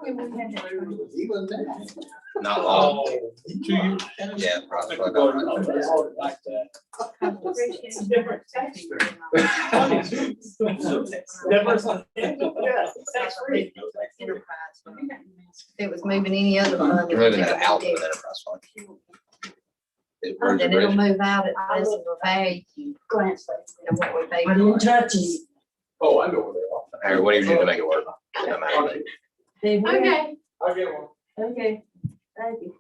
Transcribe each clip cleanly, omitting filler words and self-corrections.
He was there. Not long. 2 years. Yeah, probably. Like that. It's a different texture. If it was moving any other fund. We're moving that out of the enterprise fund. Where's the Then it'll bridge? move out at less of a value than what we paid. I didn't touch it. Oh, I know where they are. Harry, what do you do to make it work? No matter. Okay. I'll get one. Okay, thank you.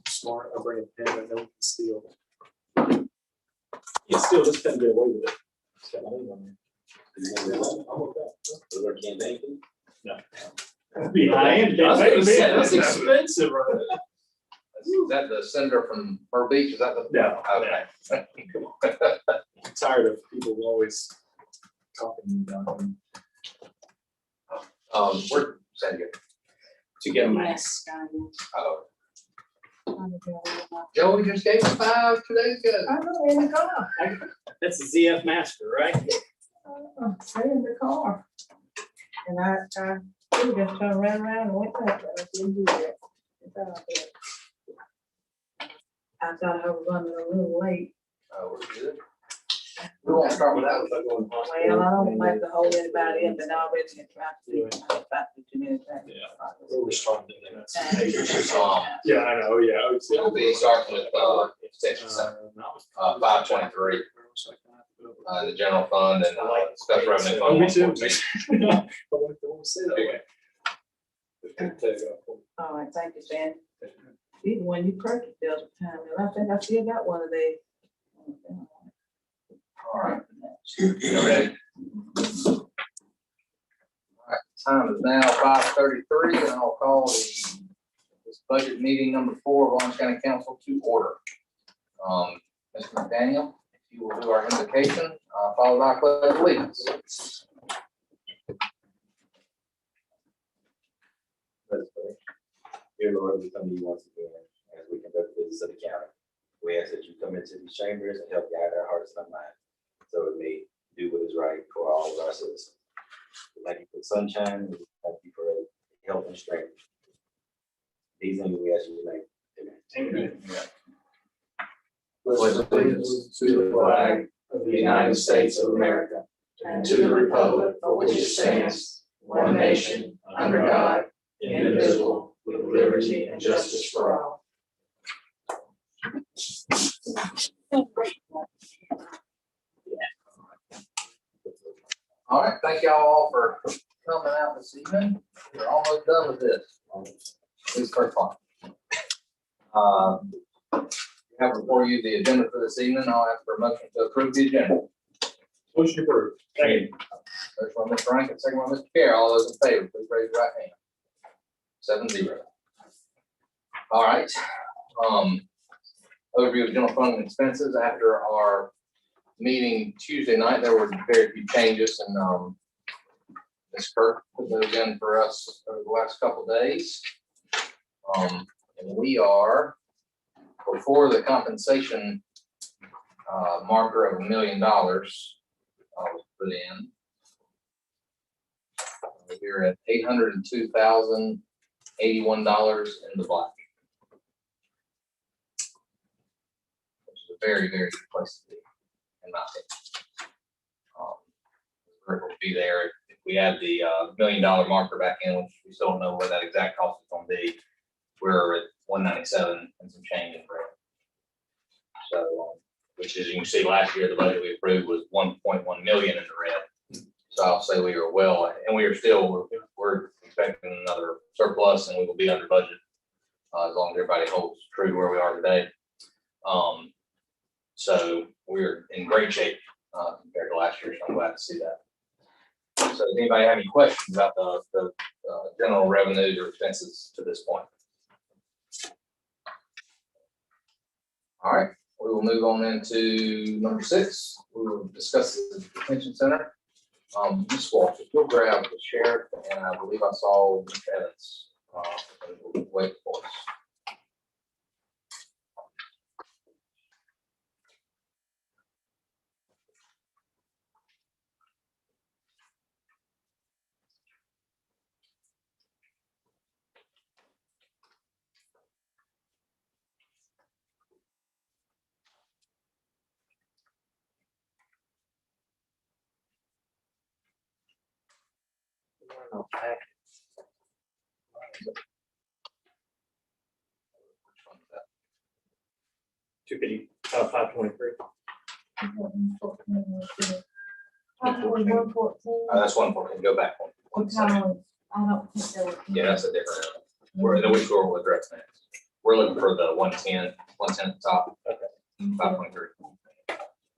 Smart, I'll bring a pen and no one can steal. You steal, just can't get away with it. It's got my name on there. I'm okay. Was there campaign? No. Behind. That's expensive, right? Is that the senator from Myrtle Beach? Is that the? No. Okay. Come on. I'm tired of people always talking about them. We're saying good. To get a mask. Oh, Joey just gave us 5 2 days ago. I know, in the car. That's a ZF Master, right? Stay in the car. And we just turned around and went back. I didn't do that. I thought I was running a little late. Oh, we're good. We won't start with that. Well, I don't like to hold anybody up and already tried to do it. About 50 minutes. Yeah. We're starting to do Um, Yeah, I know, yeah. We'll be starting with, section 523, the general fund and, special revenue fund. Me too. 114. I want to say that way. All right, thank you, Stan. Even when you purchased the other time, and I think I still got one of these. All right. You ready? All right, time is now 5:33, and I'll call this budget meeting number 4 of Orange County Council to order. Mr. McDaniel, if you will do our invocation, followed by pledge of allegiance. Dear Lord, we come to you once again as we conduct business of the county. We ask that you come into these chambers and help guide our hearts and our minds, so it may do what is right for all of our citizens. We thank you for sunshine, we thank you for health and strength. These things we ask you to make. Amen. Pledge allegiance to the flag of the United States of America And to the republic for which it stands, one nation, under God, indivisible, with liberty and justice for all. All right, thank y'all all for coming out this evening. We're almost done with this. This first one. We have before you the agenda for this evening. I'll ask for a motion to approve the agenda. Motion approved. Second. First one, Mr. Rankin, second one, Mr. Carey. All those in favor, please raise your right hand. 7-0. All right. Overview of general fund expenses. After our meeting Tuesday night, there were very few changes, and Ms. Kirk put those in for us over the last couple of days. And we are before the compensation marker of $1 million was put in. We're at $802,081 in the black. Which is a very, very good place to be, in my opinion. Rick will be there if we add the $1 million marker back in, which we still don't know what that exact cost is going to be. We're at 197 and some change in rent. So, which is, you can see last year, the budget we approved was 1.1 million in the red. So I'll say we are well, and we are still, we're expecting another surplus, and we will be under budget as long as everybody holds true to where we are today. So we're in great shape compared to last year, so I'm glad to see that. So does anybody have any questions about the general revenues or expenses to this point? All right, we will move on into number 6. We will discuss the detention center. Ms. Walsh, if you'll grab the sheriff, and I believe I saw Mr. Evans wait for us. That's 114, go back one second. I don't think there was. Yeah, that's a different, we're in the which we'll address next. We're looking for the 110 at the top. Okay. 523.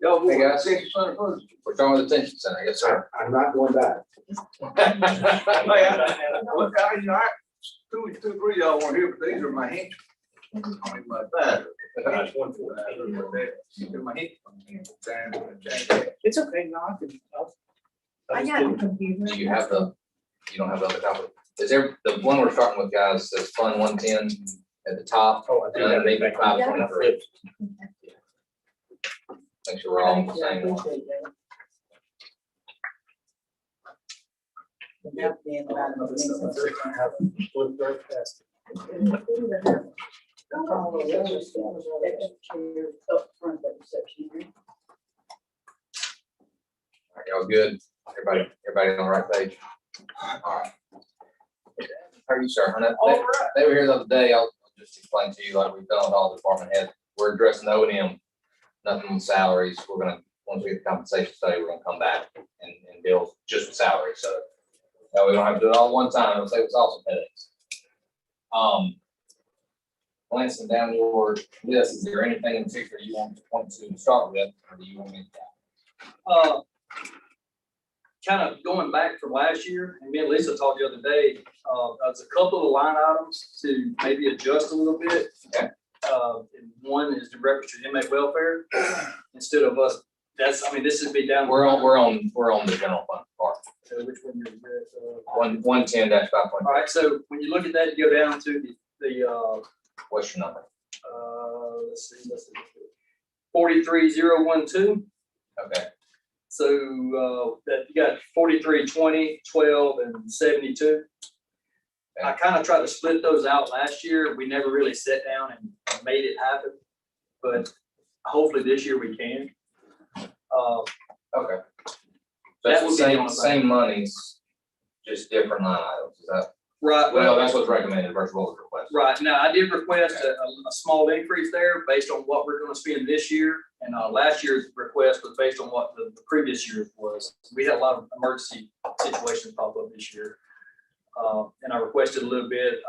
Hey guys, we're talking with the detention center, yes, sir. I'm not going back. Look, two, 3 y'all weren't here, but these are my hints. I mean, my bad. That's 114. My hints. It's okay, no, I can. I got a computer. Do you have you don't have the other copy? Is there, the one we're starting with, guys, says Fund 110 at the top, Oh, I and think then that maybe may 523. Make sure we're all on the same one. All right, y'all good? Everybody on the right page? All right. How are you, sir? They were here the other day. I'll just explain to you, like we've done with all the department heads. We're addressing O&M, nothing with salaries. We're gonna, once we get the compensation study, we're gonna come back and deal just with salaries. So now we don't have to do it all at one time. It'll save us also headaches. Glancing down your list, is there anything in particular you want to start with, or do you want me to? Kind of going back from last year, and me and Lisa talked the other day, there's a couple of line items to maybe adjust a little bit. Okay. And one is the reference to inmate welfare, instead of us, I mean, this would be down. We're on the general fund part. So which one you're with? 110-5.3. All right, so when you look at that, you go down to the What's your number? let's see, 43012. Okay. So that you got 43, 20, 12, and 72. I kind of tried to split those out last year. We never really sat down and made it happen, but hopefully this year we can. Okay. So That it's would the be the only same thing. monies, just different line items, is that? Right. Well, that's what's recommended versus what was requested. Right. Now, I did request a small increase there based on what we're going to spend this year. And last year's request was based on what the previous year was. We had a lot of emergency situations pop up this year. And I requested a little bit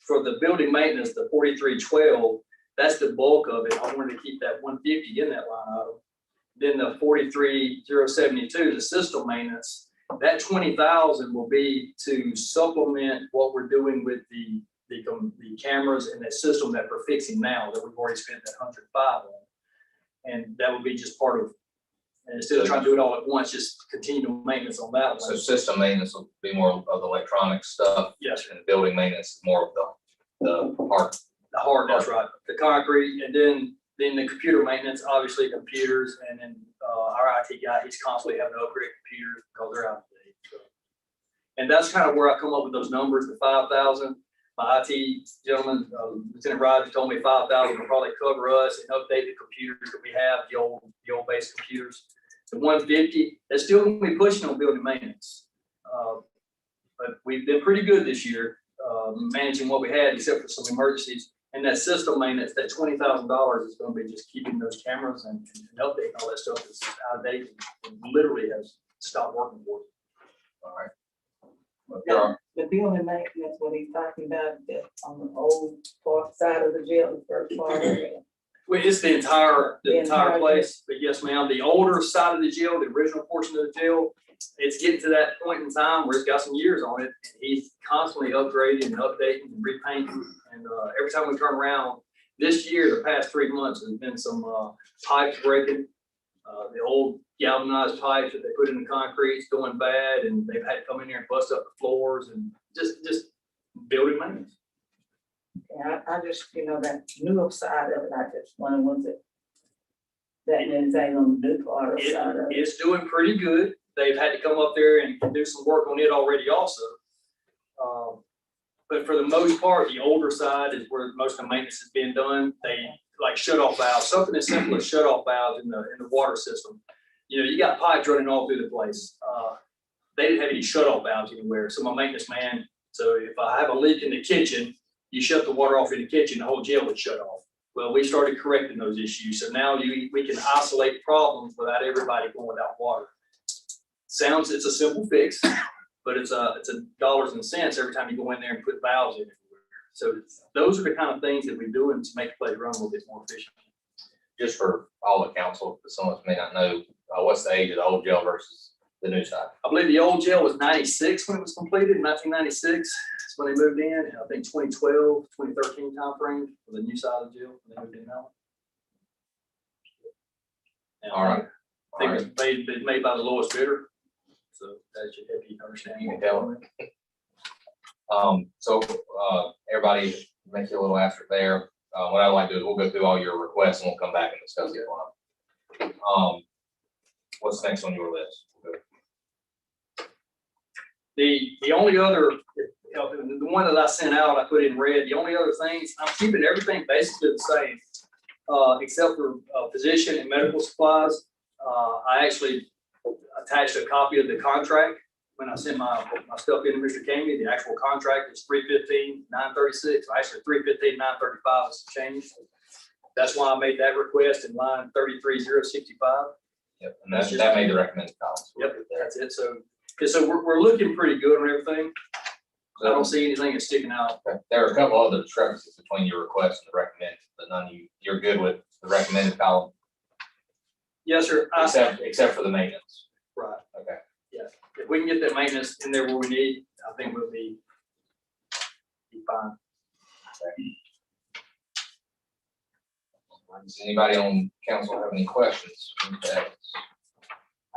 for the building maintenance, the 4312, that's the bulk of it. I wanted to keep that 150 in that line item. Then the 43072, the system maintenance, that 20,000 will be to supplement what we're doing with the cameras and that system that we're fixing now that we've already spent that 105 on. And that would be just part of, and instead of trying to do it all at once, just continual maintenance on that So one. system maintenance will be more of the electronic stuff. Yes, sir. And building maintenance is more of the part. The hard, that's right, the concrete, and then the computer maintenance, obviously computers, and then our IT guy, he's constantly having to upgrade computers because they're out of date. So. And that's kind of where I come up with those numbers, the 5,000. My IT gentleman, Lieutenant Rogers, told me 5,000 will probably cover us and update the computers that we have, the old base computers. The 150, that's still going to be pushing on building maintenance. But we've been pretty good this year, managing what we had, except for some emergencies. And that system maintenance, that $20,000 is going to be just keeping those cameras and updating all that stuff that's out of date and literally has stopped working for us. All right. The building maintenance, what he's talking about, that on the old part side of the jail, the first part of it. Well, it's the entire entire place, but yes, ma'am, the older side of the jail, the original portion of the jail, it's getting to that point in time where it's got some years on it. He's constantly upgrading and updating and repainting. And every time we turn around, this year, the past 3 months, there's been some pipes breaking. The old galvanized pipes that they put in the concrete is going bad, and they've had to come in here and bust up the floors and just building maintenance. Yeah, I just, that newer side of it, I just wonder, was it that anything on the new part of side of it? It's doing pretty good. They've had to come up there and do some work on it already also. But for the most part, the older side is where most of the maintenance is being done. They like shut-off valves, something as simple as shut-off valves in the water system. You got pipes running all through the place. they didn't have any shut-off valves anywhere, so my maintenance man, so if I have a leak in the kitchen, you shut the water off in the kitchen, the whole jail would shut off. Well, we started correcting those issues, so now we can isolate problems without everybody going without water. Sounds, it's a simple fix, but it's a dollars and cents every time you go in there and put valves in everywhere. So those are the kind of things that we're doing to make the place run a little bit more efficient. Just for all the council, because some of us may not know, what's the age of the old jail versus the new side? I believe the old jail was 96 when it was completed, 1996. That's when they moved in, and I think 2012, 2013 timeframe for the new side of the jail, when they moved in now. And All right. I think it was made by the lowest bidder, so that should help you understand. You can tell. So, everybody make you a little after there. What I'd like to do is we'll go through all your requests and we'll come back and discuss each one. What's next on your list? The only other, the one that I sent out, I put in red, the only other things, I'm keeping everything basically the same, except for physician and medical supplies. I actually attached a copy of the contract when I sent my stuff in to Mr. Camey. The actual contract is $315,936. Actually, $315,935 is changed. That's why I made that request in line 33065. Yep, and that made the recommended columns. Yep, that's it. So we're looking pretty good on everything. I don't see anything that's sticking out. There are a couple other discrepancies between your request and the recommended, but you're good with the recommended column, Yes, sir. except for the maintenance. Right. Okay. If we can get that maintenance in there where we need, I think we'll be fine. Does anybody on council have any questions?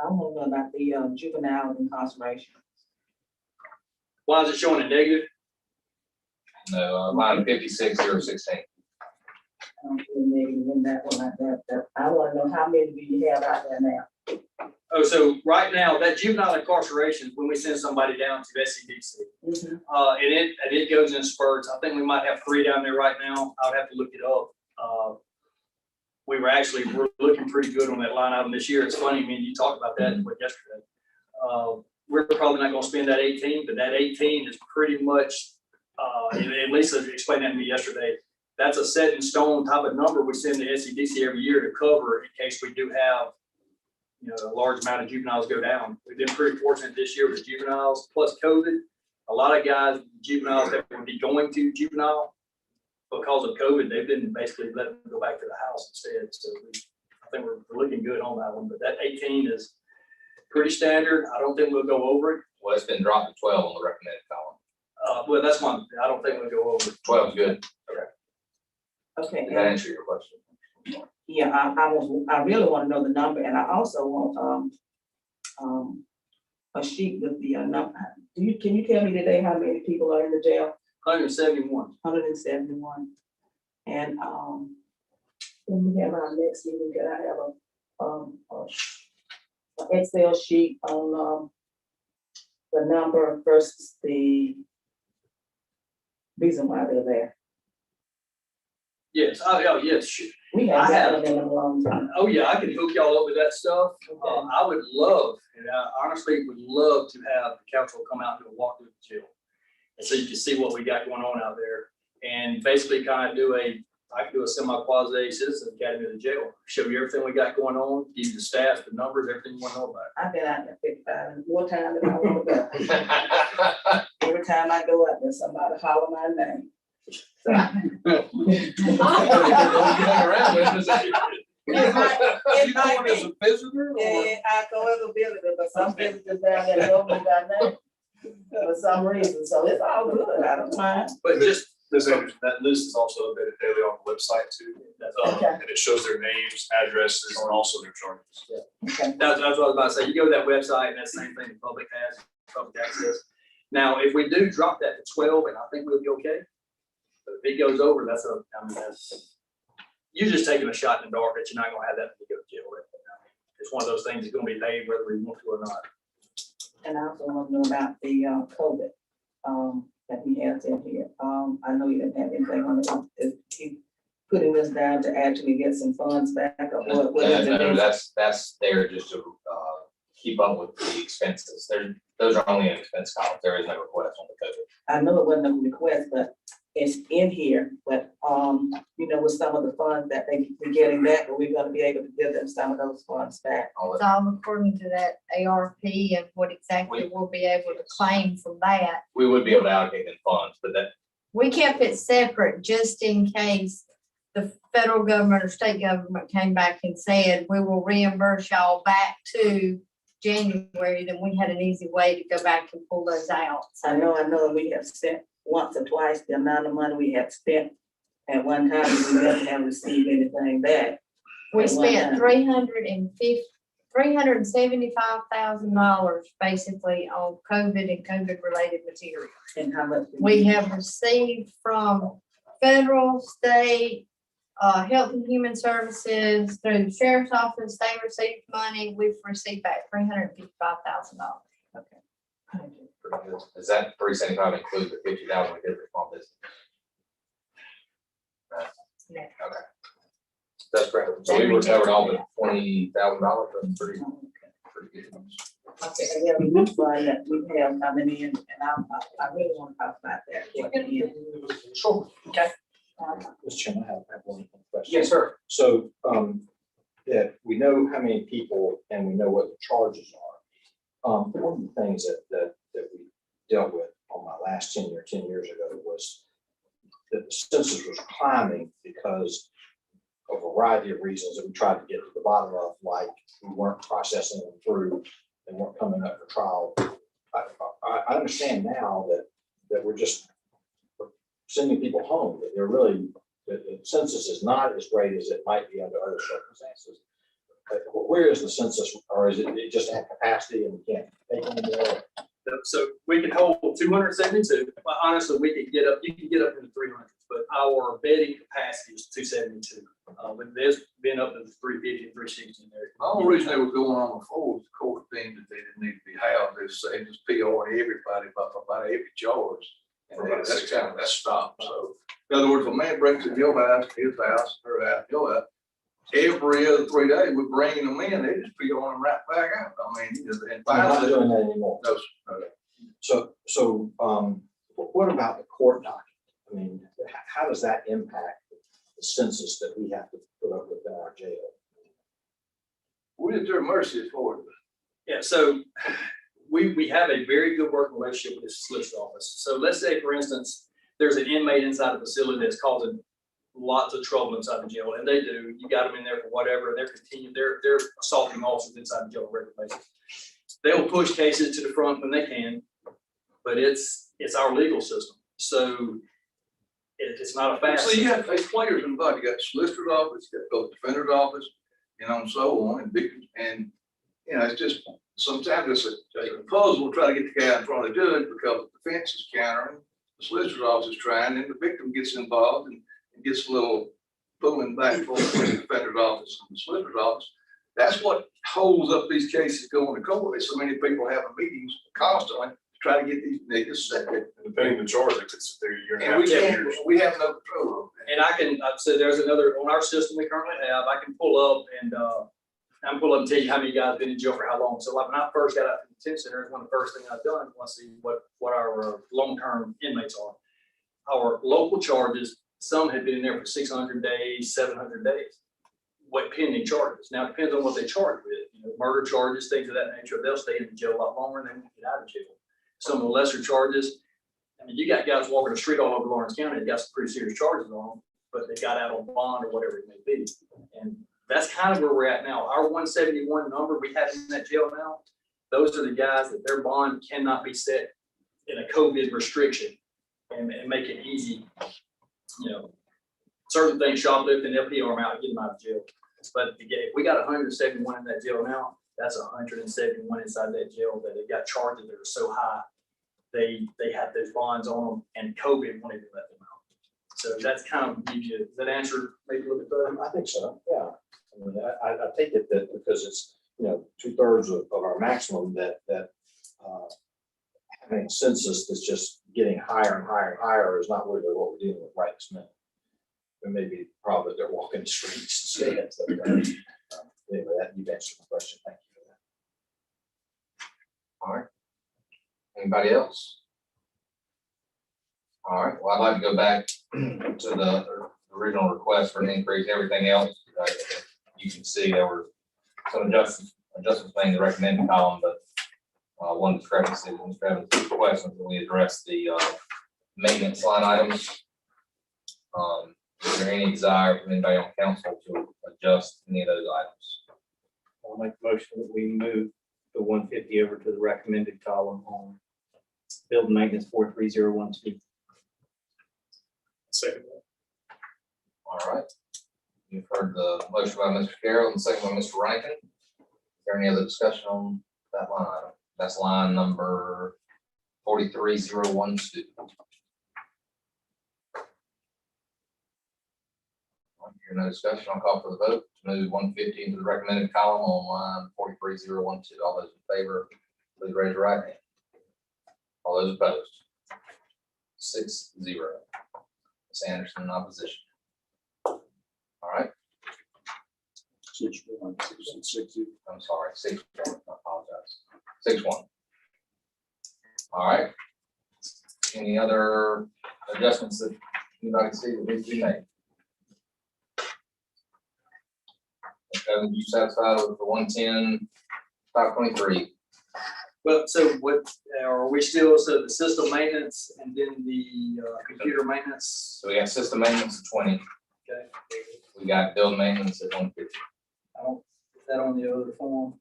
I want to know about the juvenile incarceration. Why is it showing a negative? No, line 56016. I don't feel negative in that one like that. I want to know how many do you have out there now? Oh, so right now, that juvenile incarceration is when we send somebody down to SCDC. Mm-hmm. And it goes in spurts. I think we might have 3 down there right now. I would have to look it up. We're looking pretty good on that line item this year. It's funny, I mean, you talked about that yesterday. We're probably not gonna spend that 18, but that 18 is pretty much, and Lisa explained that to me yesterday. That's a set in stone type of number we send to SCDC every year to cover in case we do have, a large amount of juveniles go down. We've been pretty fortunate this year with juveniles plus COVID. A lot of guys, juveniles that would be going to juvenile because of COVID, they've been basically letting them go back to the house instead. So I think we're looking good on that one, but that 18 is pretty standard. I don't think we'll go over it. Well, it's been dropped to 12 on the recommended column. Well, that's one. I don't think we'll go over it. 12 is good. Okay. Did that answer your question? Yeah, I really want to know the number, and I also want a sheet with the number. Can you tell me today how many people are in the jail? 171. 171. And when we have our next meeting, can I have an Excel sheet on the number versus the reason why they're there? Yes. Oh, yes. Sure. We I haven't have- had them in a long time. Oh, yeah, I can hook y'all up with that stuff. Okay. I would love, and I honestly would love to have the council come out and do a walk through the jail. And so you can see what we got going on out there and basically kind of I can do a semi-quasi citizen academy of the jail, show you everything we got going on, give you the stats, the numbers, everything you want to know about it. I've been out there 55 and more time than I want to go. Every time I go out there, somebody holler my name. It might As a be. visitor or? Yeah, I go as a visitor, but some visitors down there know me by name for some reason, so it's all good, I don't mind. But just, Ms. Anderson, that list is also updated daily on the website too. Okay. And it shows their names, addresses, and also their charges. Okay. that's what I was about to say. You go to that website and that's the same thing the public has, public access. Now, if we do drop that to 12, and I think we'll be okay. But if it goes over, that's you're just taking a shot in the dark that you're not gonna have that to go to jail with. It's one of those things that's gonna be paid whether we want to or not. And I also want to know about the COVID that we have in here. I know you didn't have anything on it. Is he putting this down to actually get some funds back or what is it? No, that's there just to keep up with the expenses. Those are only in expense columns. There is no request on the COVID. I know it wasn't a request, but it's in here, but, you know, with some of the funds that they be getting back, are we gonna be able to give them some of those funds back? All It's that, all according to that ARP and what exactly we'll be able to claim from that. we would be able to allocate them funds, but that, We kept it separate just in case the federal government or state government came back and said, we will reimburse y'all back to January, then we had an easy way to go back and pull those out. I know we have spent once or twice the amount of money we have spent at one time, we never have received anything back. We At one spent time. $375,000 basically on COVID and COVID related material. And how much? We have received from federal, state, Health and Human Services, through the sheriff's office, they received money, we've received back $355,000. Okay. pretty good. Does that 375 include the 50,000 we did for small business? No. Okay. That's great. So we recovered all the $20,000. That's pretty good. Okay, and then the new fund that we have coming in, and I really want to talk about that. Sure. Okay. Mr. Chairman, I have one question. Yes, sir. So, yeah, we know how many people and we know what the charges are. One of the things that we dealt with on my last tenure, 10 years ago, was that the census was climbing because of a variety of reasons that we tried to get to the bottom of, like we weren't processing them through and weren't coming up for trial. I understand now that we're just sending people home, that they're really, the census is not as great as it might be under other circumstances. Where is the census, or is it just at capacity and we can't take any more? So we can hold 272, but honestly, we could get up, you can get up into 300, but our bedding capacity is 272. But there's been up to 350, 360 in there. The only reason they were going on before was the court thing that they didn't need to be housed, they say just PR everybody about every charge. And that's stopped, so, in other words, if a man brings in your house, his house, her house, your house, every other 3 days, we're bringing them in, they just PR them right back out, I mean, and We're not doing that anymore. No, sir. So, what about the court docket? I mean, how does that impact the census that we have to put up with in our jail? We did their mercy for it. Yeah, so we have a very good working relationship with the solicitor office. So let's say, for instance, there's an inmate inside the facility that's causing lots of trouble inside the jail, and they do. You got them in there for whatever, and they're assaulting officers inside the jail on a regular basis. They'll push cases to the front when they can, but it's our legal system. So it's not a fast. So you got these players involved, you got the solicitor's office, you got both defender's office, and so on, and victims, and, it's just, sometimes it's a puzzle, try to get the guy in front of the judge, because the defense is countering, the solicitor's office is trying, and the victim gets involved, and gets a little pulling back and forth between the defender's office and the solicitor's office. That's what holds up these cases going to court. There's so many people having meetings constantly to try to get these niggas settled. Depending on the charge, it could sit there a year And we have no control of that. And I'd say there's another, on our system we currently have, I can pull up and tell you how many guys been in jail for how long. So like when I first got out of the detention center, it's one of the first things I've done, I want to see what our long-term inmates are. Our local charges, some had been in there for 600 days, 700 days. What pending charges? Now, it depends on what they charge with, murder charges, things of that nature. They'll stay in the jail a lot longer and they won't get out of jail. Some of the lesser charges, I mean, you got guys walking the street all over Lawrence County, they got some pretty serious charges on them, but they got out on bond or whatever it may be. And that's kind of where we're at now. Our 171 number we have in that jail now, those are the guys that their bond cannot be set in a COVID restriction and make it easy. Certain things, shoplifting, they'll PR them out and get them out of jail. But if we got 171 in that jail now, that's 171 inside that jail that they got charges that are so high, they have those bonds on them, and COVID won't even let them out. So that's kind of, does that answer maybe a little bit better? I think so, yeah. I mean, I take it that because it's, 2/3 of our maximum that having a census that's just getting higher and higher and higher is not really what we're dealing with right this minute. There may be probably they're walking the streets instead. So, anyway, you've answered my question. Thank you for that. All right. Anybody else? All right, well, I'd like to go back to the original request for an increase. Everything else, you can see there were some adjustments made in the recommended column, but one discrepancy request until we address the maintenance line items. Is there any desire from anybody on council to adjust any of those items? I'll make the motion that we move the 150 over to the recommended column on building maintenance 43012. Second. All right. You've heard the motion by Mr. Carroll and the second by Mr. Rankin. Is there any other discussion on that line item? That's line number 43012. Here, no discussion. I'll call for the vote to move 150 into the recommended column on line 43012. All those in favor, please raise your right hand. All those opposed? 6-0. Ms. Anderson in opposition. All right. 6-1, 6-6. I'm sorry, 6-1. I apologize. 6-1. All right. Any other adjustments that anybody see that needs to be made? Kevin, you satisfied with the 110,523? Well, so what, are we still, so the system maintenance and then the computer maintenance? So we got system maintenance at 20. Okay. We got build maintenance at 150. I don't, is that on the other form?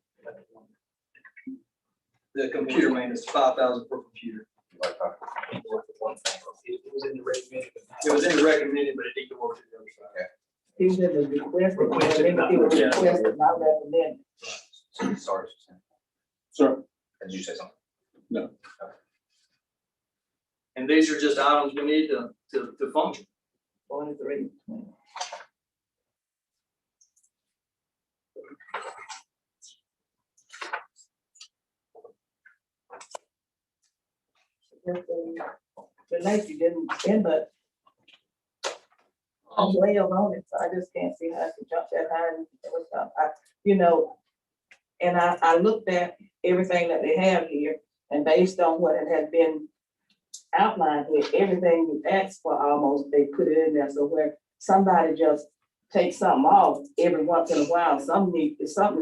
The computer maintenance, 5,000 per computer. Like, It was in the recommended. It was in the recommended, but it didn't go over to the other side. He was in the request, Requested, and then he was yeah. requested, not recommended. so sorry. Sir. Did you say something? And these are just items we need to function. 43. The night you didn't end, but I'm way on it, so I just can't see how I could jump that high and it was, you know, and I looked at everything that they have here, and based on what it had been outlined here, everything you asked for almost, they put it in there, so where somebody just takes something off every once in a while, something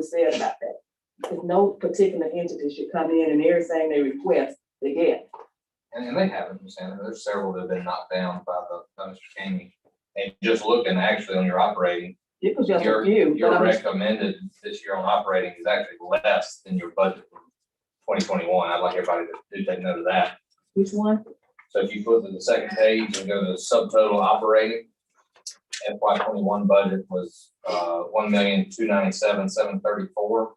said about that. Because no particular entity should come in and everything they request, they get. And they haven't, Ms. Anderson. There's several that have been knocked down by Mr. King. And just looking actually on your operating, It was just a your few, but I'm recommended this year on operating is actually less than your budget for 2021. I'd like everybody to do take note of that. which one? So if you flip to the second page and go to the subtotal operating, FY 21 budget was 1,297,734.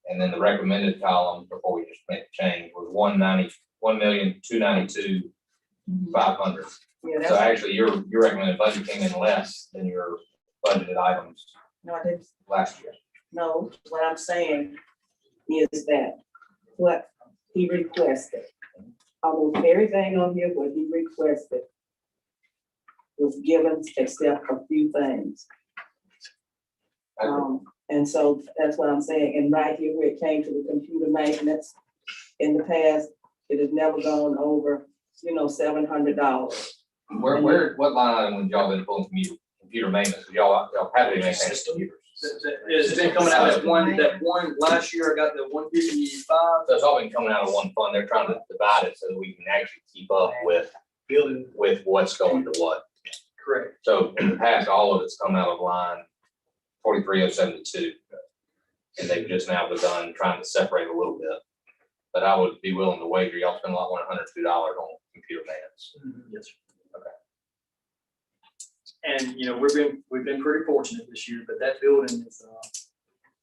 And then the recommended column before we just made the change was 1,292,500. Yeah, So that's, actually your recommended budget came in less than your budgeted items no, I didn't, last year. no, what I'm saying is that what he requested, almost everything on here, what he requested was given except a few things. And so that's what I'm saying, and right here where it came to the computer maintenance, in the past, it has never gone over, $700. What line item would y'all been pulling computer maintenance? 'Cause y'all happily maintain computers. It's been coming out that one last year, I got the 155. So it's all been coming out of one fund. They're trying to divide it so that we can actually keep up with what's going to what. Correct. So in the past, all of it's come out of line 43072. And they've just now begun trying to separate a little bit. But I would be willing to wager y'all spend a lot more than $102 on computer maintenance. Yes, sir. Okay. And, we've been pretty fortunate this year, but that building is,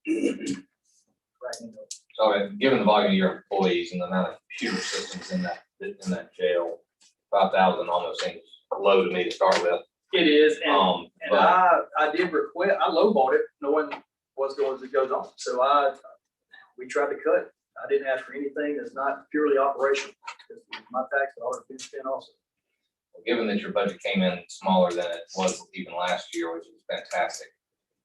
right in the. So given the volume of your employees and the amount of computer systems in that jail, 5,000 almost seems low to me to start with. It is, and But I did request, I lowballed it, knowing what's goes on. So we tried to cut. I didn't ask for anything that's not purely operational. Because my tax dollars have been spent also. given that your budget came in smaller than it was even last year, which is fantastic,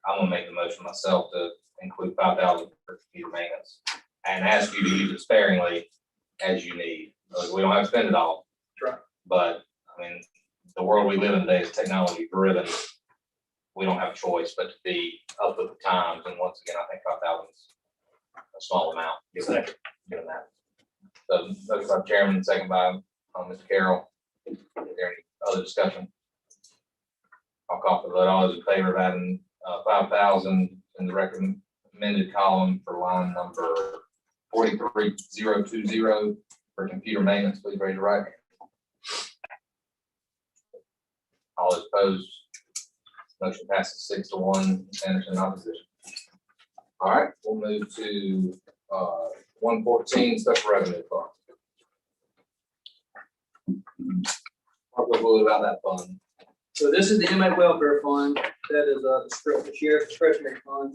I'm gonna make the motion myself to include 5,000 for computer maintenance and ask you to use it sparingly as you need. We don't have to spend it all. Right. But, I mean, the world we live in today is technology driven. We don't have a choice but to be up with the times, and once again, I think 5,000 is a small amount, given that. So, motion by Chairman, second by Mr. Carroll. Is there any other discussion? I'll call for the vote. All those in favor of adding 5,000 in the recommended column for line number 43020 for computer maintenance, please raise your right hand. All those opposed, motion passes 6-1. Anderson in opposition. All right, we'll move to 114 special revenue fund. Talk a little bit about that fund. So this is the inmate welfare fund. That is the sheriff's discretionary fund.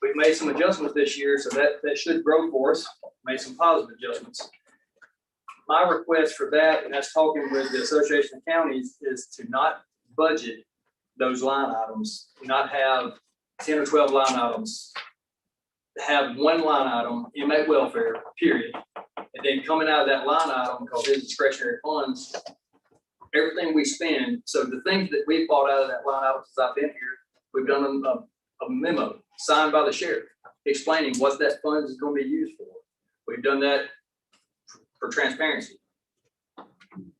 We've made some adjustments this year, so that should grow for us. Made some positive adjustments. My request for that, and that's talking with the Association of Counties, is to not budget those line items, not have 10 or 12 line items. Have one line item, inmate welfare, period. And then coming out of that line item, because it's discretionary funds, everything we spend, so the things that we've bought out of that line item since I've been here, we've done a memo signed by the sheriff explaining what that fund is going to be used for. We've done that for transparency.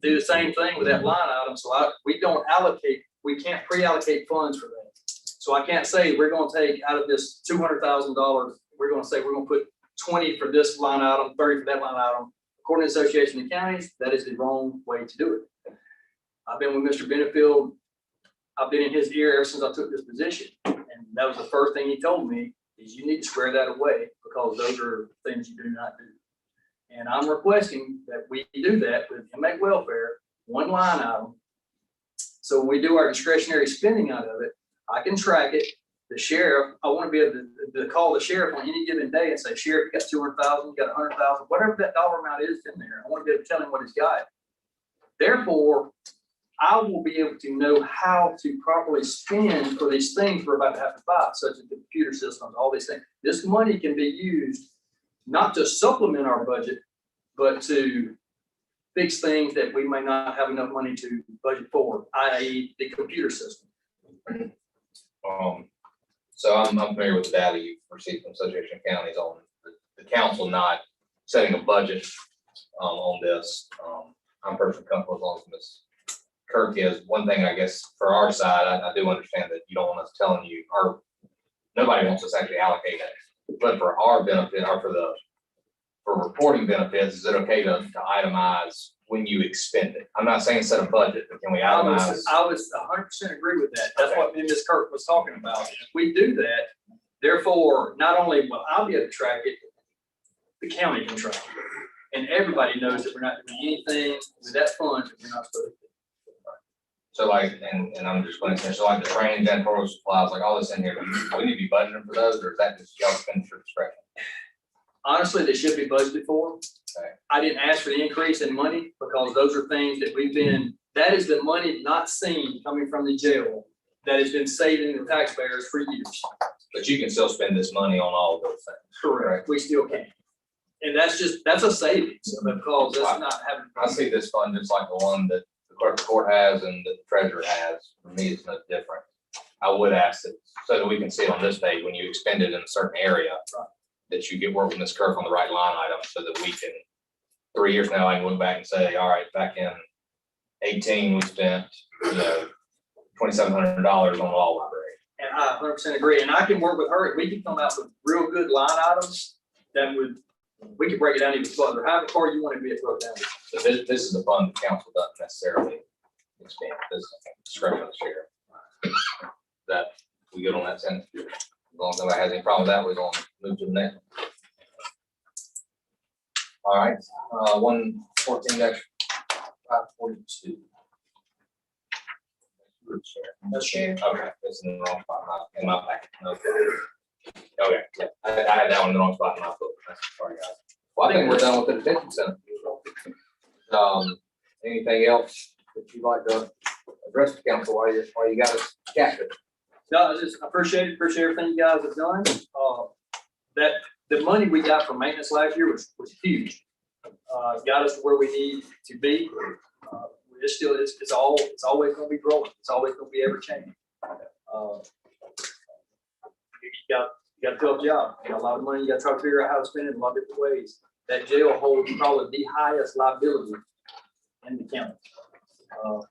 Do the same thing with that line item. So we don't allocate, we can't pre-allocate funds for that. So I can't say we're going to take out of this $200,000, we're going to say we're going to put 20 for this line item, 30 for that line item. According to the Association of Counties, that is the wrong way to do it. I've been with Mr. Benefield. I've been in his ear ever since I took this position. And that was the first thing he told me is you need to square that away because those are things you do not do. And I'm requesting that we do that with inmate welfare, one line item. So when we do our discretionary spending out of it, I can track it. The sheriff, I want to be able to call the sheriff on any given day and say, Sheriff, you got 200,000, you got 100,000, whatever that dollar amount is in there. I want to be able to tell him what he's got. Therefore, I will be able to know how to properly spend for these things we're about to have to buy, such as the computer systems, all these things. This money can be used not to supplement our budget, but to fix things that we may not have enough money to budget for, i.e. the computer system. So I'm familiar with the data you've received from Association of Counties on the council not setting a budget on this. I'm personally comfortable as long as Ms. Kirk is. One thing, I guess, for our side, I do understand that you don't want us telling you, or nobody wants us actually allocate it. But for our benefit, or for reporting benefits, is it okay to itemize when you expend it? I'm not saying set a budget, but can we itemize? I was 100% agree with that. That's what Ms. Kirk was talking about. If we do that, therefore, not only will I be able to track it, the county can track it. And everybody knows that we're not doing anything with that fund that we're not supposed to do. So like, and I'm just going to say, so like the training, janitorial supplies, like all this in here, we need to be budgeting for those, or is that just y'all expenditure discretion? Honestly, they should be budgeted for. Okay. I didn't ask for the increase in money because those are things that that is the money not seen coming from the jail that has been saving the taxpayers for years. But you can still spend this money on all of those things. Correct. We still can. And that's a savings because that's not having. I see this fund just like the one that the clerk of court has and the treasurer has. For me, it's no different. I would ask that so that we can see it on this page when you expend it in a certain area, that you get work with Ms. Kirk on the right line item so that we can, 3 years now, I can look back and say, all right, back in 18, we spent, $2,700 on the law library. And I 100% agree. And I can work with her. We can come out with real good line items that we can break it down even further. However far you want to be it broke down. So this is the fund the council doesn't necessarily expand. This is discretion of the sheriff. That we good on that sentence? As long as nobody has any problem with that, we're going to move to the next one. All right, 114-542. That's Sheriff. Okay, that's in the wrong spot in my packet. Okay, yeah, I had that one in the wrong spot in my book. Sorry, guys. Well, I think we're done with the detention center. Anything else that you'd like to address the council while you got us captured? No, I just appreciate everything you guys have done. That the money we got from maintenance last year was huge. got us to where we need to be. It's still, it's always gonna be growing. It's always gonna be ever changing. You got a tough job, you got a lot of money, you gotta try to figure out how to spend it in a lot of different ways. That jail holds probably the highest liability in the county. Well,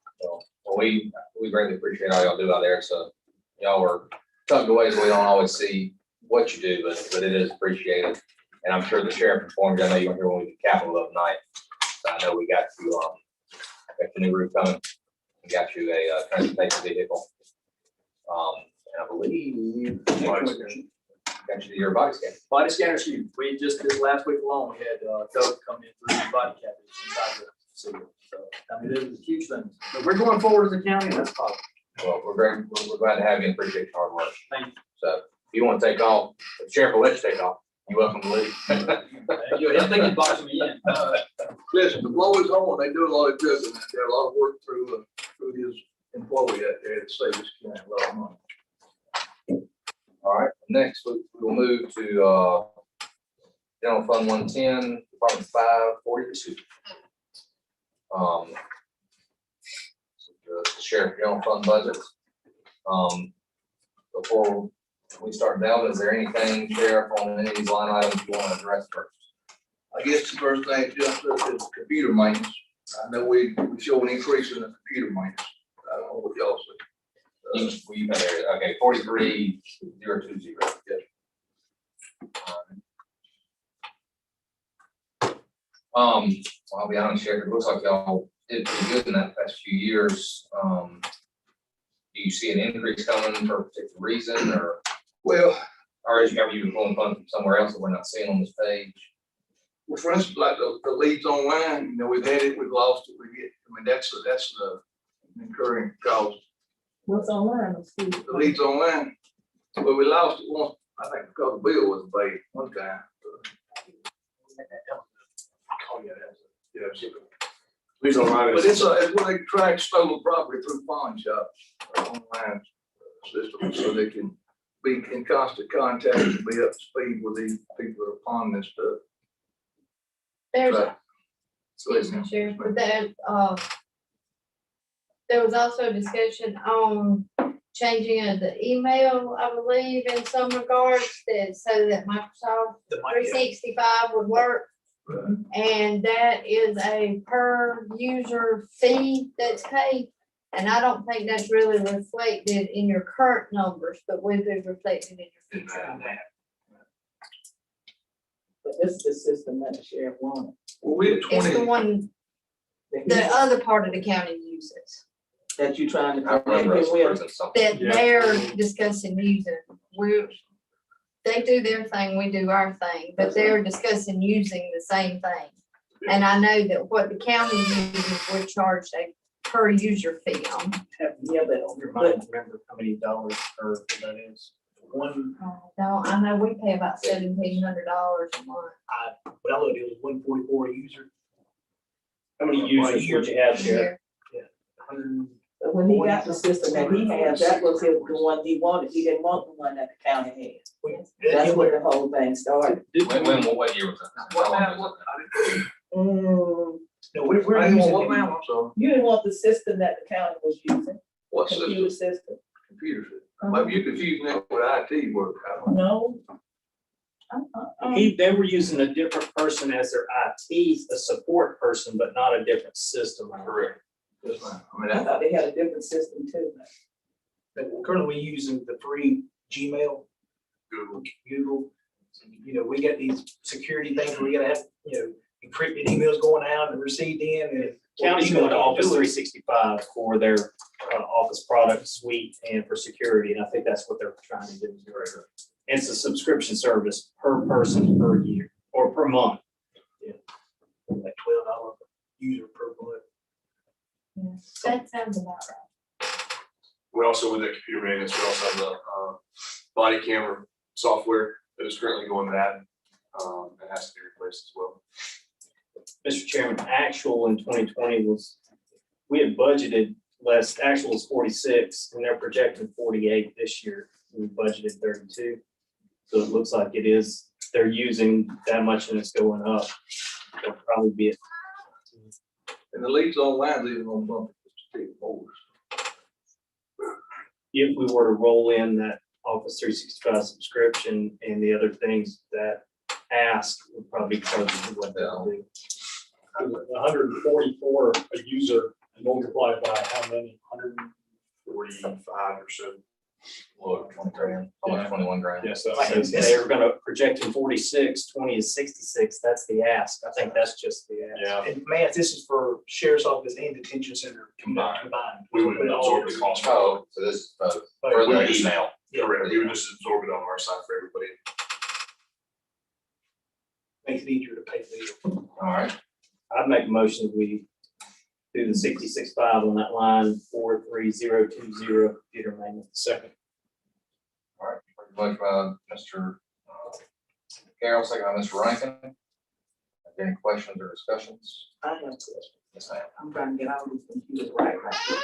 we greatly appreciate all y'all do out there. So y'all are tucked away, so we don't always see what you do, but it is appreciated. And I'm sure the sheriff informed you. I know you were here when we did Capitol of night. So I know we got you, got the new roof coming. We got you a transportation vehicle. And I believe got you your body scan. Body scanners, huge. We just, this last week alone, we had Doug come in through the body cavity inside the city. So, I mean, it was a huge thing. But we're going forward as a county, and that's positive. Well, we're glad to have you and appreciate your hard work. Thank you. So if you want to take off, the sheriff will let you take off. You're welcome to leave. I think he's boxing me in. Listen, the blow is on, they do a lot of good, and there are a lot of work through his employee out there to save this county a lot of money. All right, next we will move to General Fund 110, Department 542. The Sheriff General Fund budget. Before we start delving, is there anything, Sheriff, on any of these line items you want to address first? I guess the first thing just is computer maintenance. I know we show an increase in the computer maintenance. I don't know what y'all say. Okay, 43,020. Yes. Well, I'll be honest, Sheriff, it looks like y'all did pretty good in that past few years. Do you see an increase coming for a particular reason, or is you pulling funds from somewhere else that we're not seeing on this page? Well, for instance, like the leads online, we've had it, we've lost it, that's the incurring cost. What's online? The leads online, well, we lost it once, I think because the bill wasn't paid one time. Please online. But it's where they track stolen property through pawn shops, online system, so they can be in constant contact and be up to speed with these people that are pawning this stuff. There's, Right. excuse me, Sheriff, but there was also discussion on changing of the email, I believe, in some regards, that so that Microsoft 365 would work. Right. And that is a per user fee that's paid. And I don't think that's really reflected in your current numbers, but will be reflected in your future. But this is the system that the sheriff wanted. Well, we had It's the 20, one the other part of the county uses, That you trying to. I remember us approving something. that they're discussing using. They do their thing, we do our thing, but they're discussing using the same thing. And I know that what the county uses, we're charged a per user fee on. Yeah, but on your mind, remember how many dollars per that is? One, No, I know we pay about $1,700 a month. what I looked, it was 144 a user. How many users would you have there? Here. 100. But when he got the system that he had, that was the one he wanted. He didn't want the one that the county had. That's where the whole thing started. What year was that? How long was that? No, we're I didn't using want what now, I'm sorry. You didn't want the system that the county was using, What computer system? system. Computer system. Maybe you confusing that with IT work. I don't know. No. They were using a different person as their IT, a support person, but not a different system. Correct. Yes, ma'am. I thought they had a different system too. But currently using the free Gmail, Google. We got these security things, we gotta have, encrypted emails going out and received in, and County's going to Office 365 for their Office product suite and for security, and I think that's what they're trying to do. It's a subscription service per person per year or per month. like $12 user per month. That sounds about right. We also, with that computer maintenance, we also have the body camera software that is currently going bad. It has to be replaced as well. Mr. Chairman, actual in 2020 was, we had budgeted less, actual is 46, and they're projecting 48 this year. We budgeted 32. So it looks like they're using that much and it's going up. that'd probably be it. And the leads online, even on monthly, just more. If we were to roll in that Office 365 subscription and the other things that ask would probably be closer to what they'll do. 144 a user multiplied by how many? 45 or so. Well, 20 grand, almost 21 grand. Yes, so So they're gonna projecting 46, 20 is 66, that's the ask. I think that's just the ask. Yeah, And Matt, this is for sheriff's office and detention center Combined. combined. we would absorb the cost. Oh, so this is both But for we the would just- email. Correct, we would just absorb it on our side for everybody. makes it easier to pay the bill. All right. I'd make a motion, we do the 66.5 on that line, 43020 computer maintenance. Second. All right. Motion by Mr. Carroll, second by Mr. Rankin. Are there any questions or discussions? I have a question. Yes, ma'am. I'm trying to get all these computers right here.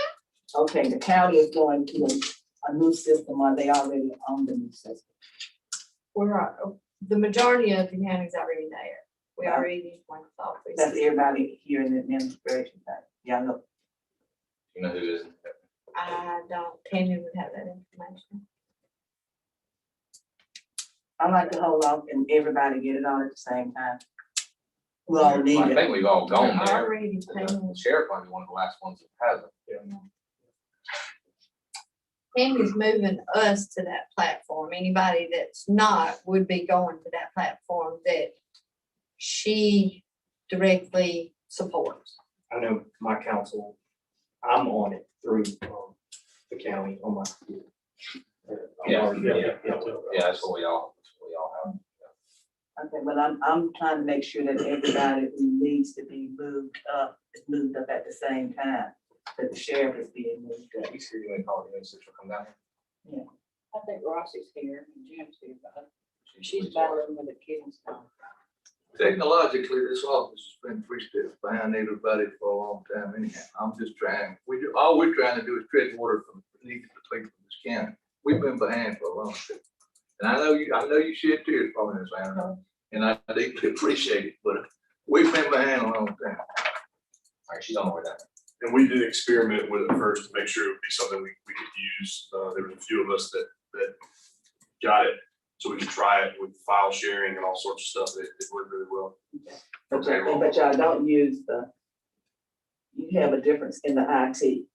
Okay, the county is going to a new system, are they already on the new system? The majority of the counties already there. We already use Microsoft. That's everybody here in the administration, thing. Yeah, I know. You know who it is? I don't, Tammy would have that information. I like to hold off and everybody get it on at the same time. We all need I it. think we've all gone We're there. already The paying. sheriff might be one of the last ones that hasn't. Tammy's moving us to that platform. Anybody that's not would be going to that platform that she directly supports. I know my council, I'm on it through the county on my computer. Yeah. Yeah. That's what we all have. Okay, well, I'm trying to make sure that everybody who needs to be moved up is moved up at the same time, that the sheriff is being moved up. You see, you may call it, she'll come down here. I think Rossi's here and Jim's here, but she's She's battling with the kids now. Technologically, this office has been 3 steps behind everybody for a long time anyhow. I'm just trying, all we're trying to do is tread water from beneath the people of this county. We've been behind for a long time. And I know you shed tears for this, Aaron, and I deeply appreciate it, but we've been behind a long time. All right, she's on the way down. And we did experiment with it first to make sure it would be something we could use. There was a few of us that got it, so we could try it with file sharing and all sorts of stuff. It worked really well. But y'all don't use you have a difference in the IT.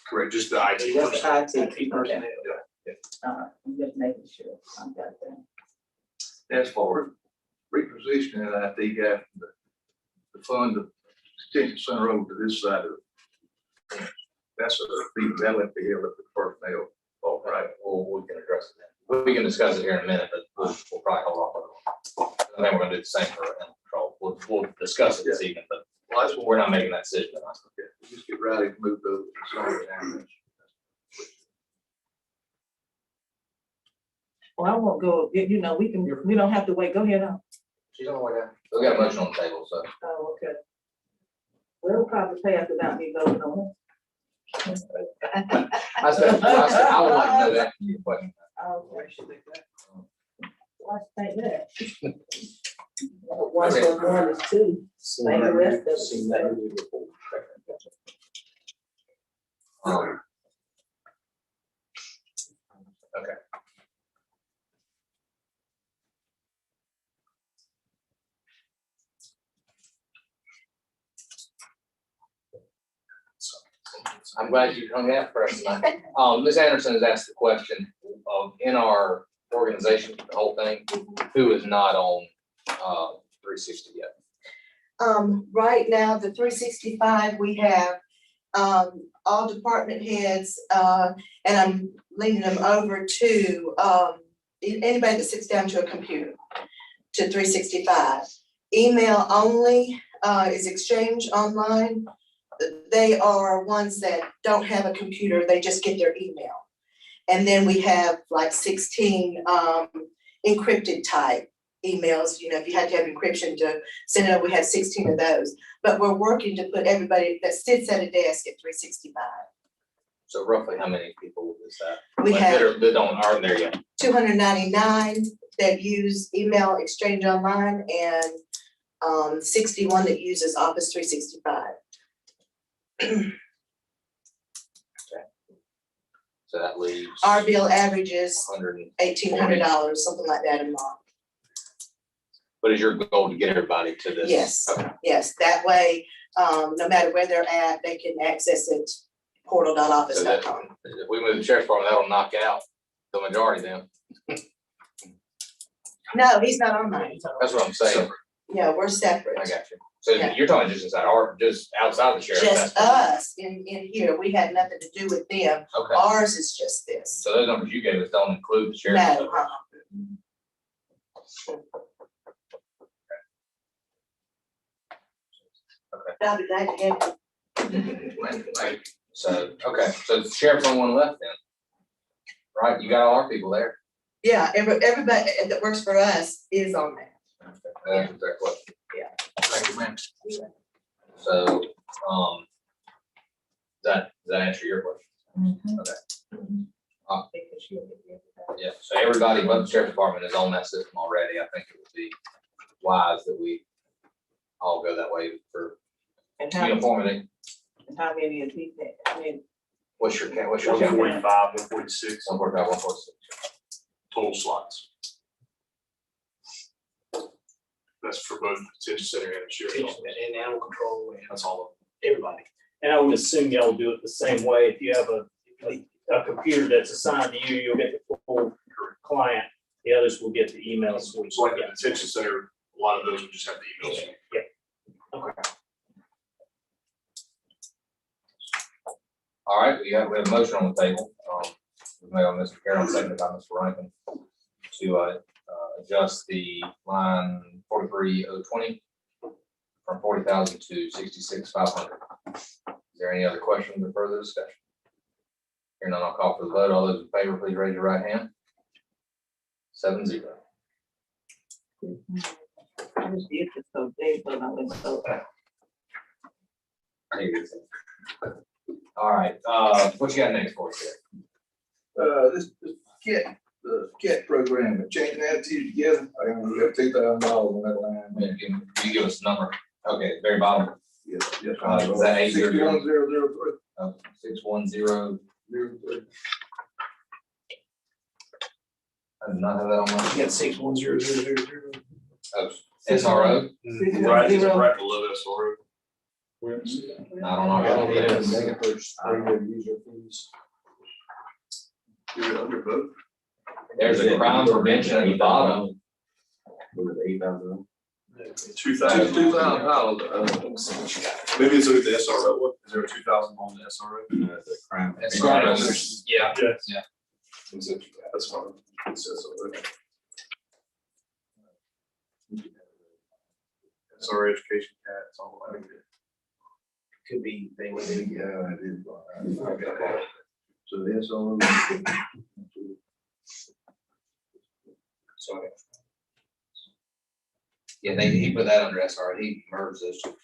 Correct, just the IT Just person. the IT personnel. Yeah. I'm just making sure. I got that. As far as repositioning that IT guy from the fund, the detention center over to this side of it. That's that left the hill at the personnel. All right, we can address it then. We can discuss it here in a minute, but we'll probably hold off on it. I think we're gonna do the same for animal control. We'll discuss it this evening, but Well, that's what we're not making that decision tonight. just get ready to move those. Well, I won't go, we don't have to wait. Go ahead on. She's on the way down. We got a motion on the table, so. Oh, okay. We'll probably pass without me voting on it. I said, I would like to know that from you, question. Why should think that? One plus one is two. Like the rest of it. Okay. I'm glad you hung out for us tonight. Ms. Anderson has asked the question of, in our organization, the whole thing, who is not on 360 yet? Right now, the 365, we have all department heads, and I'm leaning them over to anybody that sits down to a computer, to 365. Email only is Exchange Online. They are ones that don't have a computer, they just get their email. And then we have like 16 encrypted type emails. If you had to have encryption to send it, we have 16 of those. But we're working to put everybody that sits at a desk at 365. So roughly how many people is that? We have aren't there yet? 299 that use email Exchange Online, and 61 that uses Office 365. So that leaves Our bill averages $100. $1,800, something like that a month. What is your goal to get everybody to this? Yes, Okay. yes, that way, no matter where they're at, they can access it, portal.office.com. If we move the sheriff's department, that'll knock out the majority then. No, he's not on mine. That's what I'm saying. Yeah, we're separate. I got you. So Yeah. you're talking just inside our, just outside the sheriff. Just that's- us in here, we had nothing to do with them. Okay. Ours is just this. So those numbers you gave us don't include the sheriff. No, I'll be glad to help you. So, okay, so the sheriff's only one left then. Right, you got all our people there. Yeah, everybody that works for us is on that. That's a fair question. Thank you, ma'am. So, does that answer your question? Okay. Yeah, so everybody but the sheriff's department is on that system already. I think it would be wise that we all go that way for And how uniformity. many of these, I mean, What's your count? 145, 146 145, 146. total slots. That's for both the detention center and the sheriff's office. And animal control and That's all of everybody. And I would assume y'all do it the same way. If you have a computer that's assigned to you, you'll get the full client. The others will get the emails. them. So like the detention center, a lot of those would just have the emails. Okay. All right, we have a motion on the table. Made by Mr. Carroll, seconded by Mr. Rankin to adjust the line 43020 from 40,000 to 66,500. Is there any other questions or further discussion? Hearing none, I'll call for the vote. All those in favor, please raise your right hand. 7-0. I just did this, so they, but I was so. I hear you. All right, what you got next for us here? This the cat program, changing attitude together, I only got $2,000 on that line. Can you give us a number? Okay, very bottom. Yes, yes. Is that 800? 61003. 610. I did not have that on my. You got 61000. Oh, SRO? Right, it's right below SRO. Not on our. I don't need a mega first, user fees. You're under both. There's a crime prevention at the bottom. Was it 8,000? 2,000. $2,000. Maybe it's with the SRO. What, is there a 2,000 on the SRO? That's a crime. Yeah. Yeah. That's fine. It's SRO. SRO education cat, it's all, I think. Could be, they would. Yeah, it is. So that's all. Sorry. Yeah, he put that under SRO. He merged those two.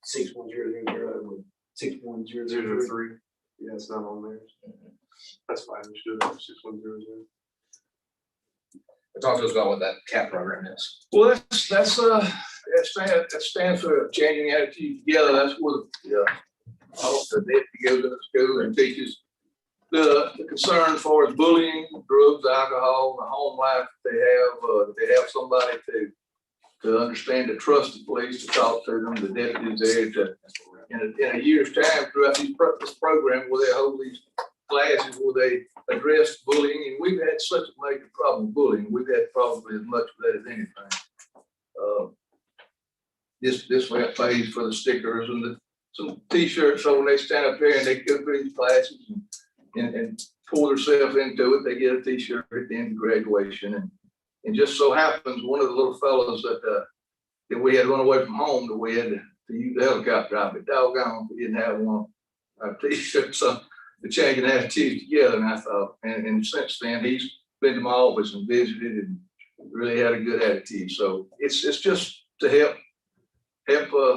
61000 with 61000. 003. Yeah, it's not on there. That's fine. We should have 6100. Talk to us about what that CAP program is. Well, that stands for changing attitude together. That's what, all the deputy goes into school and teaches the concern for bullying, drugs, alcohol, the home life they have somebody to understand, to trust the police, to talk to them, the deputies there to, in a year's time throughout this program where they hold these classes where they address bullying, and we've had such a major problem with bullying. We've had probably as much of that as anything. This pays for the stickers and some t-shirts, so when they stand up there and they go through these classes and pull themselves into it, they get a t-shirt at the end of graduation. And just so happens, one of the little fellows that we had run away from home, that we had to use the helicopter out, but doggone, we didn't have one, a t-shirt, so the changing attitudes together. And I thought, and since then, he's been to my office and visited and really had a good attitude. So it's just to help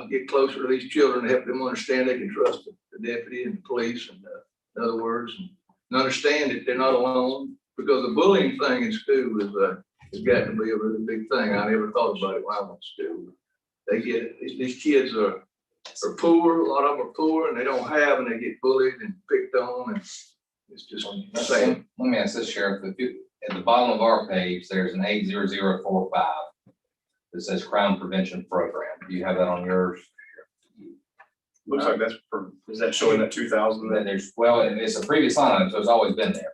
get closer to these children, help them understand they can trust the deputy and the police, and in other words, and understand that they're not alone, because the bullying thing in school It's got to be a really big thing. I never thought about it when I went to school. They get, these kids are poor, a lot of them are poor, and they don't have, and they get bullied and picked on, and it's just sad. Let me ask this, Sheriff, if you, at the bottom of our page, there's an 80045 that says crime prevention program. Do you have that on yours? Looks like that's for, is that showing that 2,000? Then there's, well, it's a previous line item, so it's always been there,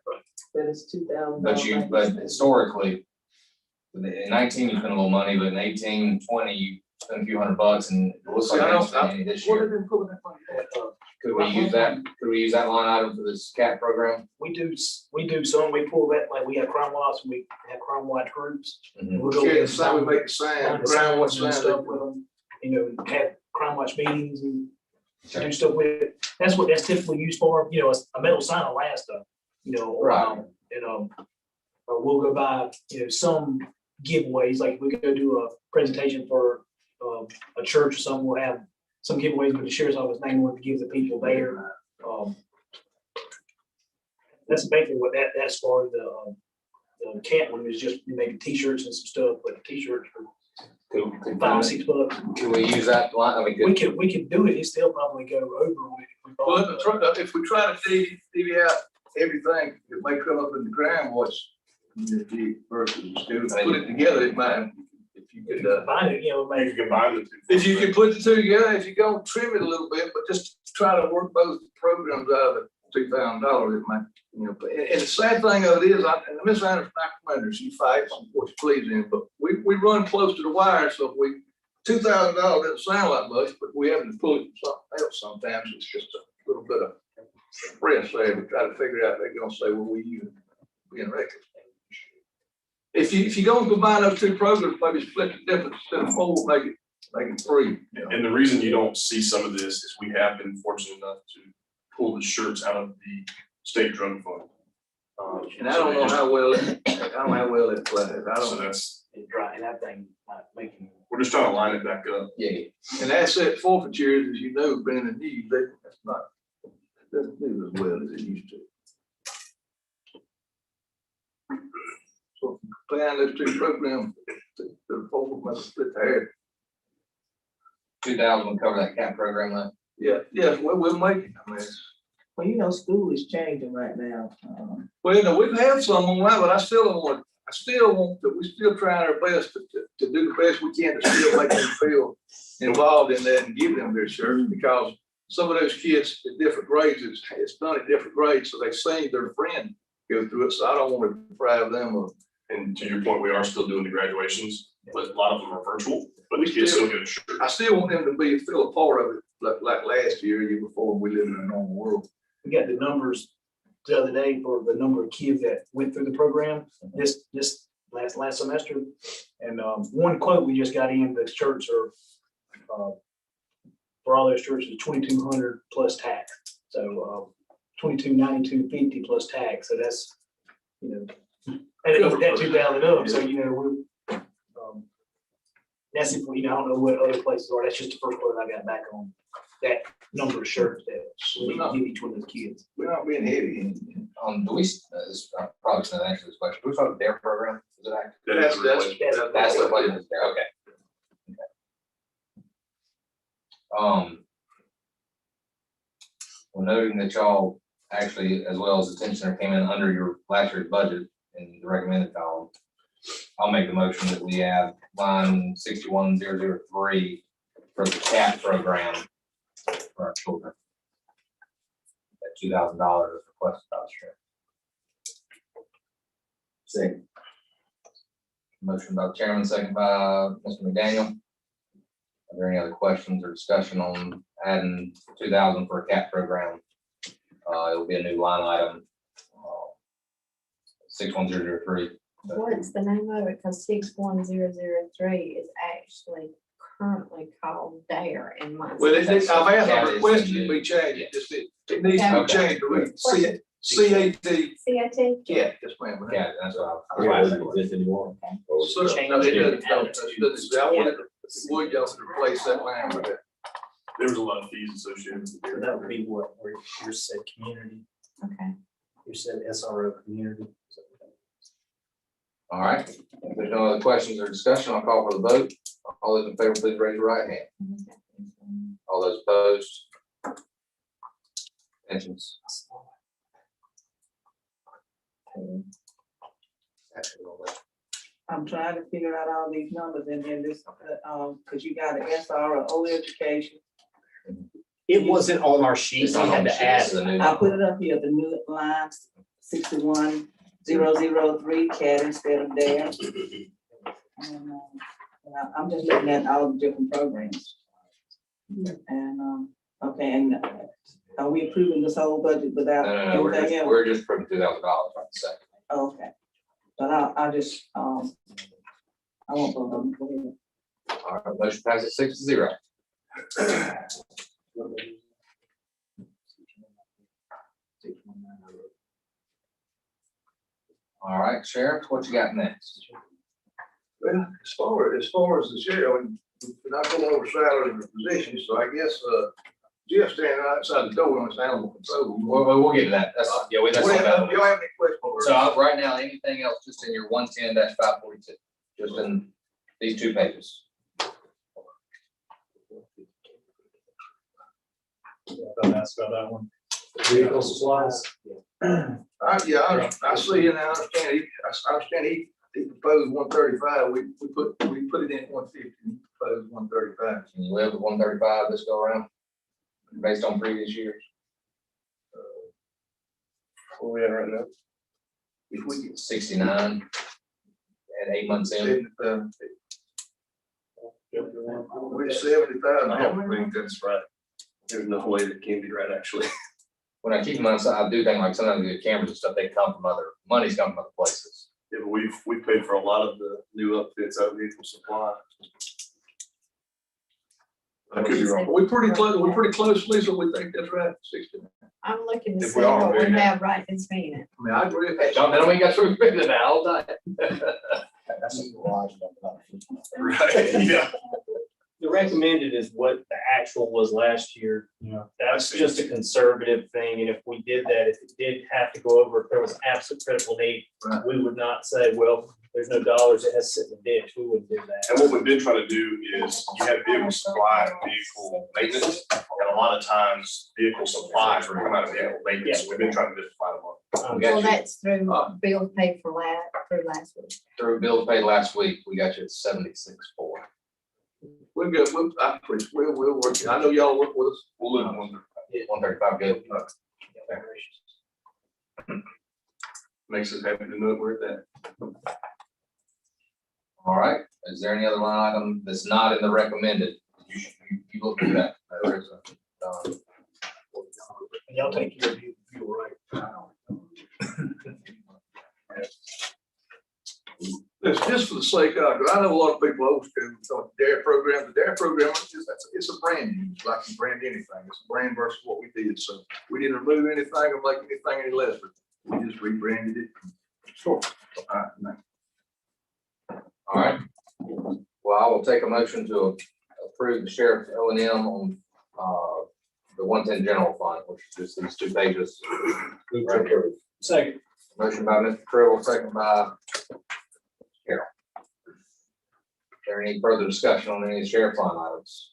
That is $2,000. but historically, in 19, you spent a little money, but in 18, 20, you spent a few $100, and it looks like See, I I don't- didn't spend any this Where year. they been pulling that money from? Could we use that, line item for this CAT program? We do some, we pull that, like we have crime watch, we have crime watch groups. Mhm. We'll go Yeah, in the sign, we make the sign, find the ground what signs and sign. stuff with them, you know, have crime watch meetings and do stuff with it. That's what that's typically used for, you know, a metal sign will last, you know, a while. And, we'll go by, you know, some giveaways, like we go do a presentation for, a church or something, we'll have some giveaways with the sheriff's office name, we'll give the people there. That's basically what that's for. The cat one is just making t-shirts and some stuff, but the t-shirts Could are $5-6. Can we use that line? I mean, We could do it, it still probably go over on it. If we Well, bought it. if we try to divvy out everything, it may come up in the ground watch community versus the students, put it together, it might, if you could, Combine it, you know, Maybe maybe. you combine the two. if you could put the two together, if you go trim it a little bit, but just try to work both programs out of $2,000, it might, you know, and the sad thing of it is, and Miss Anderson, I commend her, she fights, and what she believes in, but we run close to the wire, so if we, $2,000 doesn't sound like much, but we have to pull it from something else sometimes, it's just a little bit of stress there, we try to figure out, they're gonna say, well, we use being reckless. If you go and combine those two programs, maybe split the difference, instead of 4, make it 3. You know? And the reason you don't see some of this is we have been fortunate enough to pull the shirts out of the state drug fund. And I don't know how well, it plays, I So don't, that's, It's dry, and that thing not making. we're just trying to line it back up. yeah, and asset forfeitures, as you know, been in the news, that's not, it doesn't do as well as it used to. So plan those two programs, the four must split the hair. 2,000 will cover that CAT program then? Yeah, well, we'll make it, I mean, Well, you know, school is changing right now. well, no, we've had some on that, but I still want that, we still trying our best to do the best we can to still make them feel involved in that and give them their shirts, because some of those kids at different grades, it's done at different grades, so they've seen their friend go through it, so I don't want to deprive them of. And to your point, we are still doing the graduations, but a lot of them are virtual, but We the kids still- still get a shirt. I still want them to feel a part of it, like last year before, we live in a normal world. We got the numbers the other day for the number of kids that went through the program this last semester. And one quote we just got in, the shirts are for all those shirts is 2,200 plus tax. So 2,292.50 plus tax. So that's, you know, that 2,000 up. So, you know, we're that's if we, you know, I don't know what other places are. That's just the first quote I got back on that number of shirts that we give each one of those kids. We're not being heavy. Do we, this, I probably should answer this question. Do we start their program? Is it active? That is a replacement. That's the one that's there, okay. Well, noting that y'all actually, as well as the 10 center came in under your last year's budget in the recommended column, I'll make the motion that we add line 61003 for the CAT program for our children. That $2,000 is requested by the sheriff. Second. Motion by the chairman, second by Mr. McDaniel. Are there any other questions or discussion on adding 2,000 for a CAT program? It'll be a new line item, 61003. What's the name of it? Because 61003 is actually currently called DARE in my. Well, I've asked Yeah, a it's request to new. be changed, it needs to be Okay. changed to read CAT. CIT? Yeah, yes, ma'am. Yeah, that's what Yeah, it doesn't exist anymore. Or So, it's- no, it doesn't, no, it doesn't. I wanted to, would y'all to replace that line with it? There was a lot of fees associated with So it. that would be what, where you said community, Okay. you said SRO community. All right, if there's no other questions or discussion, I'll call for the vote. All those in favor, please raise your right hand. All those opposed? Abstentions? I'm trying to figure out all these numbers in here, this, cause you got an SRO education. It wasn't on our sheet, It's so we not on had the to sheet, add this is it. a new I one. put it up here, the new lines, 61,003 CAD instead of there. And, I'm just looking at all the different programs. And, okay, and are we approving this whole budget without No, anything else? we're just putting $2,000 right this second. Okay, but I just, I won't vote on it. Go ahead. All right, motion passes 6-0. All right, Sheriff, what you got next? Well, as far as the sheriff, we're not going over salary and positions, so I guess, Jeff standing outside the door on his animal control. We'll get to that. That's, yeah, that's What do on you that have, one. y'all have any questions? So right now, anything else just in your 110-542, just in these 2 pages. Don't ask about that one. Vehicle supplies. I see and I understand, I understand he proposed 135, we put it in 150, he proposed 135. Can you live with 135 this go around, based on previous years? Where we at right now? If we get 69 at 8 months in. we're 70,000. I don't think that's right. There's no way that can be right, actually. When I keep them on, I do think like sometimes the cameras and stuff, they come from money's come from other places. Yeah, but we've paid for a lot of the new upfits out of vehicle supply. I could be wrong. We're pretty close, Lisa, we think that's right, 60. I'm looking to If see we are, what we're we good. have right this minute. I mean, I agree with Hey, that. John, then we got through figuring it out all night. That's a garage, but Right, yeah. The recommended is what the actual was last year. Yeah. That's just a conservative thing, and if we did that, if it did have to go over, if there was an absolute critical need, Right. we would not say, well, there's no dollars, it has to sit in the ditch, we wouldn't do that. And what we've been trying to do is you have vehicle supply and vehicle maintenance, and a lot of times vehicle supplies are coming out of vehicle maintenance. We've been trying to just divide them up. We got Well, you that's through bills paid for last week. through bills paid last week. We got you at 76.4. We'll we'll work, I know y'all work with us. We'll live on 135 good. makes us happy to know where that. All right, is there any other line item that's not in the recommended? You look at that. There is a, And y'all take care of you, you're right. It's just for the sake of, because I know a lot of people old school, so the DARE program, it's a brand, new, like you brand anything, it's a brand versus what we did, so we didn't remove anything or make anything any less, but we just rebranded it. Sure. All right. well, I will take a motion to approve the sheriff's O and M on, the 110 general fund, which is just these 2 pages. Right here. Second. Motion by Mr. Cribble, second by Carol. Is there any further discussion on any of the sheriff line items?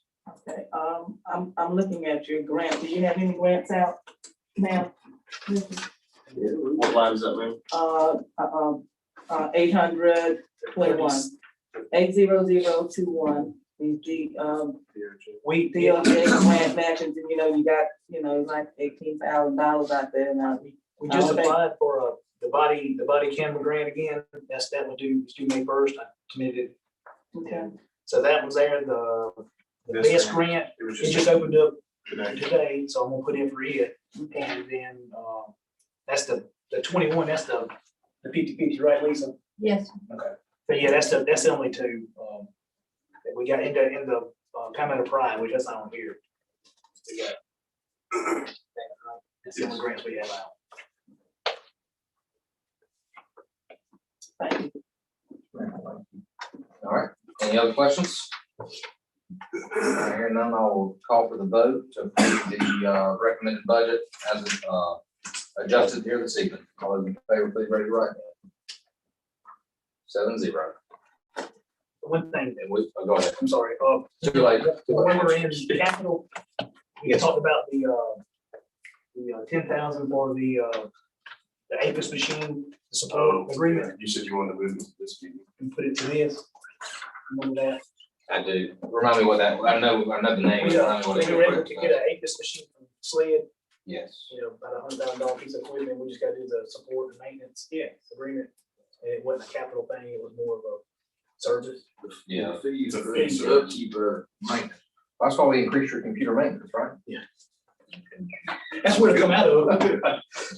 Okay, I'm looking at your grant. Do you have any grants out now? What line is that, man? 821, 80021. The We, DOJ grant matching, and you got, like $18,000 out there now. we just applied for the body camera grant again. That will do May 1st. I committed. Okay. So that was there, the This best grant, It was it just opened up today. today, so I'm gonna put in for it. And then, that's the 21, that's the 50/50, right, Lisa? Yes, Okay. But yeah, that's the only 2, that we got in the Palmetto Pride, which that's not on here. We got. That's the only grants we have out. Thank you. All right, any other questions? Hearing none, I'll call for the vote to approve the recommended budget as adjusted here this evening. All those in favor, please raise your right hand. 7-0. One thing, And we, oh, go ahead. I'm sorry, Too late. when we're in capital, we talked about the 10,000 for the APIS machine support agreement You said you wanted to move this meeting. and put it to this. Remember that? I do. Remind me what that, I know the name. We Remind me what were able it to is. get an APIS machine from SLED, Yes. about $100,000 piece of equipment. We just gotta do the support and maintenance agreement. And it wasn't a capital thing, it was more of a service. Yeah. The fees The for fees, the upkeep of maintenance. That's why we increased your computer maintenance, right? That's where it come out of.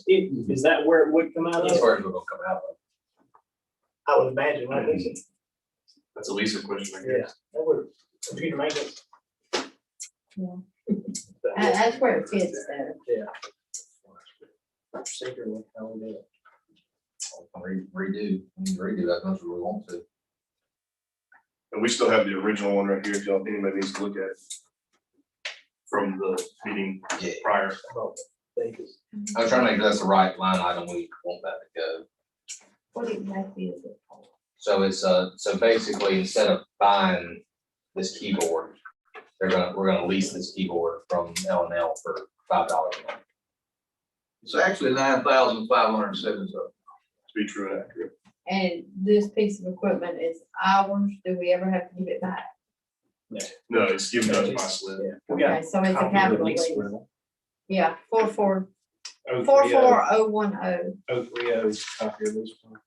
Is that where it would come out That's of? where it's gonna come out of. I would imagine, I think, so. That's a Lisa question, I Yeah, guess. that would, computer maintenance. That's where it fits there. Procedurally, how we do it. Redo that much as we want to. And we still have the original one right here, if y'all, anybody needs to look at it. From the meeting Yeah. prior. I'm trying to make sure that's the right line item we want that to go. What exactly is it? So it's, so basically, instead of buying this keyboard, we're gonna lease this keyboard from L&L for $5 a month. It's actually 9,507. To be true and accurate. And this piece of equipment is ours, do we ever have to give it back? No, it's given us by slip. We got Okay, so it's a copy of the capital lease lease. rental. Yeah, 44010. 030 copy of lease rental.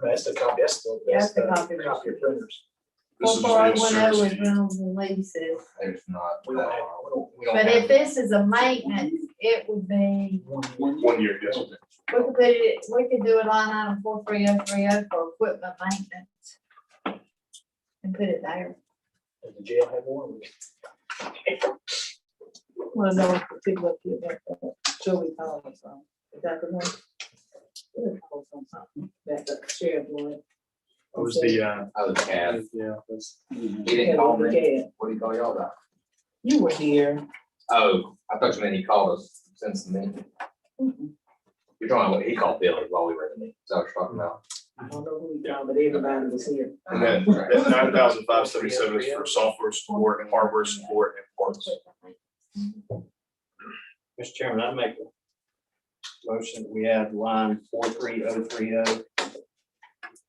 That's the copy, that's the. That's the copy. Copy of printers. This is just 44010 service is fee. rentals and leases. There's not. We don't have, we don't But have. if this is a maintenance, it would be, 1 year, yes. we could put it, we could do a line item 43030 for equipment maintenance. And put it there. Does the jail have one? Well, no, particular, Joey called us, is that the one? It was on something that the sheriff wanted. What was the, I was cad. yeah, that's. He didn't call me. Yeah, What do you call y'all about? you were here. Oh, I thought you meant he called us since the meeting. You're talking about, he called Billy while we were in the meeting. Is that what you're talking about? I don't know who he called, but everybody was here. And then that 9,577 is for software support and hardware support and parts. Mr. Chairman, I'd make a motion, that we add line 43030,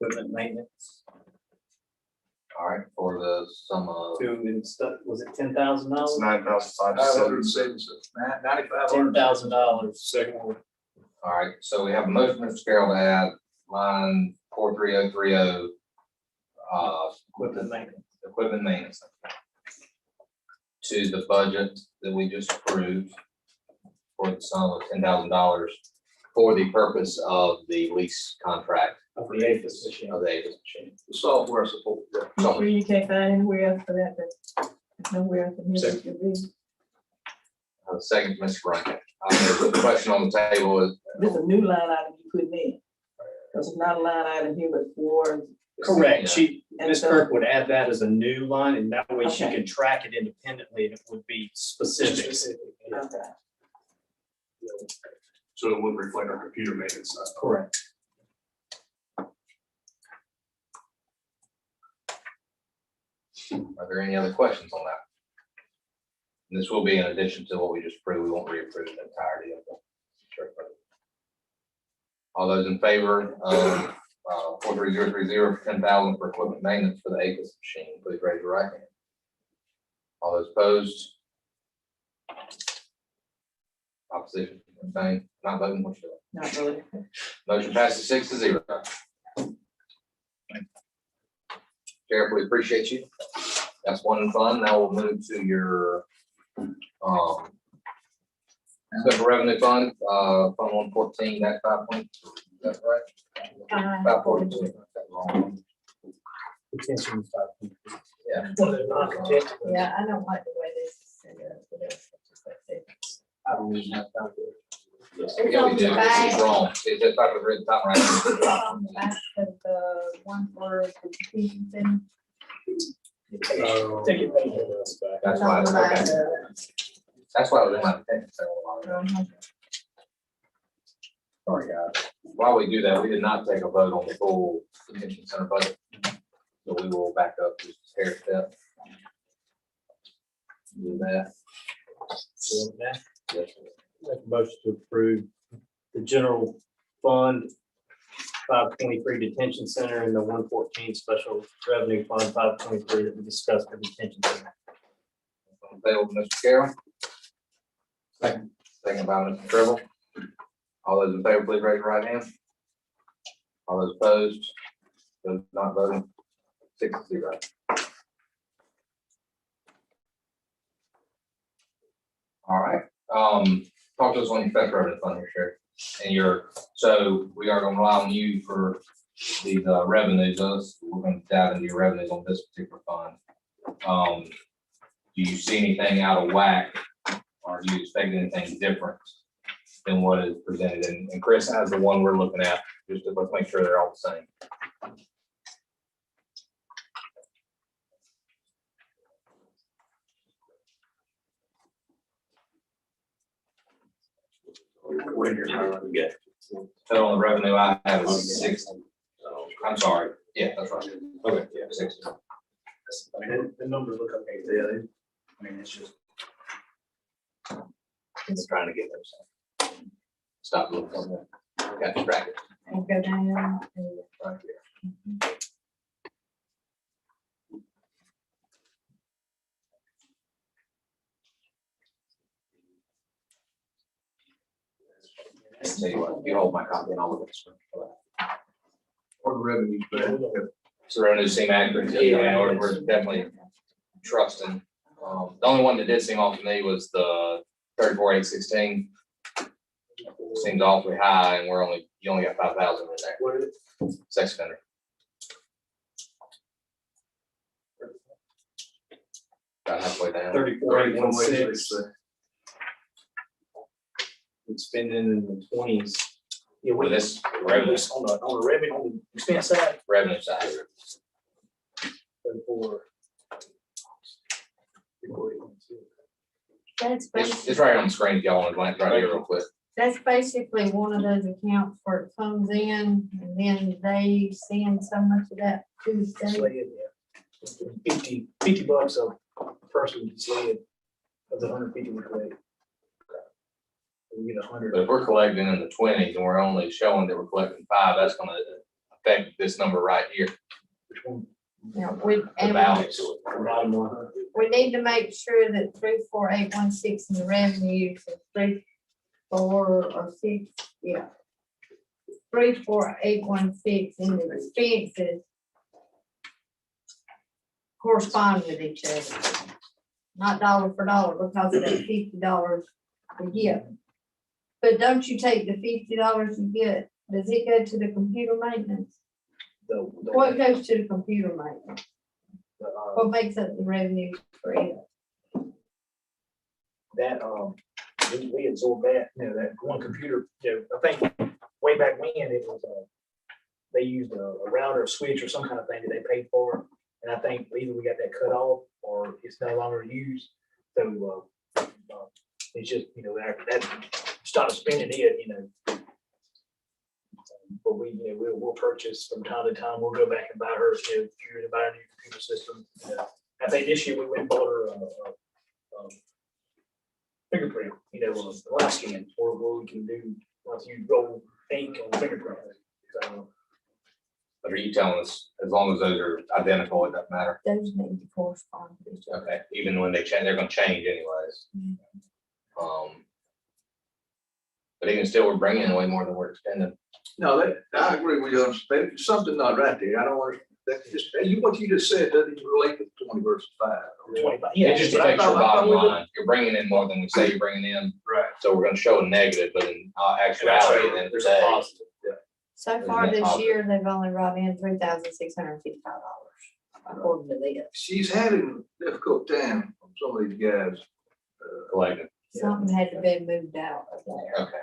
equipment maintenance, All right, for the sum of, to instead, was it $10,000? It's 9,577. 9,500. $10,000, second one. all right, so we have a motion, Mr. Carroll, to add line 43030, Equipment maintenance. equipment maintenance to the budget that we just approved for the sum of $10,000 for the purpose of the lease contract Of the APIS machine. of the Avis machine. The software support. You sure you can't find anywhere else for that, but nowhere else in here that could be. Second, Mr. Rankin. The question on the table is, This is a new line item you put in. Cause it's not a line item here, but for. Correct, she, And Ms. so- Kirk would add that as a new line, and that way she Okay. can track it independently, and it would be specific. Okay. So it would reflect our computer maintenance side. Correct. are there any other questions on that? And this will be in addition to what we just approved. We won't reapprove the entirety of the. All those in favor of 43030 for 10,000 for equipment maintenance for the APIS machine, please raise your right hand. All those opposed? Opposition, abstained, not voting, what's your? Not really. Motion passes 6-0. Sheriff, we appreciate you. That's one fund. Now we'll move to your special revenue fund, fund 114, that 5 point. Is that right? 542. Potentially 5. Yeah. One of the non-contested ones. Yeah, I don't like the way this is set up. but it's just like this. I don't even have time to. It's Yeah, on we the do. back. It's wrong. It's just like we're at the top right. It's on the back of the one for the detention center. Take it back. That's It's why, on the back. that's why I was in my attention. Uh-huh. Sorry, guys. While we do that, we did not take a vote on the full detention center budget. So we will back up just a hair step. Do that. Yes, sir. Make a motion to approve the general fund 523 detention center and the 114 special revenue fund 523 that we discussed for detention center. On the table, Mr. Carroll. Second by Mr. Tribble. All those in favor, please raise your right hand. All those opposed, those not voting, 6-0. All right, talk to us on your federal revenue fund here, Sheriff. And so we are gonna rely on you for these revenues. We're gonna dive into your revenues on this particular fund. Do you see anything out of whack? Or do you expect anything different than what is presented? And Chris has the one we're looking at, just to let's make sure they're all the same. So on the revenue, I have is 60. I'm sorry. Yeah, that's right. Okay, yeah, 60. I mean, the numbers look okay, yeah, I mean, it's just. It's trying to get there. So. Stop looking on that. Got distracted. And go down. Right here. I'll tell you what, you hold my copy and I'll look at this. Or revenue, but So revenue seem accurate. Yeah, we're definitely trusting. The only one that did seem off to me was the 34,816. Seems awfully high, and you only got 5,000 in there. What is it? Sex offender. About halfway down. 34,816. It's spending in the 20s. Yeah, With this revenue, on the revenue, on the expense side, revenue side. 34. That's It's right on the screen if y'all want to glance right here real quick. That's basically one of those accounts where it comes in and then they send so much of that to the state. Sled, yeah. $50 a person sled of the 150 we collect. We get 100. But if we're collecting in the 20s and we're only showing that we're collecting 5, that's gonna affect this number right here. Which one? Yeah, The balance. we need to make sure that 34816 in the revenues and 346, yeah. 34816 in the expenses correspond with each other. Not dollar for dollar because of that $50 we get. But don't you take the $50 you get, does it go to the computer maintenance? What goes to the computer maintenance? What makes up the revenue for it? That, we absorbed that, that one computer, I think way back when it was, they used a router, a switch or some kind of thing that they paid for. And I think either we got that cut off or it's no longer used. So, it's just, that stop spending it, but we'll purchase from time to time. We'll go back and buy her, computer to buy a new computer system. I think this year we went and bought her a fingerprint, a live scan, or where we can do, once you roll ink on fingerprint. So, But are you telling us, as long as those are identical, it doesn't matter? Those need to correspond with each other. Okay, even when they change, they're gonna change anyways. But even still, we're bringing in way more than we're expending. no, I agree with you. There's something not right there. I don't want, that's just, what you just said doesn't even relate to 20 versus 5. 25, yeah. It just but I affects your thought- I thought bottom we did- line. You're bringing in more than we say you're bringing in. Right. So we're gonna show a negative, but in actuality, then There's a positive. So far this year, they've only brought in $3,655 according to this. She's having a difficult time from some of these guys. collective. Something had to be moved out of there. Okay.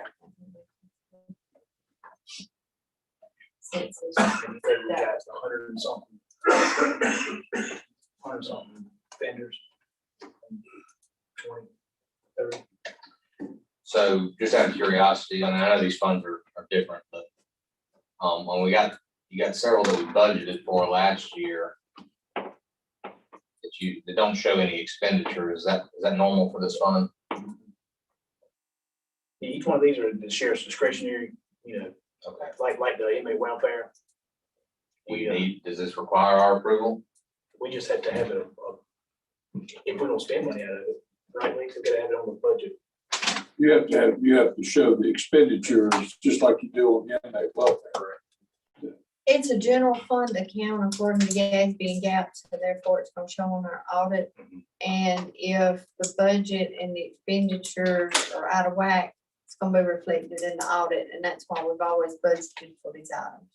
Since it's- We got 100 and something. 100 something vendors. 20, 30. So just out of curiosity, I know these funds are are different, but when you got several that we budgeted for last year that don't show any expenditure. Is that normal for this fund? Each one of these are the sheriff's discretionary, Okay. like the inmate welfare. Does this require our approval? We just have to have it, if we don't spend money out of it, right, we gotta have it on the budget. You have to show the expenditures, just like you do on the inmate welfare. It's a general fund account according to GASB and GAAP, so therefore it's gonna show on our audit. And if the budget and the expenditures are out of whack, it's gonna be reflected in the audit, and that's why we've always budgeted for these items.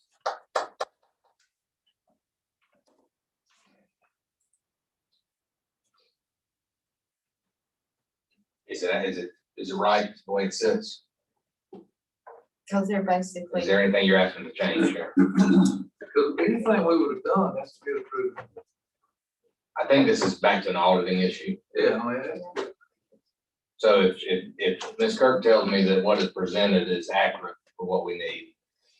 Is it right the way it sits? Cause they're Is basically, there anything you're asking to change here? Because anything we would have done, that's to get approved. I think this is back to an auditing issue. Yeah, I mean, So if Ms. Kirk tells me that what is presented is accurate for what we need,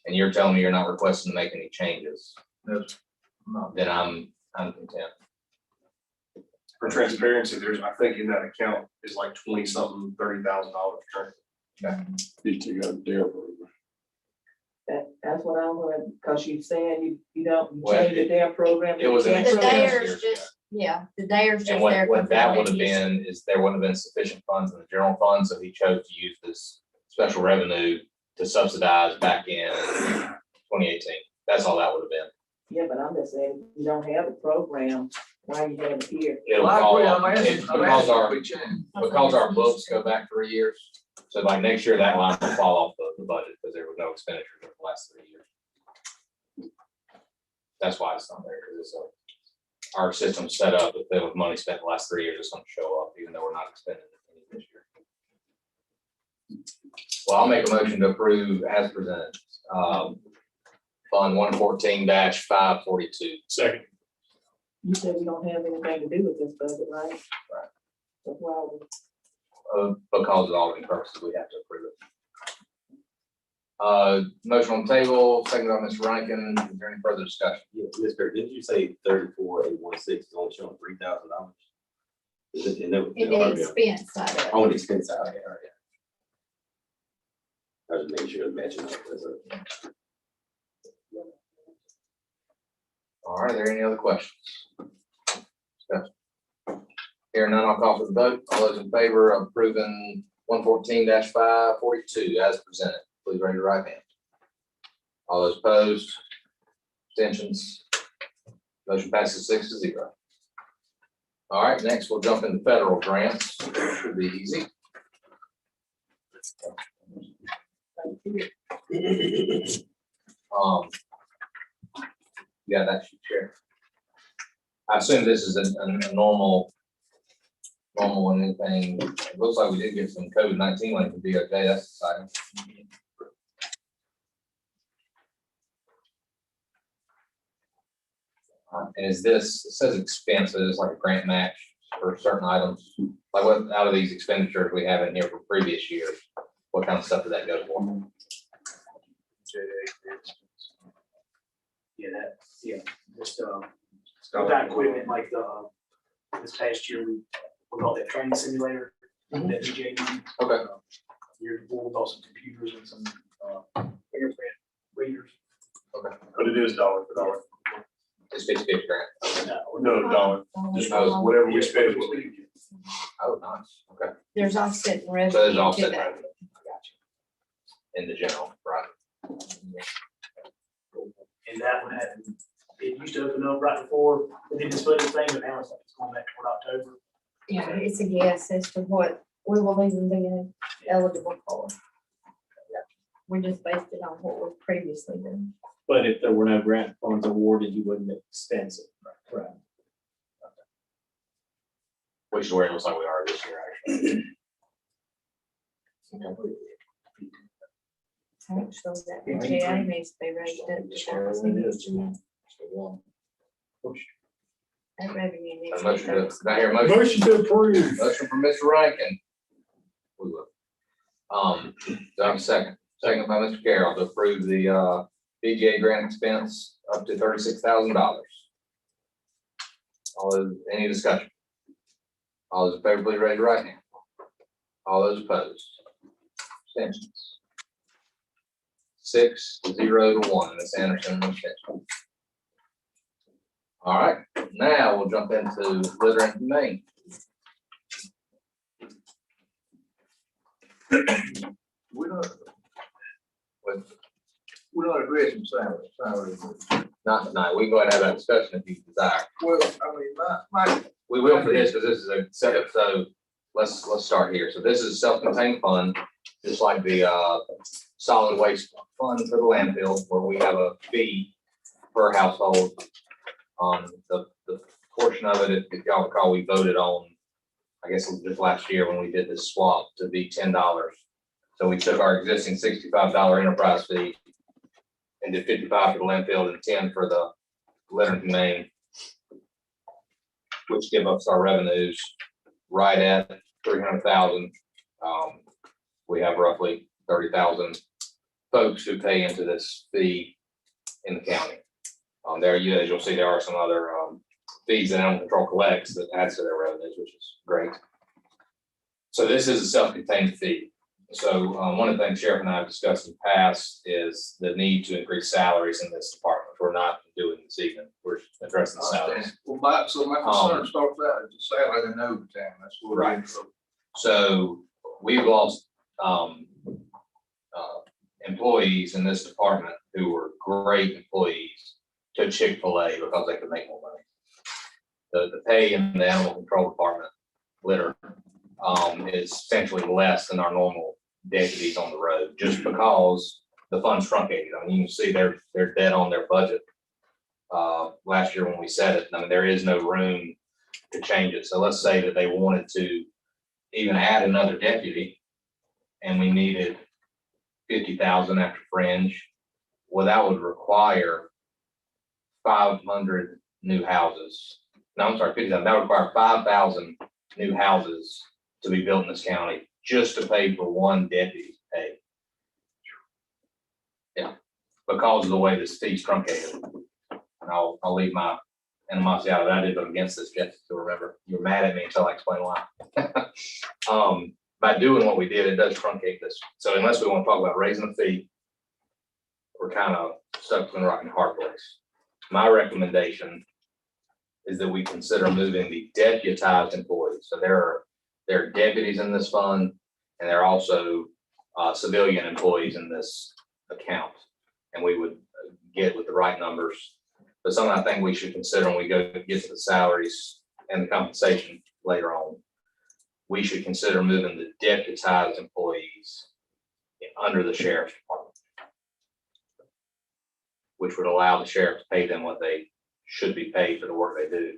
and you're telling me you're not requesting to make any changes, that's not. then I'm content. For transparency, I think in that account is like 20-something, $30,000. Need to go there. That's what I'm gonna, cause you saying you don't Well, change the DARE program. it was an the expense. DARE's just, yeah, the DARE's And just there. what that would have for been is there wouldn't have been sufficient funds in the general fund, so he chose to use this special revenue to subsidize back in 2018. That's all that would have been. Yeah, but I'm just saying, you don't have a program, why you have it here? It'll Well, I fall agree, off. I'm asking, It's I'm because asking our, if we change. because our books go back 3 years, so like next year, that line will fall off the budget because there was no expenditures in the last 3 years. That's why it's not there, because it's our system's set up, if there was money spent the last 3 years, it's gonna show up, even though we're not expending it this year. Well, I'll make a motion to approve as presented, Fund 114-542. Second. You said we don't have anything to do with this budget, right? Right. That's why we. Because of all the purposes, we have to approve it. Motion on the table, second by Mr. Rankin. Is there any further discussion? Yeah, Ms. Kirk, didn't you say 34,816 is only showing $3,000? Is it in the? In the expense side of it. On the expense side, okay, all right. I was making sure it's matching up. That's okay. All right, are there any other questions? Discussion. Hearing none, I'll call for the vote. All those in favor of approving 114-542 as presented, please raise your right hand. All those opposed, abstentions, motion passes 6-0. All right, next we'll jump into federal grants. Should be easy. Yeah, that should share. I assume this is a normal anything. It looks like we did get some COVID-19 money from DOJ. That's exciting. And is this, it says expenses, like a grant match for certain items? Like what, out of these expenditures we have in here from previous years, what kind of stuff did that go for? Just, that equipment, like this past year, we bought that training simulator, that DJ. Okay. Year before, we bought some computers and some, fingerprint readers. But it is dollar for dollar. It's 50/50 grant. No, dollar. Just whatever we spend is what we get. Oh, nice. Okay. There's offset revenue. So there's to offset that. revenue. I got you. In the general, right? And that one had, it used to open up right before, we did this budget thing, but now it's like it's going back toward October. Yeah, it's a guess as to what we will even be eligible for. We just based it on what we've previously done. But if there were no grant funds awarded, you wouldn't expense it. Right. Which is where it looks like we are this year, actually. Okay. Actually, that VGA needs to be raised up. That revenue needs A to motion be to, raised. can I hear a motion? Motion to approve. Motion from Mr. Rankin. We will. Do I have a second? Second by Mr. Carroll to approve the BGA grant expense up to $36,000. All those, any discussion? All those in favor, please raise your right hand. All those opposed? Abstentions? 6-0-1, Ms. Anderson, abstention. All right, now we'll jump into litter and humane. We're not addressing salary. Not tonight, we can go ahead and have that discussion if you desire. Well, I mean, my, We will for this, because this is a separate, so let's start here. So this is a self-contained fund, just like the solid waste fund for the landfill, where we have a fee per household. The portion of it, if y'all recall, we voted on, I guess it was just last year when we did this swap to be $10. So we took our existing $65 enterprise fee and did 55 for the landfill and 10 for the litter and humane, which give us our revenues right at 300,000. We have roughly 30,000 folks who pay into this fee in the county. There, as you'll see, there are some other fees that animal control collects that adds to their revenues, which is great. So this is a self-contained fee. So one of the things Sheriff and I have discussed in the past is the need to increase salaries in this department. We're not doing this evening. We're addressing the salaries. well, my concern starts out at the salary and overtime. That's what. Right. So we've lost employees in this department who were great employees to Chick-fil-A because they could make more money. The pay in the animal control department, litter, is essentially less than our normal deputies on the road, just because the fund's truncated. I mean, you can see they're dead on their budget. Last year when we set it, I mean, there is no room to change it. So let's say that they wanted to even add another deputy and we needed 50,000 after fringe. Well, that would require 500 new houses. No, I'm sorry, 50,000. That would require 5,000 new houses to be built in this county just to pay for one deputy's pay. Yeah, because of the way this fee's truncated. And I'll leave my animosity out of that. I did vote against this, Jeff, to remember. You were mad at me until I explained why. By doing what we did, it does truncate this. So unless we want to talk about raising the fee, we're kind of stuck between a rock and a hard place. My recommendation is that we consider moving the deputized employees. So there are deputies in this fund, and there are also civilian employees in this account. And we would get with the right numbers. But something I think we should consider when we get to the salaries and the compensation later on, we should consider moving the deputized employees under the sheriff's department, which would allow the sheriff to pay them what they should be paid for the work they do.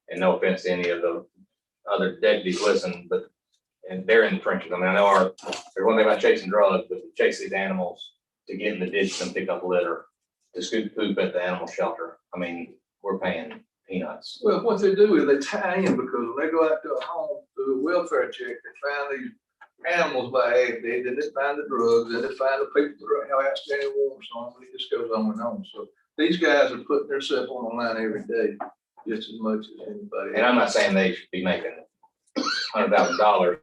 And no offense to any of the other deputies listen, but and they're in the trenches. I mean, I know there's one thing about chasing drugs, but to chase these animals, to get in the ditch and pick up litter, to scoop poop at the animal shelter. I mean, we're paying peanuts. Well, what they do is they tie in, because when they go out to a home, do a welfare check, they find these animals by accident, then they find the drugs, then they find the people that have outstanding warrants on them. It just goes on and on. So these guys are putting themselves on the line every day, just as much as anybody. And I'm not saying they should be making $100,000,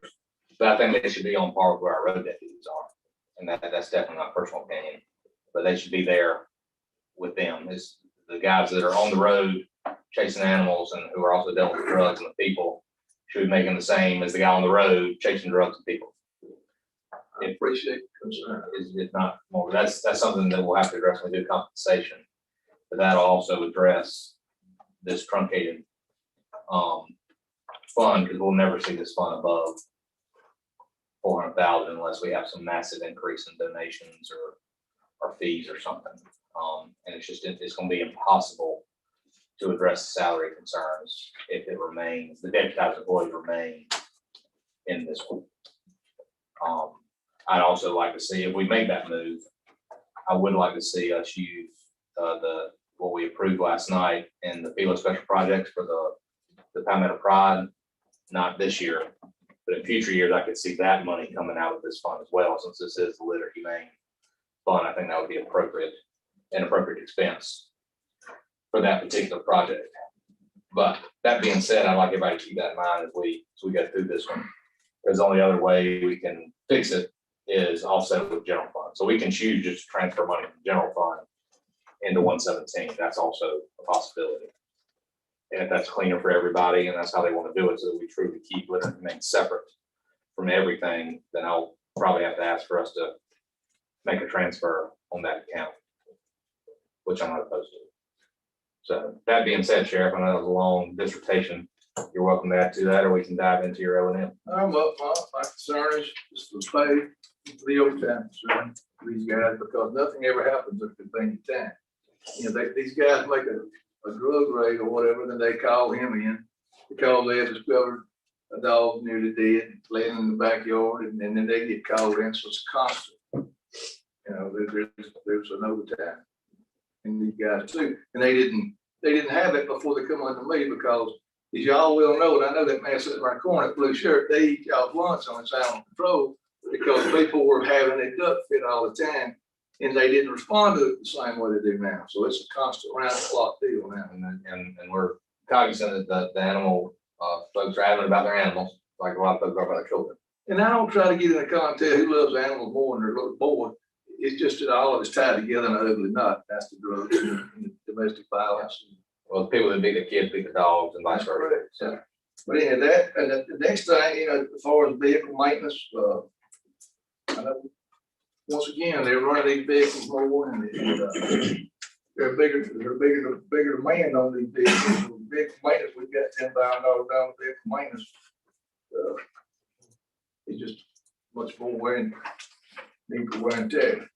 but I think they should be on par with where our road deputies are. And that's definitely my personal opinion, but they should be there with them. Is the guys that are on the road chasing animals and who are also dealing with drugs and the people should be making the same as the guy on the road chasing drugs and people. I appreciate the concern. If not more, that's something that we'll have to address when we do compensation. But that'll also address this truncated fund, because we'll never see this fund above 400,000 unless we have some massive increase in donations or fees or something. And it's going to be impossible to address salary concerns if it remains, the deputized employees remain in this one. I'd also like to see, if we make that move, I would like to see us use what we approved last night in the FELA special projects for the Palmetto Pride, not this year, but in future years, I could see that money coming out of this fund as well, since this is the litter humane fund, I think that would be an appropriate expense for that particular project. But that being said, I'd like everybody to keep that in mind as we go through this one. Because the only other way we can fix it is offset with general fund. So we can choose just to transfer money from general fund into 117. That's also a possibility. And if that's cleaner for everybody and that's how they want to do it, so that we truly keep it and remain separate from everything, then I'll probably have to ask for us to make a transfer on that account, which I'm not opposed to. So that being said, Sheriff, I know that was a long dissertation. You're welcome to add to that, or we can dive into your O&M. I'm up, my concern is just to pay the overtime concern for these guys, because nothing ever happens at the convenient time. You know, these guys make a drug raid or whatever, then they call him in because they have discovered a dog nearly dead, laying in the backyard, and then they get called in, so it's constant. You know, there's an overtime in these guys too, and they didn't have it before they come under me, because as y'all well know, and I know that man sitting in my corner, blue shirt, they eat y'all's lunch on this animal control, because people were having a duck fit all the time, and they didn't respond to it the same way they do now. So it's a constant round the clock deal now. And we're cognizant that the animal folks are adamant about their animals, like a lot of folks are about their children. And I don't try to get in a contest who loves animals more than their little boy. It's just that all of it's tied together in an ugly knot. That's the drugs and the domestic violence. Well, the people that beat the kids beat the dogs and vice versa. So, But yeah, that, and the next thing, you know, as far as vehicle maintenance, I know, once again, they're running these vehicles more, and they're bigger demand on these vehicles. Vehicle maintenance, we've got $10,000 down with vehicle maintenance. It's just much more wear need for wear and tear.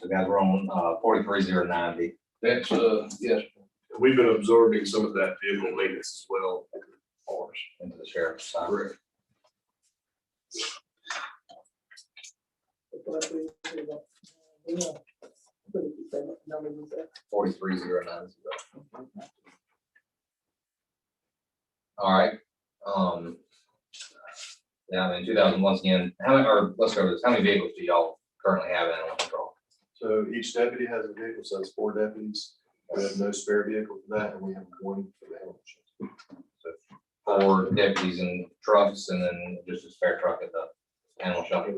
so guys, we're on 43090. That's, yes. We've been absorbing some of that vehicle maintenance as well. Into the sheriff's side. Correct. Yeah. 43090. All right. Yeah, I mean, 2000, once again, how many, or let's go over this. How many vehicles do y'all currently have in animal control? So each deputy has a vehicle, so it's 4 deputies. We have no spare vehicle for that, and we have 1 for the animal shelter. 4 deputies and trucks, and then just a spare truck at the animal shelter.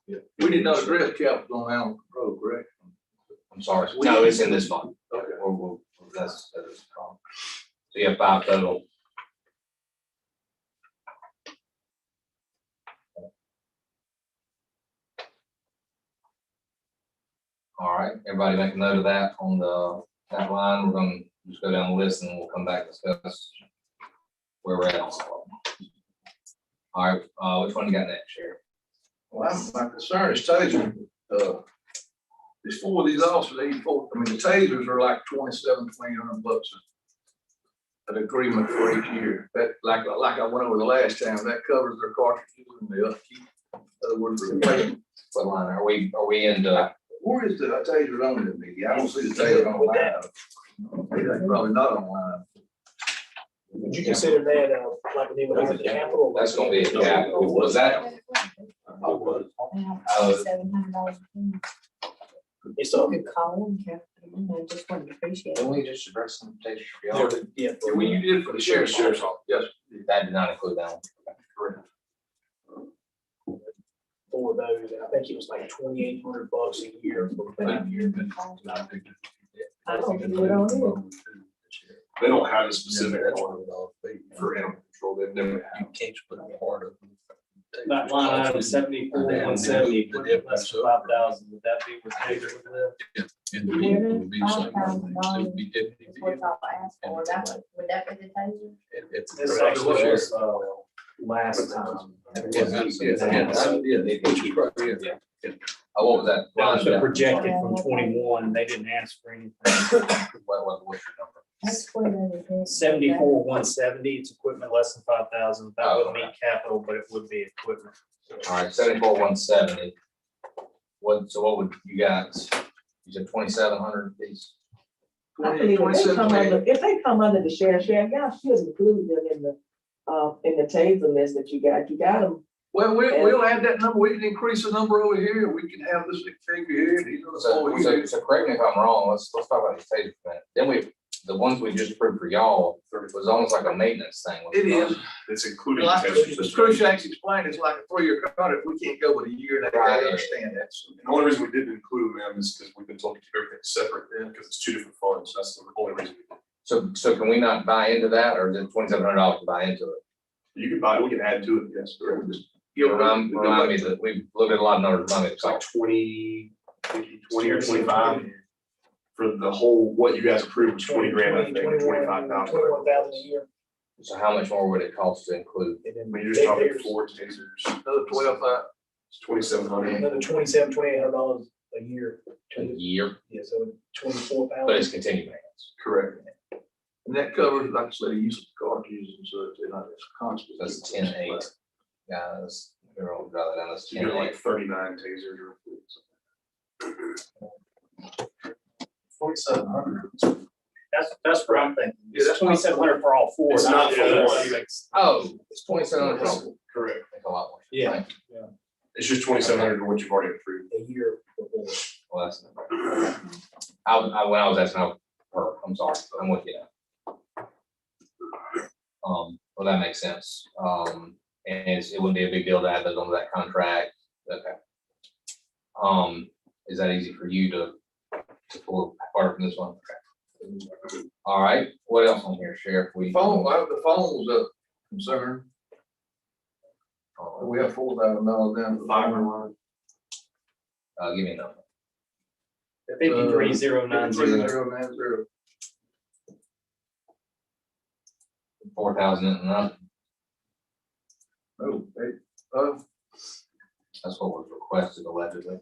Yeah. We did not address capital on animal control, correct? I'm sorry. No, it's in this fund. Okay. That's a problem. So you have 5 total. All right, everybody make a note of that on that line. We're gonna just go down the list and we'll come back and discuss where we're at on all of them. All right, which one you got next, Sheriff? Well, my concern is taser. There's 4 of these officers, 84. I mean, the tasers are like $2,700 an agreement for each year. That, like I went over the last time, that covers their cartridges and the upkeep. In other words, replacement. What line are we into? Where is the taser on the media? I don't see the taser online. Probably not online. Would you consider that like a new one at the Capitol? That's gonna be a capital. Was that? $700. It's all You could call them, Captain, I just want to appreciate it. Can we just address some taser for y'all? yeah. Well, you did for the sheriff's office. Yes. That did not include that one. Correct. 4 of those, and I think it was like $2,800 a year for 5 years. I don't do it on here. They don't have a specific one for animal control. They've never. You can't split a part of them. That line item 74,170, put it less than 5,000, would that be what Taser would live? And the vehicle would be something. $5,000 It would be deputy That's what vehicle. I asked for, would that be the taser? It's This actually was, last time. Oh, what was that? That was the Line, projected from 21, they didn't ask for anything. what's your number? That's where they did. 74,170, it's equipment less than 5,000, that wouldn't meet capital, but it would be equipment. All right, 74,170. So what would you got? You said 2,700 piece? I believe if they come under the sheriff, y'all should include them in the taser list that you got them Well, we'll add that number, we can increase the number over here, we can have this figure here, these are the four here. So correct me if I'm wrong, let's talk about these tasers a minute. Then the ones we just approved for y'all, was almost like a maintenance thing. It is, It's including. like tasers. Mr. Cruikshanks explained, it's like a 3-year contract, we can't go with a year, and I understand that. So, The only reason we didn't include them is because we've been told to keep everything separate, because it's 2 different funds, that's the only reason. We did. So can we not buy into that, or is it $2,700 to buy into it? You can buy, we can add to it, yes, but just give Remind me that we've looked at a lot of numbers, remind me the it's like cost. 20, maybe 20 or 25 for the whole, what you guys approved was 20 grand, I think, 25,000. 21,000 a year. So how much more would it cost to include? And then I mean, you're just talking there's 4 tasers, another 12,500. it's 2,700. another $2,800 a year. A year, Yeah, so 24,000. but it's continuing maintenance. Correct. And that covers, like I said, the use of cartridges and such, they're not as constant. That's 10.8. Yeah, that's, we're all rather than that's You do 10.8. like 39 tasers or. 4,700. That's what I'm thinking. Yeah, that's what I'm- 2,700 for all four. It's not for Yeah, one. that's- Oh, it's 2,700. Correct. Make a lot more. Yeah. Thank you. It's just 2,700 for what you've already approved. A year before. Well, that's not bad. When I was asking, I'm sorry, I'm with you now. Well, that makes sense. And it wouldn't be a big deal to add those onto that contract. Okay. Is that easy for you to pull apart from this one? Okay. All right, what else on here, Sheriff? The phone was a concern. We have $4,000 down for the fiber line. Give me a number. 53,090. 3090. 4,000 and nothing. Oh, hey, That's what was requested allegedly.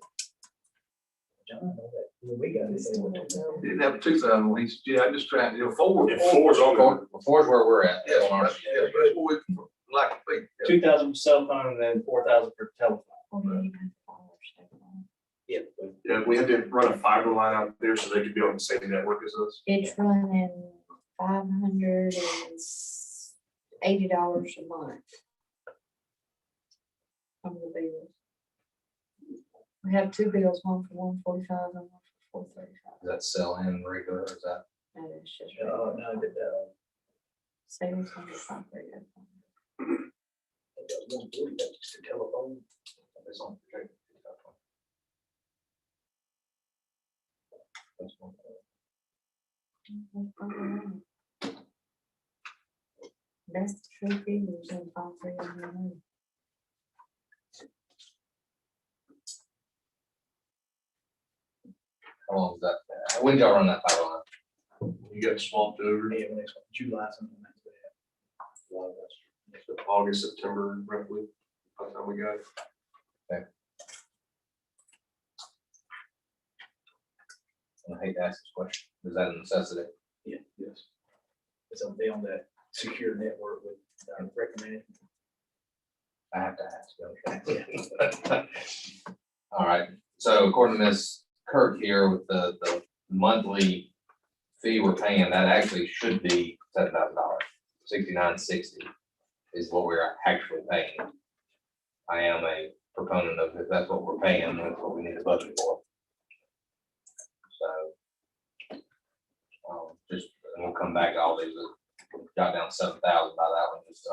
John, know that when we got this. didn't have 2,000, yeah, I just tried, 4. If 4's on there, Before's where we're at. Yeah, on our that's sheet. what we like to think. 2,000 for cell phone and then 4,000 for telephone. Yeah. yeah, we had to run a fiber line out there so they could be on the same network as us. It's running $580 a month. On the bills. We have 2 bills, one for 145 and one for 435. Is that cell and regular, or is that? That is just. Oh, no, the, Savings on the property. that's just a telephone. It's on projected. That's one. That's the true figures in 5,300. How long is that? When did y'all run that fiber line? You got swapped over, Yeah, when it's July something. so August, September roughly, by the time we got it. I hate to ask this question. Is that a necessity? Yeah, yes. It's on that secure network with recommended. I have to ask. Okay. All right, so according to Ms. Kirk here with the monthly fee we're paying, that actually should be $7,000. $6,960 is what we're actually paying. I am a proponent of if that's what we're paying, that's what we need to budget for. So, just, and we'll come back to all these, got down 7,000 by that one, just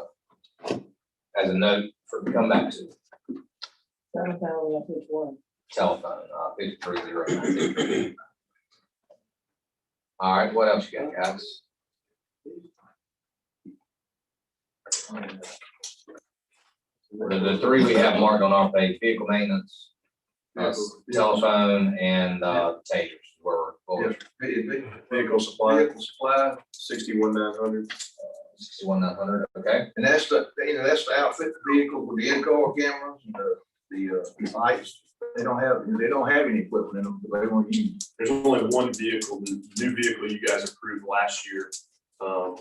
as a note for come back to 7,000, that's which one? telephone, 53,090. All right, what else you got, guys? The 3 we have marked on our page, vehicle maintenance, telephone, and tasers were Vehicle supply, Vehicle supply, 61,900. 61,900, okay? and that's that's the outfit the vehicle with the in-car cameras and the lights. They don't have any equipment in them, but they want to use. There's only one vehicle, the new vehicle you guys approved last year.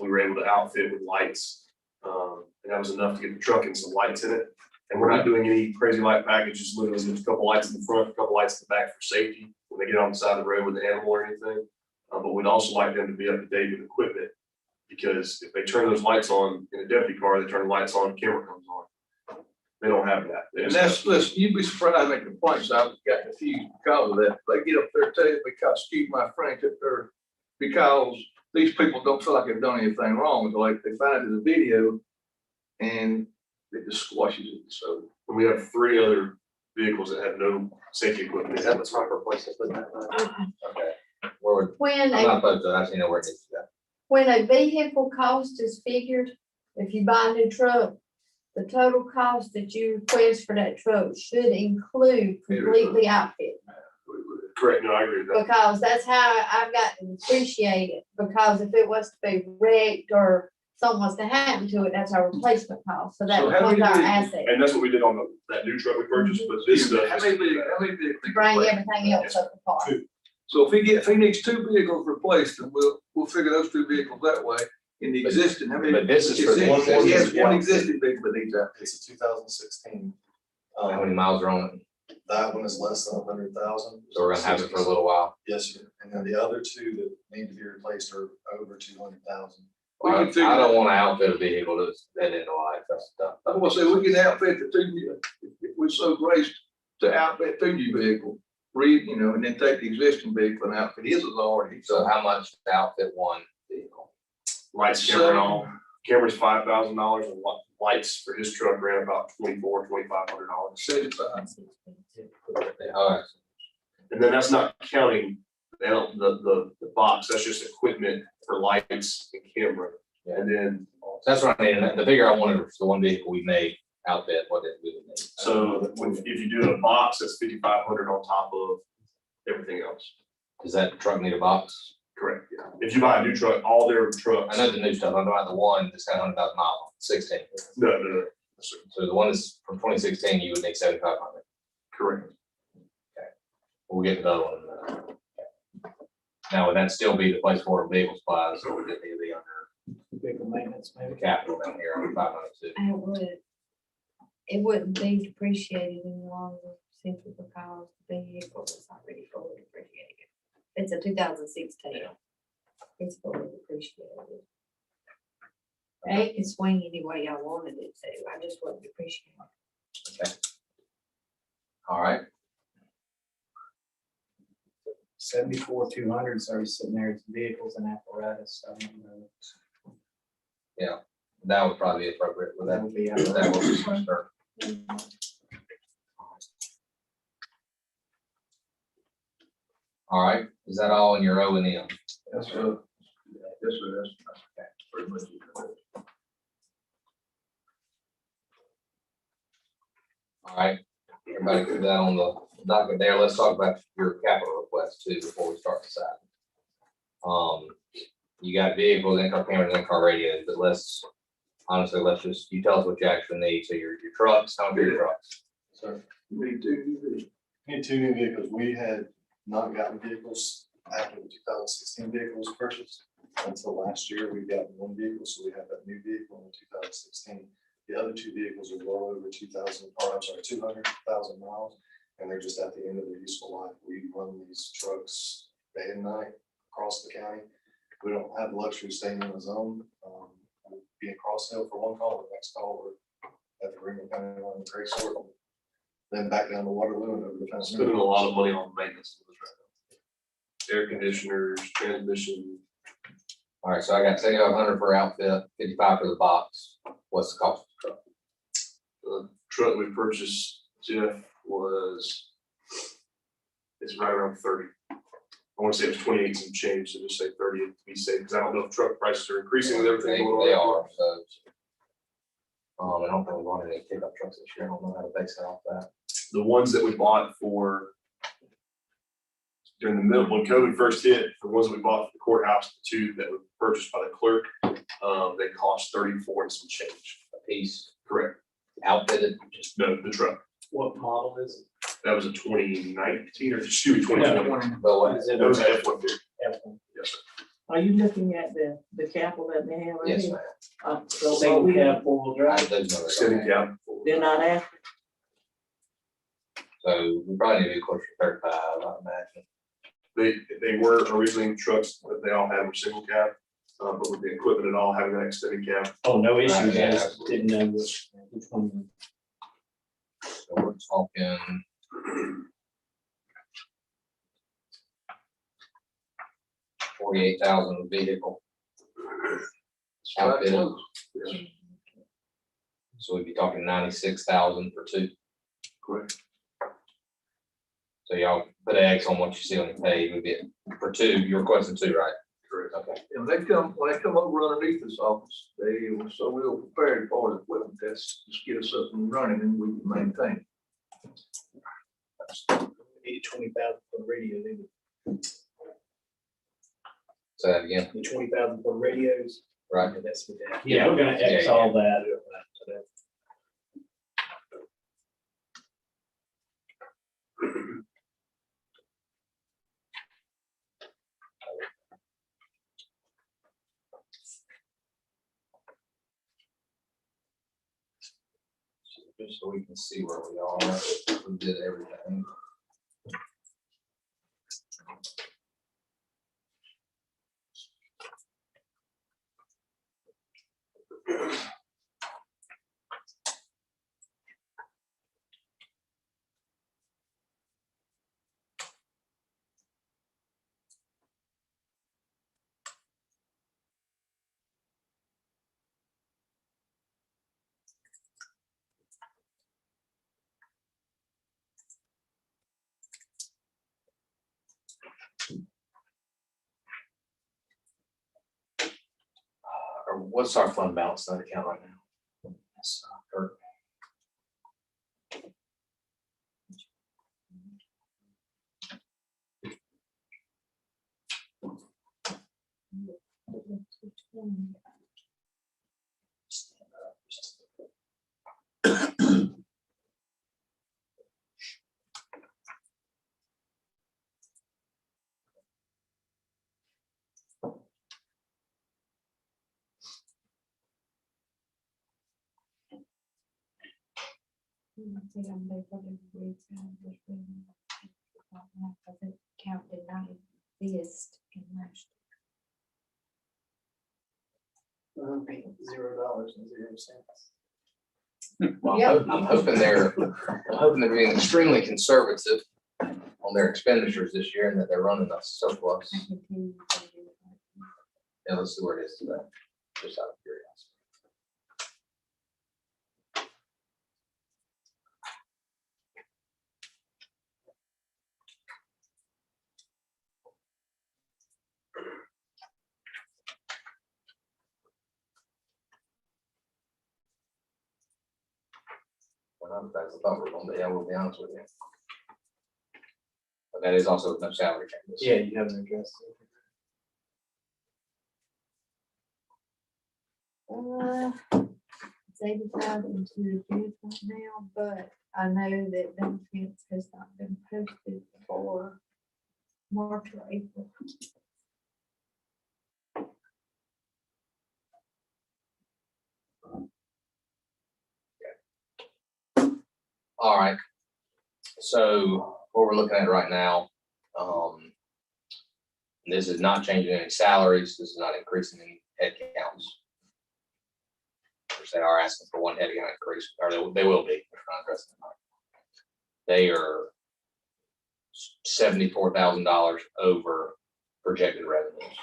We were able to outfit with lights. And that was enough to get the truck and some lights in it. And we're not doing any crazy light packages, literally just a couple lights in the front, a couple lights in the back for safety when they get on the side of the road with an animal or anything. But we'd also like them to be up to date with equipment, because if they turn those lights on in a deputy car, they turn the lights on, camera comes on. They don't have that. They And just that's, have- listen, you'd be surprised how many complaints I've got confused because of that. They get up there and tell you, because, excuse my French, up there, because these people don't feel like they've done anything wrong. It's like they find it in the video and it just squashes it. So We have 3 other vehicles that have no safety equipment. Is that the proper place to put that? Okay. Where would, When I'm a, not opposed to it, I just know where it needs to go. when a vehicle cost is figured, if you buy a new truck, the total cost that you request for that truck should include completely outfit. Correct, no, I agree with that. Because that's how I've gotten to appreciate it, because if it was to be wrecked or something was to happen to it, that's our replacement cost, so that So how becomes our many asset. And that's what we did on that new truck we purchased, but this stuff. how many vehicles? To bring everything else up apart. So if he needs 2 vehicles replaced, then we'll figure those 2 vehicles that way in the existing. How many? But this is for the He existing, has yeah. one existing vehicle that needs that. It's a 2016. how many miles are on it? That one is less than 100,000. So we're gonna have it for a little while. Yes, sir. And then the other 2 that need to be replaced are over 200,000. We I can figure I don't that. wanna outfit a vehicle that's dead in the life, that's tough. I'm gonna say, we can outfit the 2, if we're so graced to outfit 2 new vehicles, and then take the existing vehicle and outfit his is already. So how much to outfit one vehicle? Lights, camera and all. Camera's $5,000 and lights for his truck ran about $2,400-$2,500. 75. All right, And then that's not counting the box, that's just equipment for lights and camera. And then, that's what I need, and the figure I wanted was the one vehicle we made outfit, what it we would need. so if you do a box, that's $5,500 on top of everything else. Does that truck need a box? Correct, yeah. If you buy a new truck, all their trucks. I know the new stuff, I'm talking about the one that's got 100,000 miles, on it, 16. No. So the one that's from 2016, you would need 7,500. Correct. We'll get to the other one in a minute. Now, would that still be the place for vehicle supplies, or would it need to be under Vehicle maintenance, the maybe. capital down here under 502? It wouldn't be depreciated any longer simply because the vehicle is already fully depreciated. It's a 2016. It's fully depreciated. It can swing any way I wanted it to. I just wouldn't depreciate it. Okay. All right, 74,200, so he's sitting there, it's vehicles and apparatus, I don't know. that would probably be appropriate with That that. would be out That of that. would be some start. All right, is that all in your O and M? That's pretty much it. All right, everybody put that on the docket there. Let's talk about your capital request too before we start deciding. You got vehicles, in-car cameras, in-car radios, but let's just, you tell us what you actually need. So your trucks, how many are your trucks? So Me too. we had 2 new vehicles. We had not gotten vehicles after the 2016 vehicle was purchased. Until last year, we got 1 vehicle, so we have that new vehicle in 2016. The other 2 vehicles are well over 200,000 miles, and they're just at the end of their useful life. We run these trucks day and night across the county. We don't have the luxury of staying in a zone. We'll be in Cross Hill for one call, the next call we're at the Greenville County line in Gray Sort. Then back down to Waterloo and over the fence. Spending a lot of money on maintenance. Air conditioners, transmission. All right, so I got 7,500 for outfit, 55 for the box. What's the cost of the truck? The truck we purchased, Jeff, it's right around 30. I want to say it was 28 some change, so just say 30 to be safe, because I don't know if truck prices are increasing with everything going on. They are, so. I don't think we want any pickup trucks this year. I don't know how to base that off that. The ones that we bought for during the middle, when COVID first hit, the ones that we bought for the courthouse, the 2 that were purchased by the clerk, they cost 34 and some change. A piece Correct. outfitted. Just the truck. What model is it? That was a 2019 or excuse me, 2020. But what? Is it That was an F-150. F1? Yes, sir. Are you looking at the capital that they have right Yes, here? ma'am. So Single we cab, 4-wheel I drive. have those numbers. Extended cab. they're not after. So we probably need to be closer to 35, I imagine. They were originally trucks, but they all had a single cab, but with the equipment and all having that extended cab. Oh, no issues. I Yeah. just didn't know which one. So we're talking. $48,000 vehicle. Outfitted. So we'd be talking 96,000 for two. Correct. So y'all put an X on what you see on the page, we get for two, you're requesting two, right? Correct. Okay. And when they come over underneath this office, they were so well prepared for the equipment, that's just get us up and running and we can maintain. Need 20,000 for the radio, maybe. Say that again, 20,000 for radios. right? Yeah, that's what that. Yeah, we're gonna X all that. Just so we can see where we are, we did everything. Or what's our fund balance in that account right now? That's, Kurt. Counted not this in last. $0.00. Well, Yep. I'm hoping they're being extremely conservative on their expenditures this year and that they're running a surplus. Yeah, let's see where it is today, just out of curiosity. Well, I'm glad I thought we were going to be, I will be honest with you. But that is also no salary changes. Yeah, you haven't addressed it. It's 80,000 to the kids right now, but I know that benefits has not been posted for March or April. All right. So what we're looking at right now, this is not changing any salaries. This is not increasing any head counts. Which they are asking for one head count increase, or they will be. They're not addressing it. They are $74,000 over projected revenues.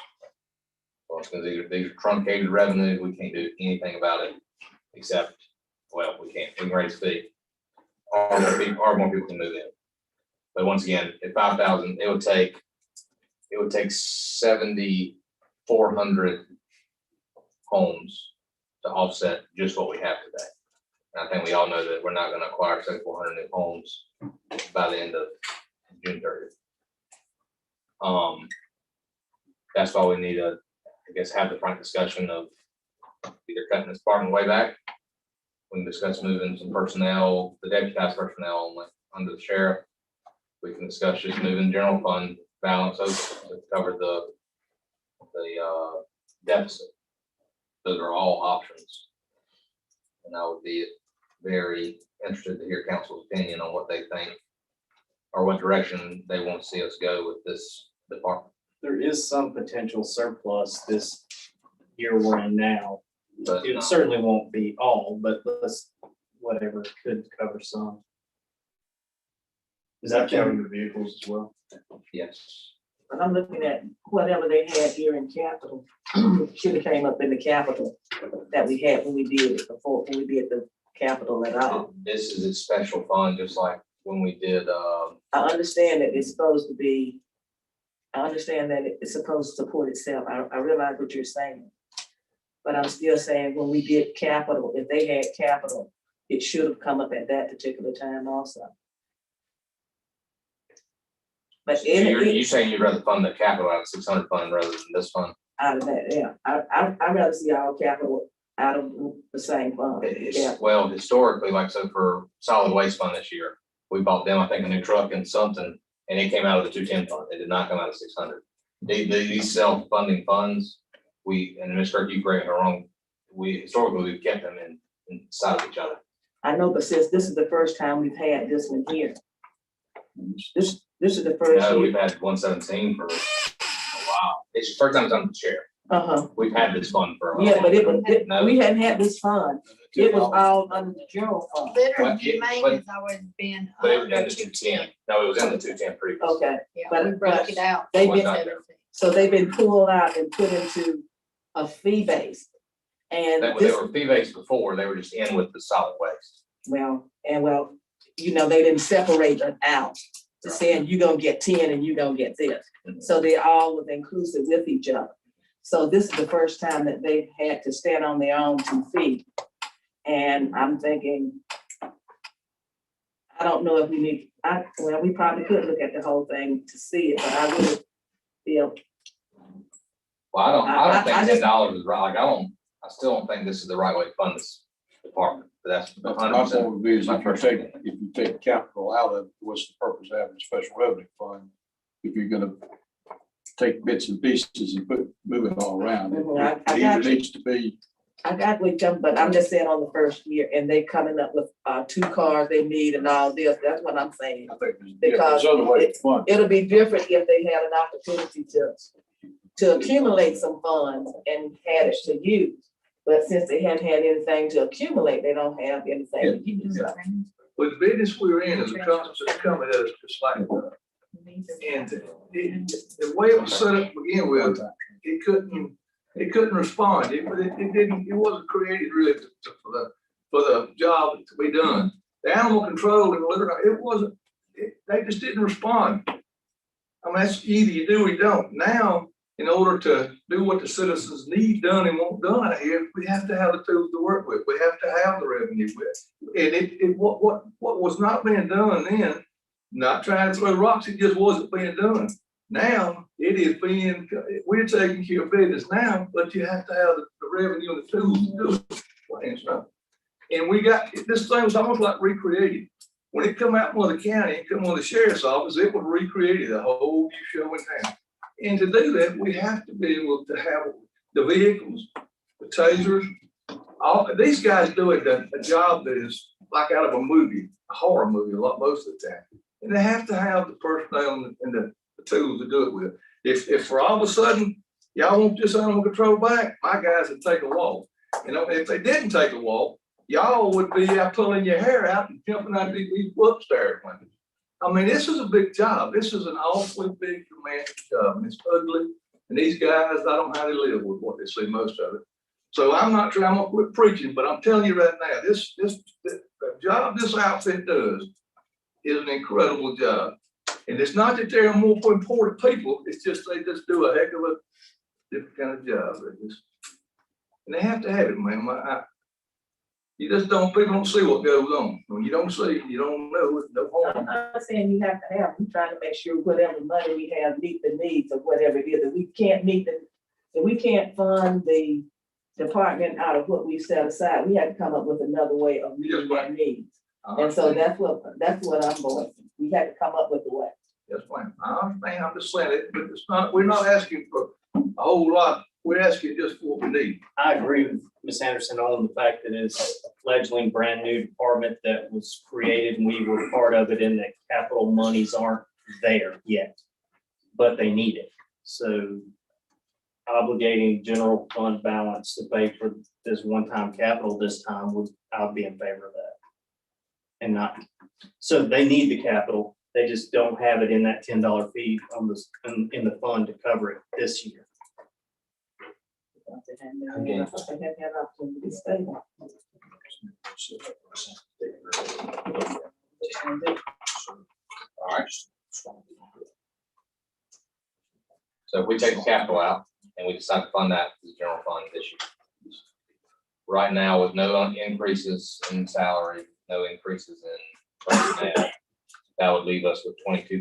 Well, because these are truncated revenues, we can't do anything about it except, well, we can raise the fee. Or more people can move in. But once again, at 5,000, it would take 7,400 homes to offset just what we have today. And I think we all know that we're not going to acquire 7,400 new homes by the end of June 30th. That's why we need to, I guess, have the frank discussion of either cutting this department way back. We can discuss moving some personnel, the deputized personnel under the sheriff. We can discuss just moving general fund balance to cover the deficit. Those are all options. And I would be very interested to hear council's opinion on what they think or what direction they want to see us go with this department. There is some potential surplus this year we're in now. But It certainly won't be all, but let's, whatever could cover some. Is that counting the vehicles as well? Yes. But I'm looking at whatever they had here in capital, should have came up in the capital that we had when we did it before, when we did the capital at all. This is a special fund, just like when we did, I understand that it's supposed to be, I understand that it's supposed to support itself. I realize what you're saying. But I'm still saying when we did capital, if they had capital, it should have come up at that particular time also. But you saying you'd rather fund the capital out of 600 fund rather than this fund? out of that, yeah, I'd rather see our capital out of the same fund. Yeah, Well, historically, like, so for solid waste fund this year, we bought them, I think, a new truck and something, and it came out of the 210 fund. It did not come out of 600. These self-funding funds, and Ms. Kirk, you correct me if I'm wrong, historically, we've kept them inside of each other. I know, but since this is the first time we've had this one here. This is the first No, year. we've had 117 for a while. It's the first time it's on the chair. Uh-huh, We've had this fund for a while. yeah, but No. we hadn't had this fund. It was all under the general fund. Litter But and it- humane but- has always been But it was in under the 210. 210. No, it was in the 210 previous. Okay, Yeah, But- we broke it out. they've Was been, not there. so they've been pulled out and put into a fee base. And They this, were fee-based before, they were just in with the solid waste. well, they didn't separate it out. To saying you gonna get 10 and you gonna get this. So they all was inclusive with each other. So this is the first time that they've had to stand on their own 2 feet. And I'm thinking, I don't know if we need, we probably could look at the whole thing to see it, but I really feel, Well, I don't think I just- $10 is right, like, I still don't think this is the right way to fund this department, but that's My 100%. point would be is my if you personal take, opinion. if you take capital out of, it, what's the purpose of having a special revenue fund? If you're gonna take bits and pieces and move it all around, it I it got either you. needs to be, I got with them, but I'm just saying on the first year, and they coming up with 2 cars they need and all this, that's what I'm saying. I think there's Because other ways to fund. It'll be different if they had an opportunity to accumulate some funds and had it to use. But since they hadn't had anything to accumulate, they don't have anything to use. So, But the business we're in is a constant coming at us just like that. And the way it was set up to begin with, it couldn't respond. It didn't, it wasn't created really for the job to be done. The animal control and litter, it wasn't, they just didn't respond. I mean, that's either you do or you don't. Now, in order to do what the citizens need done and want done out here, we have to have the tools to work with. We have to have the revenue with. And what was not being done then, not trying to throw rocks, it just wasn't being done. Now, it is being, we're taking care of business now, but you have to have the revenue and the tools to do it. Plain stuff. And we got, this thing was almost like recreated. When it come out from the county, it come on the sheriff's office, it was recreated, a whole new show in town. And to do that, we have to be able to have the vehicles, the tasers. These guys do a job that is like out of a movie, a horror movie, most of the time. And they have to have the personnel and the tools to do it with. If for all of a sudden, y'all want this animal control back, my guys would take a walk. You know, if they didn't take a walk, y'all would be out pulling your hair out and jumping out these upstairs windows. I mean, this is a big job. This is an awfully big demanding job, and it's ugly. And these guys, I don't know how they live with what they see most of it. So I'm not trying to quit preaching, but I'm telling you right now, the job this outfit does is an incredible job. And it's not that they're more important people, it's just they just do a heck of a different kind of job. And they have to have it, man. You just don't, people don't see what goes on. When you don't see, you don't know, it's no harm. I'm not saying you have to have, I'm trying to make sure whatever money we have meet the needs of whatever it is. If we can't if we can't fund the department out of what we set aside, we have to come up with another way of meeting their needs. And so that's what I'm going, we have to come up with a way. Yes, ma'am. I understand, I'm just saying it, but it's not, we're not asking for a whole lot. We're asking just for what we need. I agree with Ms. Anderson on the fact that it's a fledgling, brand new department that was created and we were part of it, and that capital monies aren't there yet, but they need it. So obligating general fund balance to pay for this one-time capital this time I'll be in favor of that. And not, so they need the capital. They just don't have it in that $10 fee on this, in the fund to cover it this year. They have to have opportunity to stay. All right. So if we take the capital out and we decide to fund that to the general fund this year, right now with no increases in salary, no increases in personnel, that would leave us with $22,000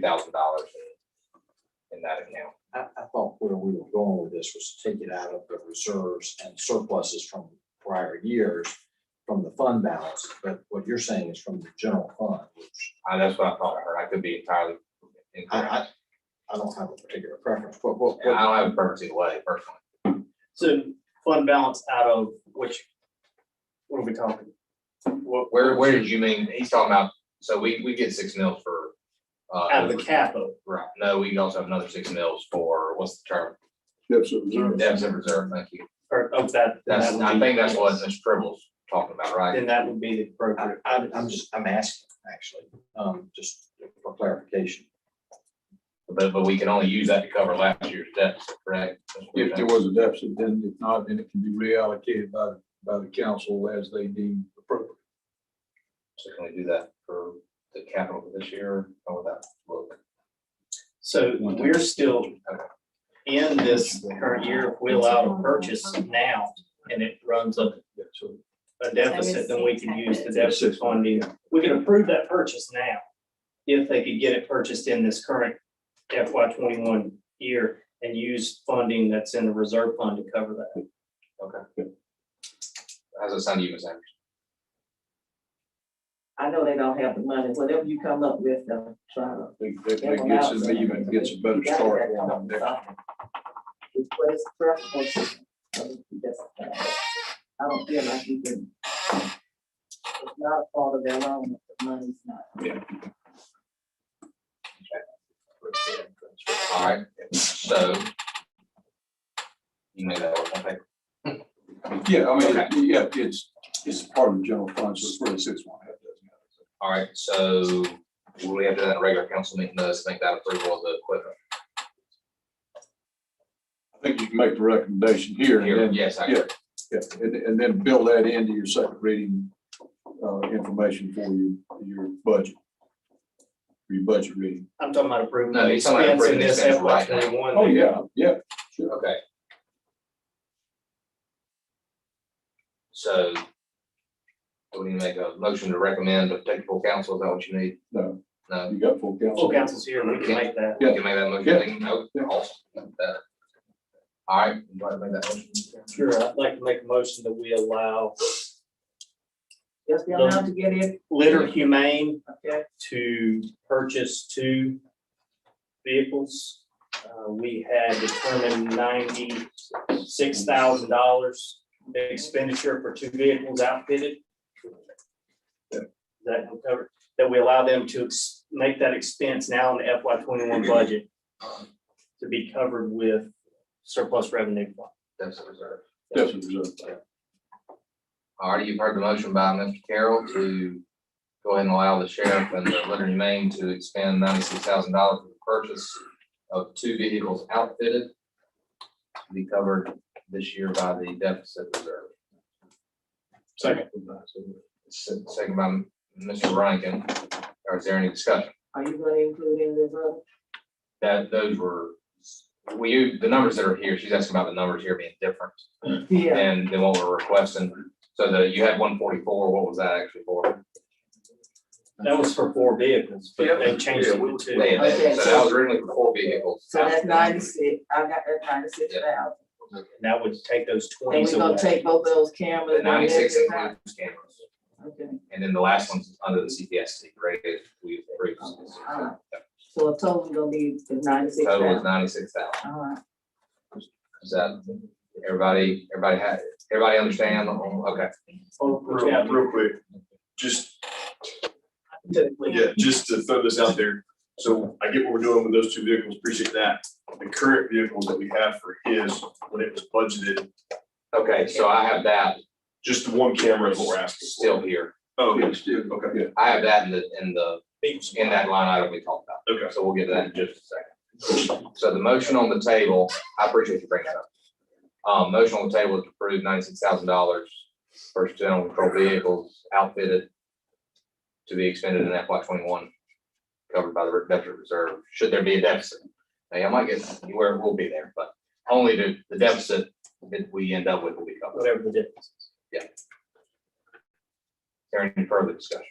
in that account. I thought where we were going with this was to take it out of the reserves and surpluses from prior years from the fund balance, but what you're saying is from the general fund, which That's what I thought I heard. I could be entirely incorrect. I don't have a particular preference, but And I don't have a preference either way personally. So fund balance out of which, what are we talking? Where did you mean? He's talking about, so we get 6 mils for. Out of the capital. Right. No, we also have another 6 mils for, what's the term? Deficit reserve. Deficit reserve, thank you. Or of that. That's, I think that's what Mr. Tribble's talking about, right? Then that would be the appropriate. I'm asking, actually, just for clarification. But we can only use that to cover last year's deficit, correct? If there was a deficit, then if not, then it can be reallocated by the council as they deem appropriate. So can we do that for the capital for this year? How would that look? So we're still in this current year, if we allow to purchase now and it runs up a deficit, then we can use the deficit funding. We can approve that purchase now if they could get it purchased in this current FY 21 year and use funding that's in the reserve fund to cover that. Okay. How's it sound to you, Ms. Anderson? I know they don't have the money, whatever you come up with, try to. That gets us even, gets a better start on that. It's what is preferable. I don't feel like you can. It's not a fault of their own if the money's not. Yeah. All right, so. You made that work, okay? Yeah, I mean, Okay. yeah, it's part of the general fund, so it's really 6.5. All right, so will we have to do that in a regular council meeting, does make that approval of the equipment? I think you can make the recommendation here. Here, And then, yes, I agree. yeah, and then build that into your second reading information for your budget. For your budget reading. I'm talking about approving. No, he's talking about expense in approving this expense FY right now. 21. Oh, yeah, sure. Okay. So do we need to make a motion to recommend to take full council? Is that what you need? No, No, you got full council. Full council's here, we can make that. you can make that motion. No, Yeah. awesome. All right, you want to make that motion? Sure, I'd like to make a motion that we allow Just be allowed to get in. Litter Humane Okay. to purchase 2 vehicles. We had determined $96,000 expenditure for 2 vehicles outfitted. That will cover, that we allow them to make that expense now in the FY 21 budget to be covered with surplus revenue. Deficit reserve. Deficit reserve. All right, you've heard the motion by Mr. Carroll to go ahead and allow the sheriff and the litter humane to expend $96,000 for the purchase of 2 vehicles outfitted to be covered this year by the deficit reserve. Second. Second by Mr. Rankin. Or is there any discussion? Are you gonna include in this other? That those were, the numbers that are here, she's asking about the numbers here being different Yeah. than what we're requesting. So you had 144, what was that actually for? That was for 4 vehicles, but they changed it to 2. So that was originally for 4 vehicles. So that's 96, I got that 96,000. And that would take those And we're 20s gonna away. take both those cameras. The 96 includes cameras. Okay, And then the last one's under the CPSC, right? We approved. alright. So a total gonna be Total is 96,000. 96,000. Alright. Is that, everybody understand? Okay. Real quick, just, yeah, just to throw this out there. So I get what we're doing with those 2 vehicles, appreciate that. The current vehicles that we have for his, when it was budgeted, Okay, so I have that just the 1 camera is what we're asking. still here. Oh, yeah, still, okay. I have that in the in that line item we talked about. Okay. So we'll get to that in just a second. So the motion on the table, I appreciate you bringing that up. Motion on the table is to approve $96,000 for general control vehicles outfitted to be expended in FY 21, covered by the deficit reserve, should there be a deficit. Now, I might get where we'll be there, but only the deficit that we end up with will be covered. Whatever the difference is. Yeah. Is there any further discussion?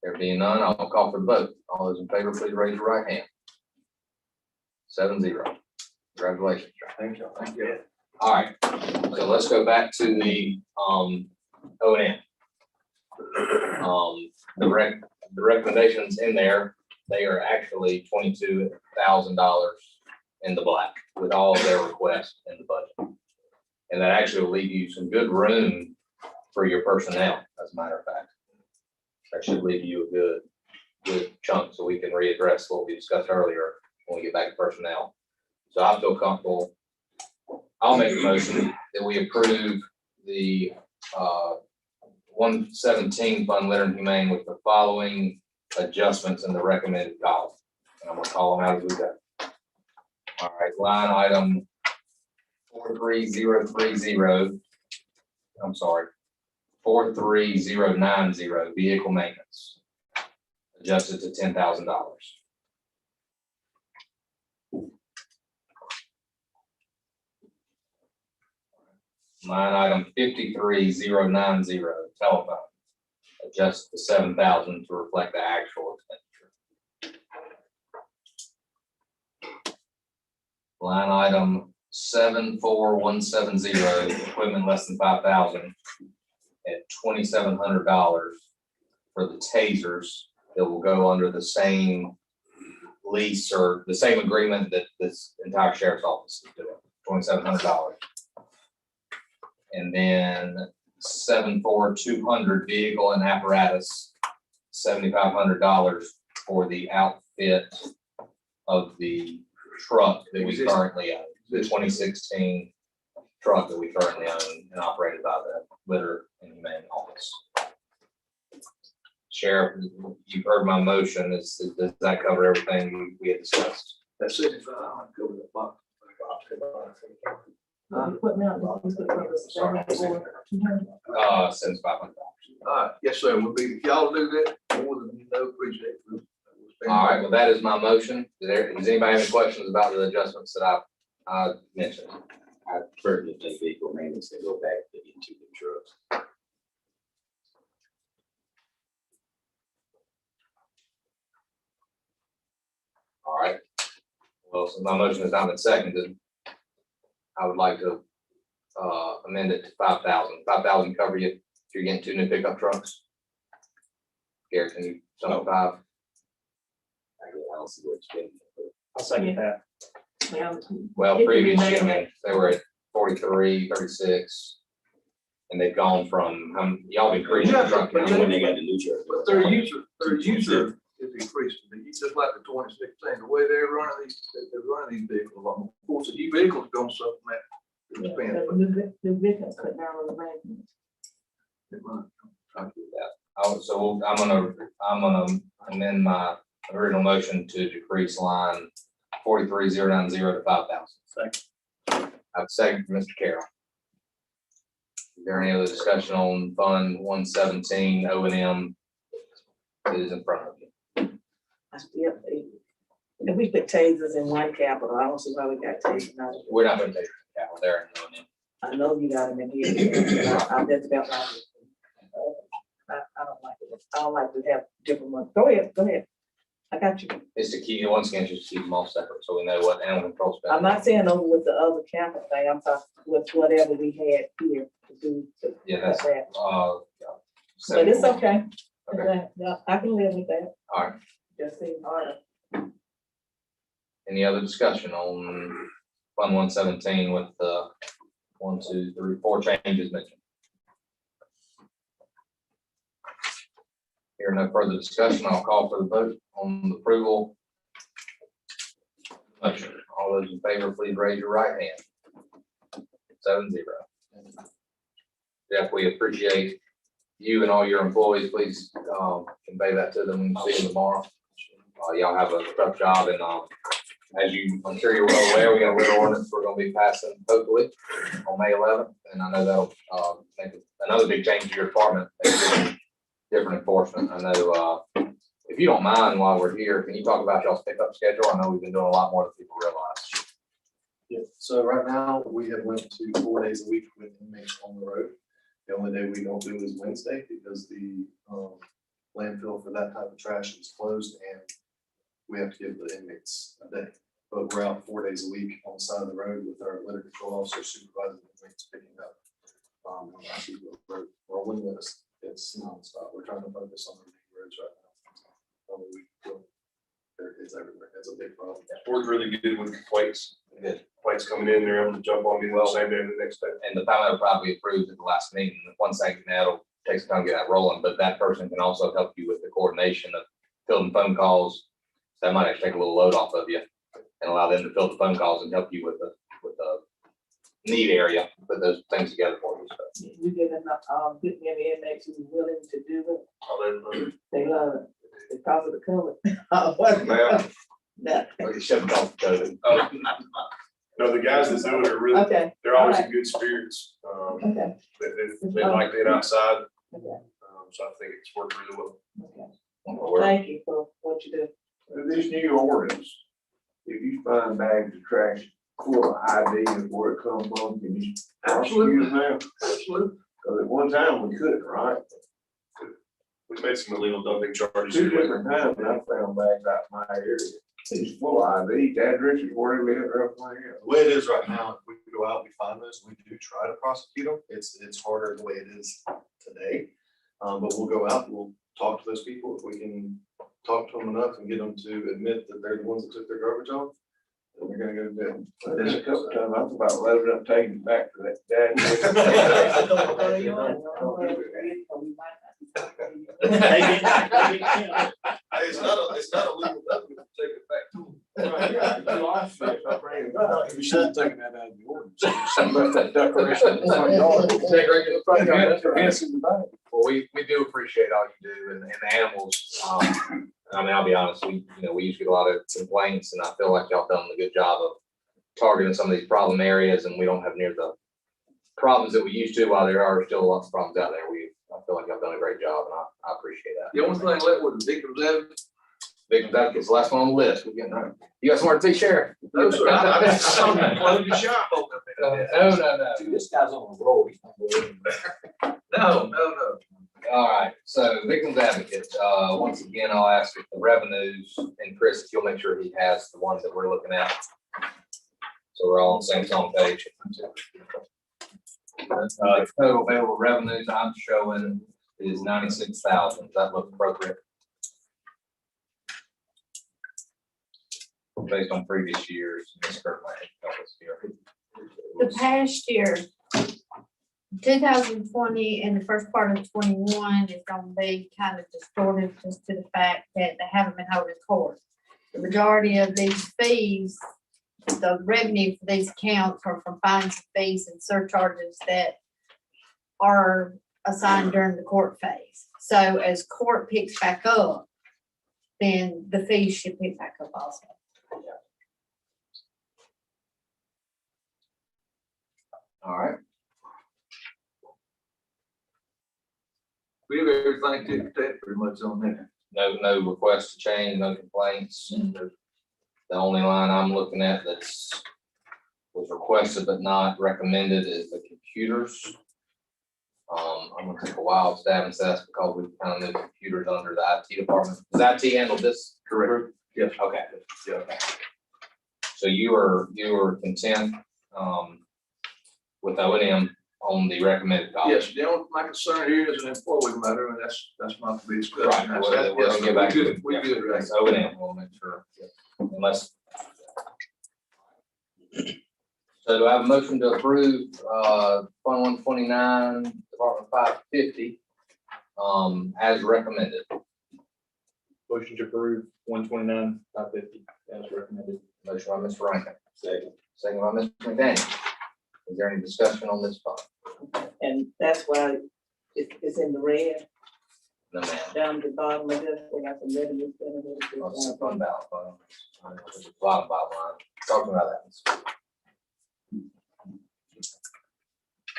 There being none, I'll call for the vote. All those in favor, please raise your right hand. 7-0. Congratulations. Thank you. Thank you. All right, so let's go back to the O&M. The recommendations in there, they are actually $22,000 in the black with all of their requests in the budget. And that actually will leave you some good room for your personnel, as a matter of fact. That should leave you a good chunk so we can readdress what we discussed earlier when we get back to personnel. So I feel comfortable. I'll make a motion that we approve the 117 Fund Litter and Humane with the following adjustments in the recommended column. And I'm gonna call them out as we go. All right, line item 43030. I'm sorry, 43090, vehicle maintenance, adjusted to $10,000. Line item 53090, telephone, adjust to 7,000 to reflect the actual expenditure. Line item 74170, equipment less than 5,000 at $2,700 for the tasers that will go under the same lease or the same agreement that this entire sheriff's office is doing, $2,700. And then 74200 vehicle and apparatus, $7,500 for the outfit of the truck that we currently own, the 2016 truck that we currently own and operated by the Litter and Humane Office. Sheriff, you've heard my motion. Does that cover everything we had discussed? That's 65, I'll go with the box. Equipment. Sorry. $7,500. All right, yes, sir, we'll be, if y'all do that, more than you know, appreciate it. All right, well, that is my motion. Does anybody have any questions about the adjustments that I mentioned? I personally think vehicle maintenance can go back to into the trucks. All right. Well, since my motion has not been seconded, I would like to amend it to 5,000. 5,000 cover you if you're getting 2 new pickup trucks. Garrett, can you sum up 5? I don't see what you're getting. I'll second that. Well, previously, I mean, they were at 43, 36, and they've gone from, y'all been increasing the truck. But When they got the new truck. But their user is increasing, it's just like the 2016, the way they're running these vehicles, a lot more. Of course, the new vehicles gonna supplement the expense, but The victims cut down on the maintenance. they run. I'm gonna amend my original motion to decrease line 43090 to 5,000. Second. I have a second from Mr. Carroll. Is there any other discussion on Fund 117 O&M that is in front of you? Yep. If we put tasers in one capital, I don't see why we got tasers now. We're not gonna take it capital there in O&M. I know you got them in here. I just felt like, I don't like it. I don't like to have different ones. Go ahead. I got you. Is to keep, once again, just keep them all separate so we know what animal control spend. I'm not saying over with the other capital thing. I'm talking with whatever we had here to do. Yeah, that's, that. yeah. But it's okay. Okay. Yeah, I can live with that. All right. Just seems harder. Any other discussion on Fund 117 with the 1, 2, 3, 4 changes mentioned? Here, no further discussion. I'll call for the vote on the approval. Motion. All those in favor, please raise your right hand. 7-0. Jeff, we appreciate you and all your employees, please, convey that to them, and see them tomorrow. Y'all have a tough job, and, as you, I'm sure you're well aware, we got a little ordinance we're gonna be passing hopefully on May 11th, and I know that'll, make another big change to your department, different enforcement. I know, if you don't mind, while we're here, can you talk about y'all's pickup schedule? I know we've been doing a lot more than people realize. Yeah, so right now, we have went to 4 days a week with inmates on the road. The only day we don't do is Wednesday because the landfill for that type of trash is closed and we have to give the inmates a day. But we're out 4 days a week on the side of the road with our litter control officer supervising the inmates picking up. We're rolling with us. It's nonstop. We're trying to focus on the main roads right now. There is everywhere. It's a big problem. We're really good with complaints. Good. Complaints coming in, they're able to jump on me the same day or the next day. And the time that'll probably be approved at the last meeting, one second, that'll take some time to get that rolling, but that person can also help you with the coordination of filling phone calls. So that might actually take a little load off of you and allow them to fill the phone calls and help you with the need area, put those things together for you. So. You get enough, good many inmates who's willing to do it. They love it because of the color. Well, Like you shouldn't call it COVID. no, the guys that do it are really, Okay. they're always in Alright. good spirits. Okay. They like being outside. Okay. So I think it's worked really well. Okay. Thank you for what you do. This new ordinance, if you find bags of trash full of ID and where it comes from, can you prosecute them? Absolutely. Because at one time we couldn't, right? We've made some illegal dumping charges. Two different times I found bags out in my area. It's full of ID, addresses, where they live, everything else. The way it is right now, if we go out, we find those, we do try to prosecute them. It's harder the way it is today. But we'll go out, we'll talk to those people. If we can talk to them enough and get them to admit that they're the ones that took their garbage off, then we're gonna go do it. There's a couple times I was about loaded up, taking it back to that dad. It's not illegal, nothing, take it back to You should have taken that out of the ordinance. You should have left that declaration in the front yard. Take right to the front yard. That's your hands in the back. Well, we do appreciate all you do and the animals. I mean, I'll be honest, we used to get a lot of complaints and I feel like y'all done a good job of targeting some of these problem areas and we don't have near the problems that we used to, while there are still lots of problems out there. I feel like y'all done a great job and I appreciate that. The only thing left was the victims advocate. Victims advocate's the last one on the list. We're getting there. You got somewhere to say, Sheriff? No, sir, I just close your shop open. No. This guy's on the roll. He's not going anywhere. No. All right, so victims advocate, once again, I'll ask if the revenues, and Chris, if you'll make sure he has the ones that we're looking at. So we're all on the same song page. Total available revenues I'm showing is 96,000. Does that look appropriate? Based on previous years, Ms. Kirkland, help us here. The past year, 2020 and the first part of 21 is gonna be kind of distorted just to the fact that they haven't been holding court. The majority of these fees, the revenue for these accounts are from fines, fees, and surcharges that are assigned during the court phase. So as court picks back up, then the fees should pick back up also. All right. We have everything to protect pretty much on there. No requests to change, no complaints. The only line I'm looking at that's was requested but not recommended is the computers. I'm gonna take a while stabbing that's because we kind of moved computers under the IT department. Does IT handle this? Correct. Yes. Okay. Yeah. Okay. So you are content with O&M on the recommended cost? Yes, the only, my concern here is an employee matter, and that's not to be discussed. Right, we're gonna get back to it. We good, right? Yes, O&M, we'll make sure, unless. So do I have a motion to approve, Fund 129, Department 550, as recommended? Motion to approve 129, 550 as recommended. Motion by Mr. Rankin. Second by Mr. McDaniel. Is there any discussion on this fund? And that's why It's in the red, No, ma'am. down at the bottom of it, they got the revenue. Oh, it's a fund balance. I don't know, it's a bottom line. Talking about that.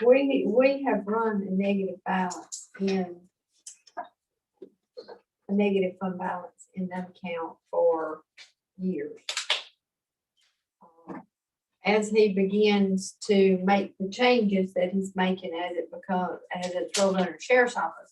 We have run a negative balance a negative fund balance in that account for years. As he begins to make the changes that he's making as it's rolled under sheriff's office,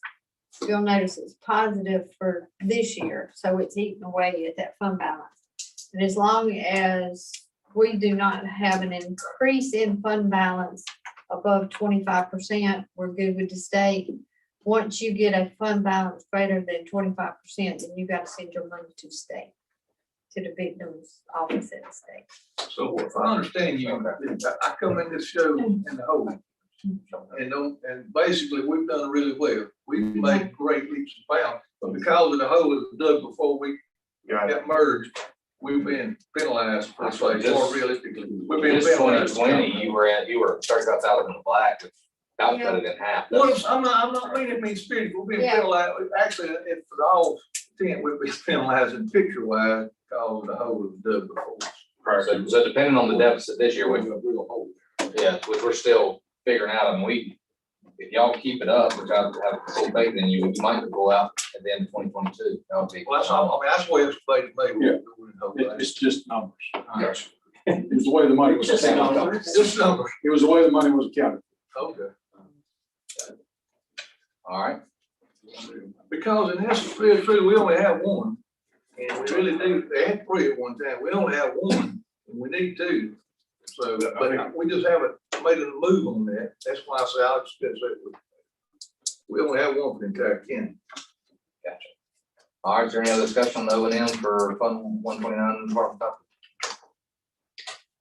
you'll notice it's positive for this year, so it's eating away at that fund balance. And as long as we do not have an increase in fund balance above 25%, we're good with the state. Once you get a fund balance greater than 25%, then you gotta send your money to state, to the victim's office at the state. So if I understand you, I come in this show in the hole. And basically, we've done really well. We've made great leaps and bounds, but because of the hole that was dug before we got merged, we've been penalized, per se, more realistically. We've been Just penalized. 2020, you were 35,000 in the black, which about cut it in half. Well, I'm not meaning it means spirit, we're being Yeah. penalized, actually, if for the whole intent, we've been penalizing picture wise, because of the hole that was dug before. So depending on the deficit this year, which we're still figuring out, and if y'all keep it up, which I have full faith in you, you might go out at the end of 2022. That would be. Well, that's all, I mean, that's the way it's played, maybe. It's just numbers. It was the way the money was Just accounted. numbers. Just numbers. It was the way the money was accounted. Okay. All right. Because in essence, really, truly, we only have one. And we really do, they had three at one time. We only have one, and we need two. So, but we just haven't made a move on that. That's why I say I'll just say we only have one for the entire county. Gotcha. All right, is there any other discussion on the O&M for Fund 129 Department of Justice?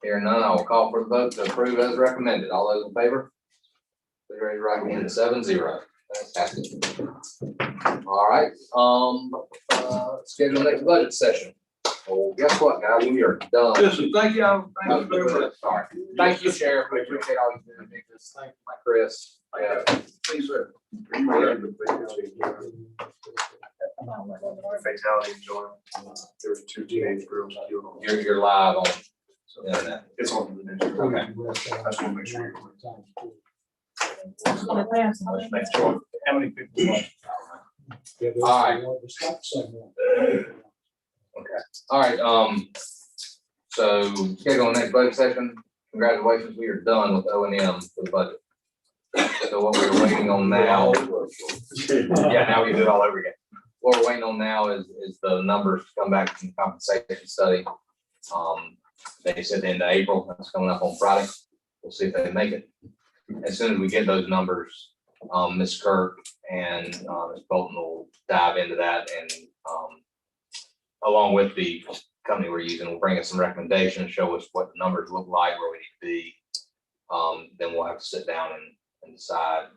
Hearing none, I will call for the vote to approve as recommended. All those in favor? Please raise your right hand, 7-0. Fantastic. All right, schedule next budget session. Well, guess what, guys? We are done. Listen, thank y'all. Thank you very much. Sorry. Thank you, Sheriff. We appreciate all you do. Thank you, Chris. Yeah. Please, sir. Fatality in Georgia. There were 2 teenage girls killed on. You're live on the internet. It's on the news. Okay. I just want to make sure. Let's make sure. How many people? All right. Okay. All right. So schedule next budget session. Congratulations, we are done with O&M for the budget. So what we're waiting on now. Yeah, now we do it all over again. What we're waiting on now is the numbers to come back from the compensation study. They said the end of April, that's coming up on Friday. We'll see if they make it. As soon as we get those numbers, Ms. Kirk and Ms. Bolton will dive into that, and along with the company we're using, will bring us some recommendations, show us what the numbers look like, where we need to be. Then we'll have to sit down and decide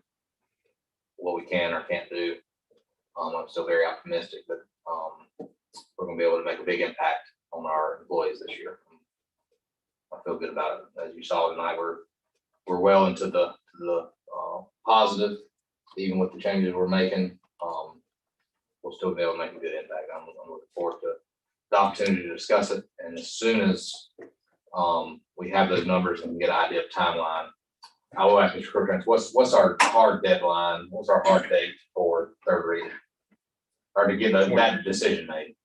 what we can or can't do. I'm still very optimistic that we're gonna be able to make a big impact on our employees this year. I feel good about it. As you saw tonight, we're well into the positive, even with the changes we're making. We'll still be able to make a good impact. I'm looking forward to the opportunity to discuss it. And as soon as we have those numbers and get an idea of timeline, I will ask Mr. Crookshanks, what's our hard deadline? What's our hard date for third reading? Or to get that decision made?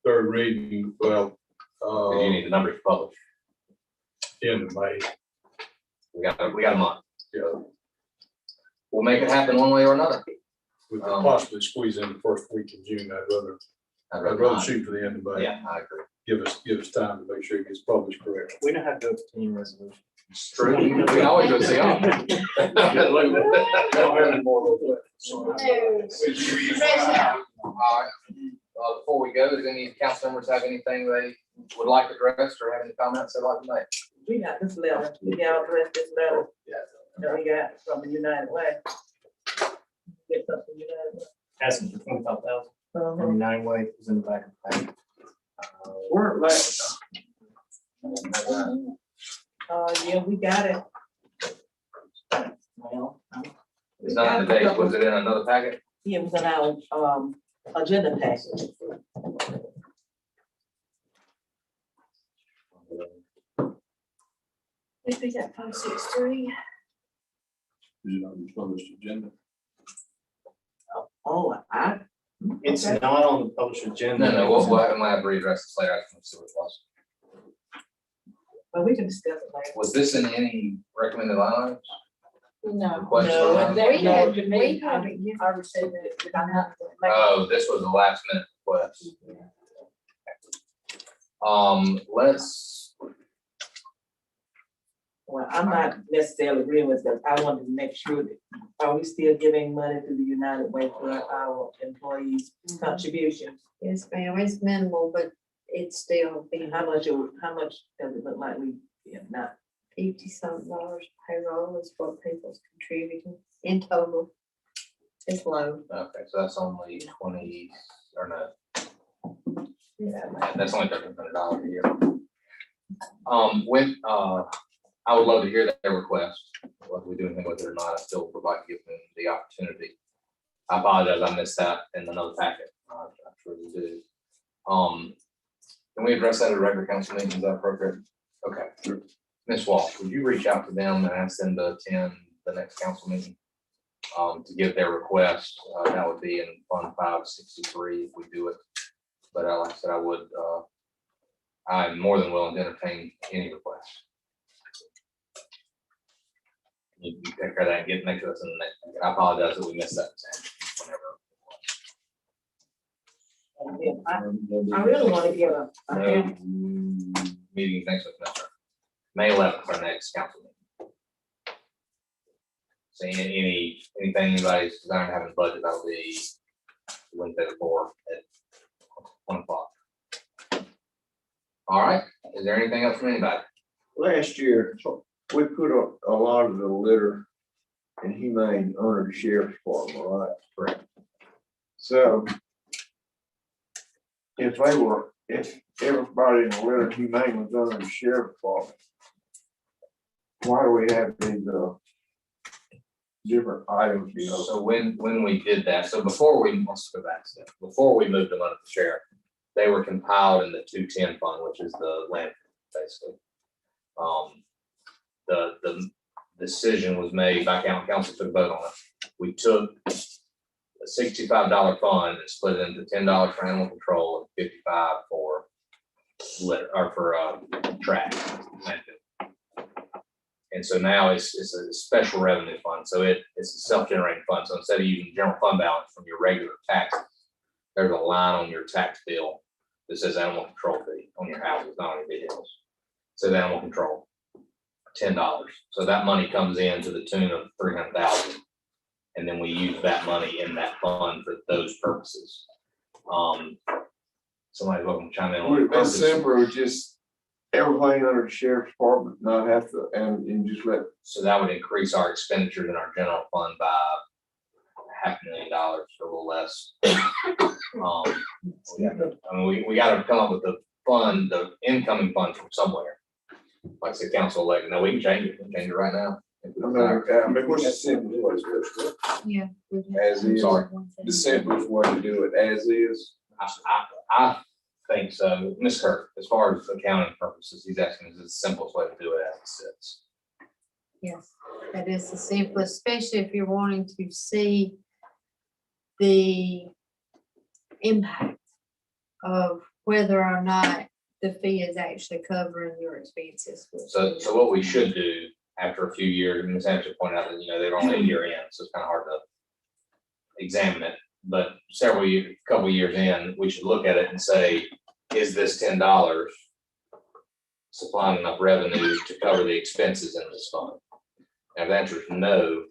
Third reading, well, 'Cause you need the numbers published. end of May. We got a month. Yeah. We'll make it happen one way or another. We could possibly squeeze in the first week in June. I'd rather not. shoot for the end of May. Yeah, I agree. Give us time to make sure it gets published correctly. We don't have to go to team resolution. It's true. We can always go see them. All right. Before we go, does any council members have anything they would like addressed or have any comments they'd like to make? We got this letter, we got addressed this letter that we got from the United Way. Get something United Way. Asking for 25,000. Uh-huh. From 9 way is in the back of the pack. We're last. Yeah, we got it. Well, It's not in the days, was it in another packet? Yeah, it was in our, agenda package. If we got 563. Is it on the published agenda? Oh, It's not on the published agenda. No, we'll have to readdress this later. I just want to see what it was. but we can discuss it later. Was this in any recommended line items? No. Request No, line items? That We no had- to we me, haven't given- I received it, but I'm not. Oh, this was a last minute request. Let's, Well, I'm not necessarily agreeing with that. I wanted to make sure that, are we still giving money to the United Way for our employees' contributions? Yes, ma'am, it's minimal, but it's still being How much does it look like we, not, $50-something payroll is what people's contributing in total. It's low. okay, so that's only 20, or no. Yeah, that's only $1,300 a year. I would love to hear that request, whether we do anything with it or not, I still would like to give them the opportunity. I apologize, I missed that in another packet, I truly do. Can we address that at a regular council meeting, is that appropriate? Okay, sure. Ms. Walsh, would you reach out to them and ask them to attend the next council meeting? To give their request, that would be in Fund 563 if we do it. But like I said, I'm more than willing to entertain any request. You take care of that and get next to us in the next. I apologize that we missed that. Sam, I really want to give a whenever. Meeting next week, no, sir. May 11th, our next council meeting. So anything anybody's desiring to have in budget, that'll be Wednesday before at 1 o'clock. All right, is there anything else from anybody? Last year, we put a lot of the litter in humane under the sheriff's department, right? Correct. So if everybody in the litter humane was under the sheriff's department, why do we have these, different items, you know? So when we did that, so before let's go back a step. Before we moved them under the sheriff, they were compiled in the 210 fund, which is the landfill, basically. The decision was made by council took a vote on it. We took a $65 fund and split it into $10 for animal control and $55 for litter or for trash. Landfill. And so now it's a special revenue fund. So it's a self-generating fund. So instead of using general fund balance from your regular taxes, there's a line on your tax bill that says animal control fee on your houses, not on your vehicles. So the animal control, $10. So that money comes in to the tune of $300,000. And then we use that money in that fund for those purposes. Somebody's welcome to chime in on Would it be that. simpler with just everything under the sheriff's department, not have to, and just let. So that would increase our expenditures in our general fund by $500,000 or a little less. We gotta come up with the fund, the incoming fund from somewhere. Like I said, council elect, no, we can change it, right now. I mean, what's the simplest way to do it? Yeah. As is, Sorry. the simplest way to do it as is. I think so. Ms. Kirk, as far as accounting purposes, he's asking, is it the simplest way to do it as it sits? Yes, that is the simplest, especially if you're wanting to see the impact of whether or not the fee is actually covering your expenses. So what we should do after a few years, and Ms. Hampshire pointed out that, they're only a year in, so it's kind of hard to examine it. But couple years in, we should look at it and say, is this $10 supplying enough revenue to cover the expenses in this fund? Now, if the answer is no,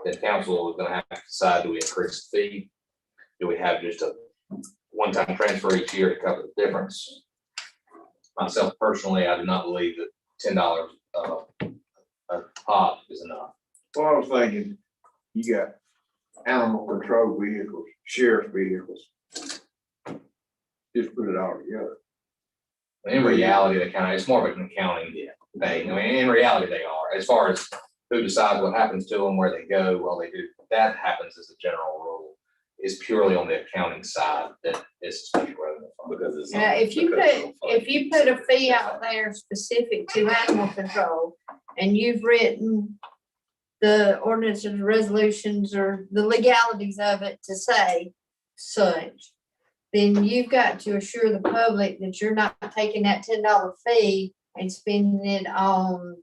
then council is gonna have to decide, do we increase the fee? Do we have just a one-time transfer each year to cover the difference? Myself personally, I do not believe that $10 a pop is enough. Well, I was thinking, you got animal control vehicles, sheriff's vehicles. Just put it all together. In reality, it's more of an accounting thing. In reality, they are, as far as who decides what happens to them, where they go, well, they do that happens as a general rule, is purely on the accounting side that is a special revenue fund. Because it's. Now, if you put a fee out there specific to animal control, and you've written the ordinances, resolutions, or the legalities of it to say such, then you've got to assure the public that you're not taking that $10 fee and spending it on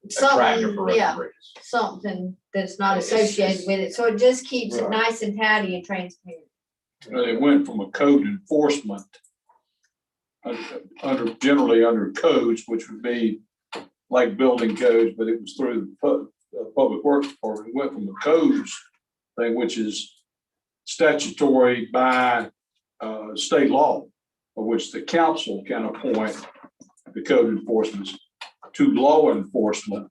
A tractor for something, roads yeah, and bridges. something that's not It's- associated with it. So it just keeps it Right. nice and tidy and transparent. It went from a code enforcement generally under codes, which would be like building codes, but it was through the Public Works Department. It went from a codes thing, which is statutory by state law, of which the council can appoint the code enforcement, to law enforcement,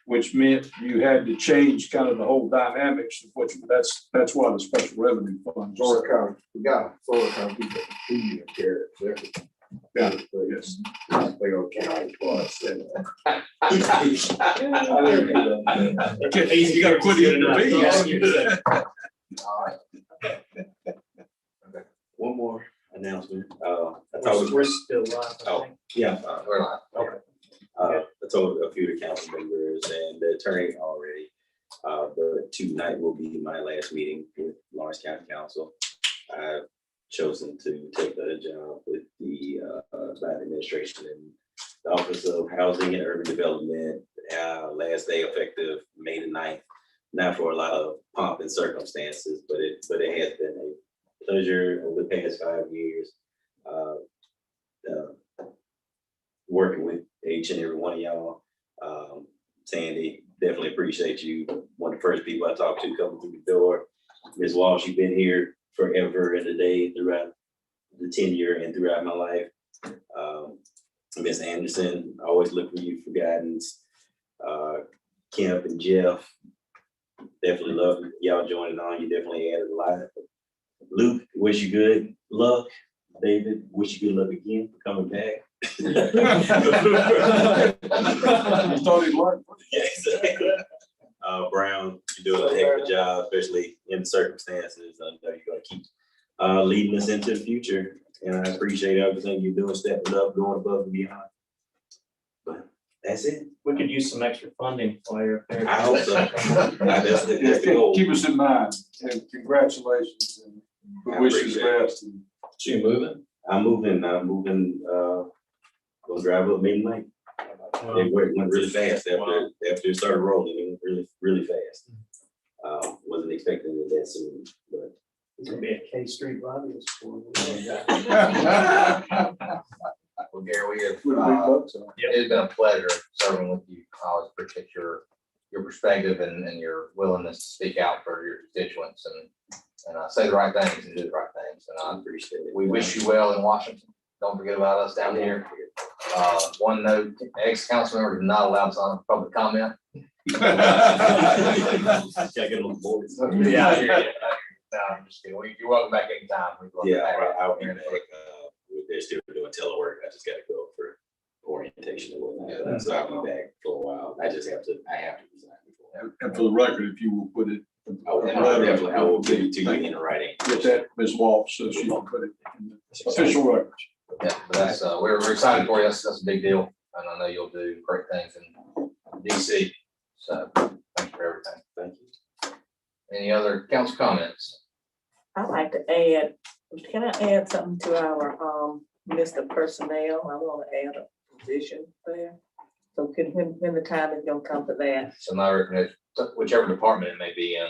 which meant you had to change kind of the whole dynamics of what that's why the special revenue funds. Florida County, we got Florida County people, who care, Yeah, yes. they gonna count twice. You gotta quit eating the bees. All right. One more announcement. I told, We're still live, I oh, think. yeah, We're live. I told a few of the council members and the attorney already. But tonight will be my last meeting with Lawrence County Council. I've chosen to take the job with the Biden administration in the Office of Housing and Urban Development. Last day effective May the 9th. Not for a lot of pomp and circumstances, but it has been a pleasure over the past 5 years. Working with each and every one of y'all. Sandy, definitely appreciate you. One of the first people I talked to coming through the door. Ms. Walsh, you've been here forever and a day throughout the tenure and throughout my life. Ms. Anderson, I always look for you for guidance. Kemp and Jeff, definitely love y'all joining on. You definitely added a lot. Luke, wish you good luck. David, wish you good luck again for coming back. I thought he'd learn. Yeah, exactly. Brown, you're doing a heck of a job, especially in the circumstances. I know you're gonna keep leading us into the future. And I appreciate everything you're doing, stepping up, going above and beyond. But that's it. We could use some extra funding while you're up there. I hope so. That's the goal. Keep us in mind, and congratulations, and we I wish you appreciate the it. best. So you moving? I'm moving, gonna drive up midnight. It went really fast after it started rolling. It went really, really fast. Wasn't expecting it that soon, but It's gonna be a K Street lobbyist for. Well, Gary, we have, With a big bucks on. it's been a pleasure serving with you. I always appreciate your perspective and your willingness to speak out for your constituents and say the right things and do the right things. And I appreciate it. we wish you well in Washington. Don't forget about us down here. One note, ex-council members are not allowed to on public comment. Gotta get on the board. Yeah, I hear you. No, I'm just kidding. You're welcome back anytime. We'd love to Yeah, have you. I'll be back. They're still doing telework. I just gotta go for orientation and whatnot. Yeah. So I'll be back for a while. I have to resign before. And for the record, if you will put it. Definitely, I will give it to you in writing. Get that, Ms. Walsh, so she can put it in the official records. Yeah, but that's, we're excited for you. That's a big deal. And I know you'll do great things in DC. So thanks for everything. Thank you. Any other council comments? I'd like to add, can I add something to our list of personnel? I want to add a position there. So when the time is gonna come for that? So my recommendation, whichever department it may be in,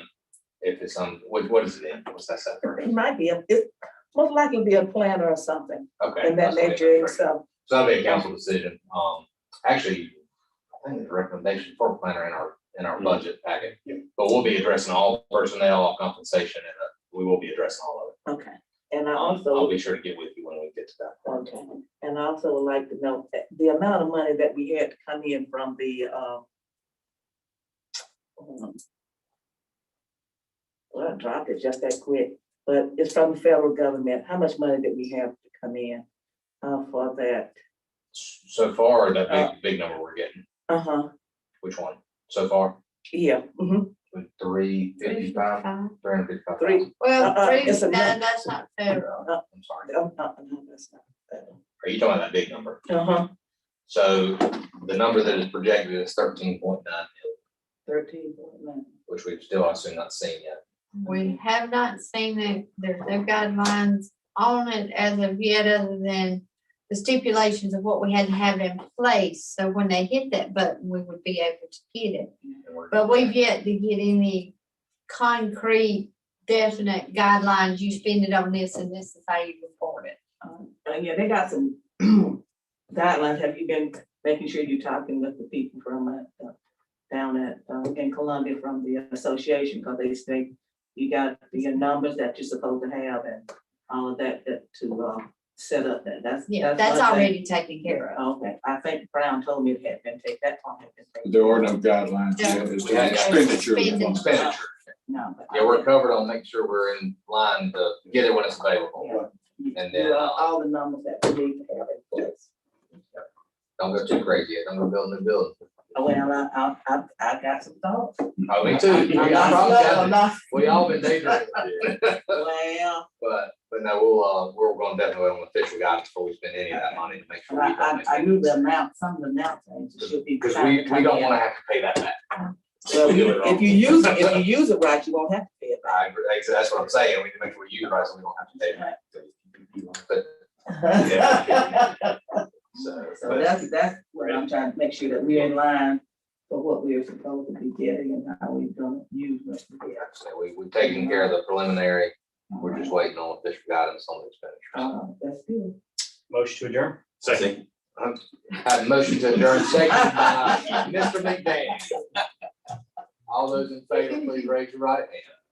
if it's on, what is it in? What's that set for? It might be, it most likely be a planner or something Okay. in that that's what it nature, is. so. So that'll be a council decision. Actually, I think there's a recommendation for a planner in our budget packet. But we'll be addressing all personnel, all compensation, and we will be addressing all of it. Okay, and I I'll also, be sure to get with you when we get to that. okay, and I also would like to know that the amount of money that we had to come in from the, well, I dropped it just that quick, but it's from the federal government. How much money did we have to come in for that? So far, that big number we're getting, Uh-huh, which one? so far, Yeah. with 355, 355. Three. Well, It's a that's not federal. I'm sorry. No, that's not bad. Are you talking about that big number? Uh-huh, So the number that is projected is 13.9 million, 13.9. which we've still, I assume, not seen yet. We have not seen it, there's no guidelines on it as of yet, other than the stipulations of what we had to have in place. So when they hit that button, we would be able to get it. And we're- But we've yet to get any concrete, definite guidelines. You spend it on this and this is how you report it. Yeah, they got some guidelines. Have you been making sure you're talking with the people from down at in Columbia from the association? Because they say you got your numbers that you're supposed to have and all of that to set up that. That's That's one thing. already taken care of. Okay, I think Brown told me it had been taken, that part had been taken. There are no guidelines yet, it's We had the expenditure. of the Spending. funds. Expenditure. No. but Yeah, we're covered on making sure we're in line to get it when it's available. And then, all the numbers that we need to have in place. don't go too crazy yet. Don't go building a building. Well, I got some thoughts. Oh, me too. We all been daydreaming. Well, But no, we're going definitely on official guidance before we spend any of that money to make sure. we don't make I knew the amount, some of the amount things should be. Because we don't want to have to pay that back. Well, if you use it right, you won't have to pay it back. I agree. That's what I'm saying. We need to make sure we use it right so we don't have to pay it back. But, So that's what I'm trying to make sure that we're in line for what we're supposed to be getting and how we're gonna use it. so we've taken care of the preliminary. We're just waiting on official guidance on the expenditures. That's good. Motion to adjourn. Second. Have a motion to adjourn, second by Mr. McDaniel. All those in favor, please raise your right hand.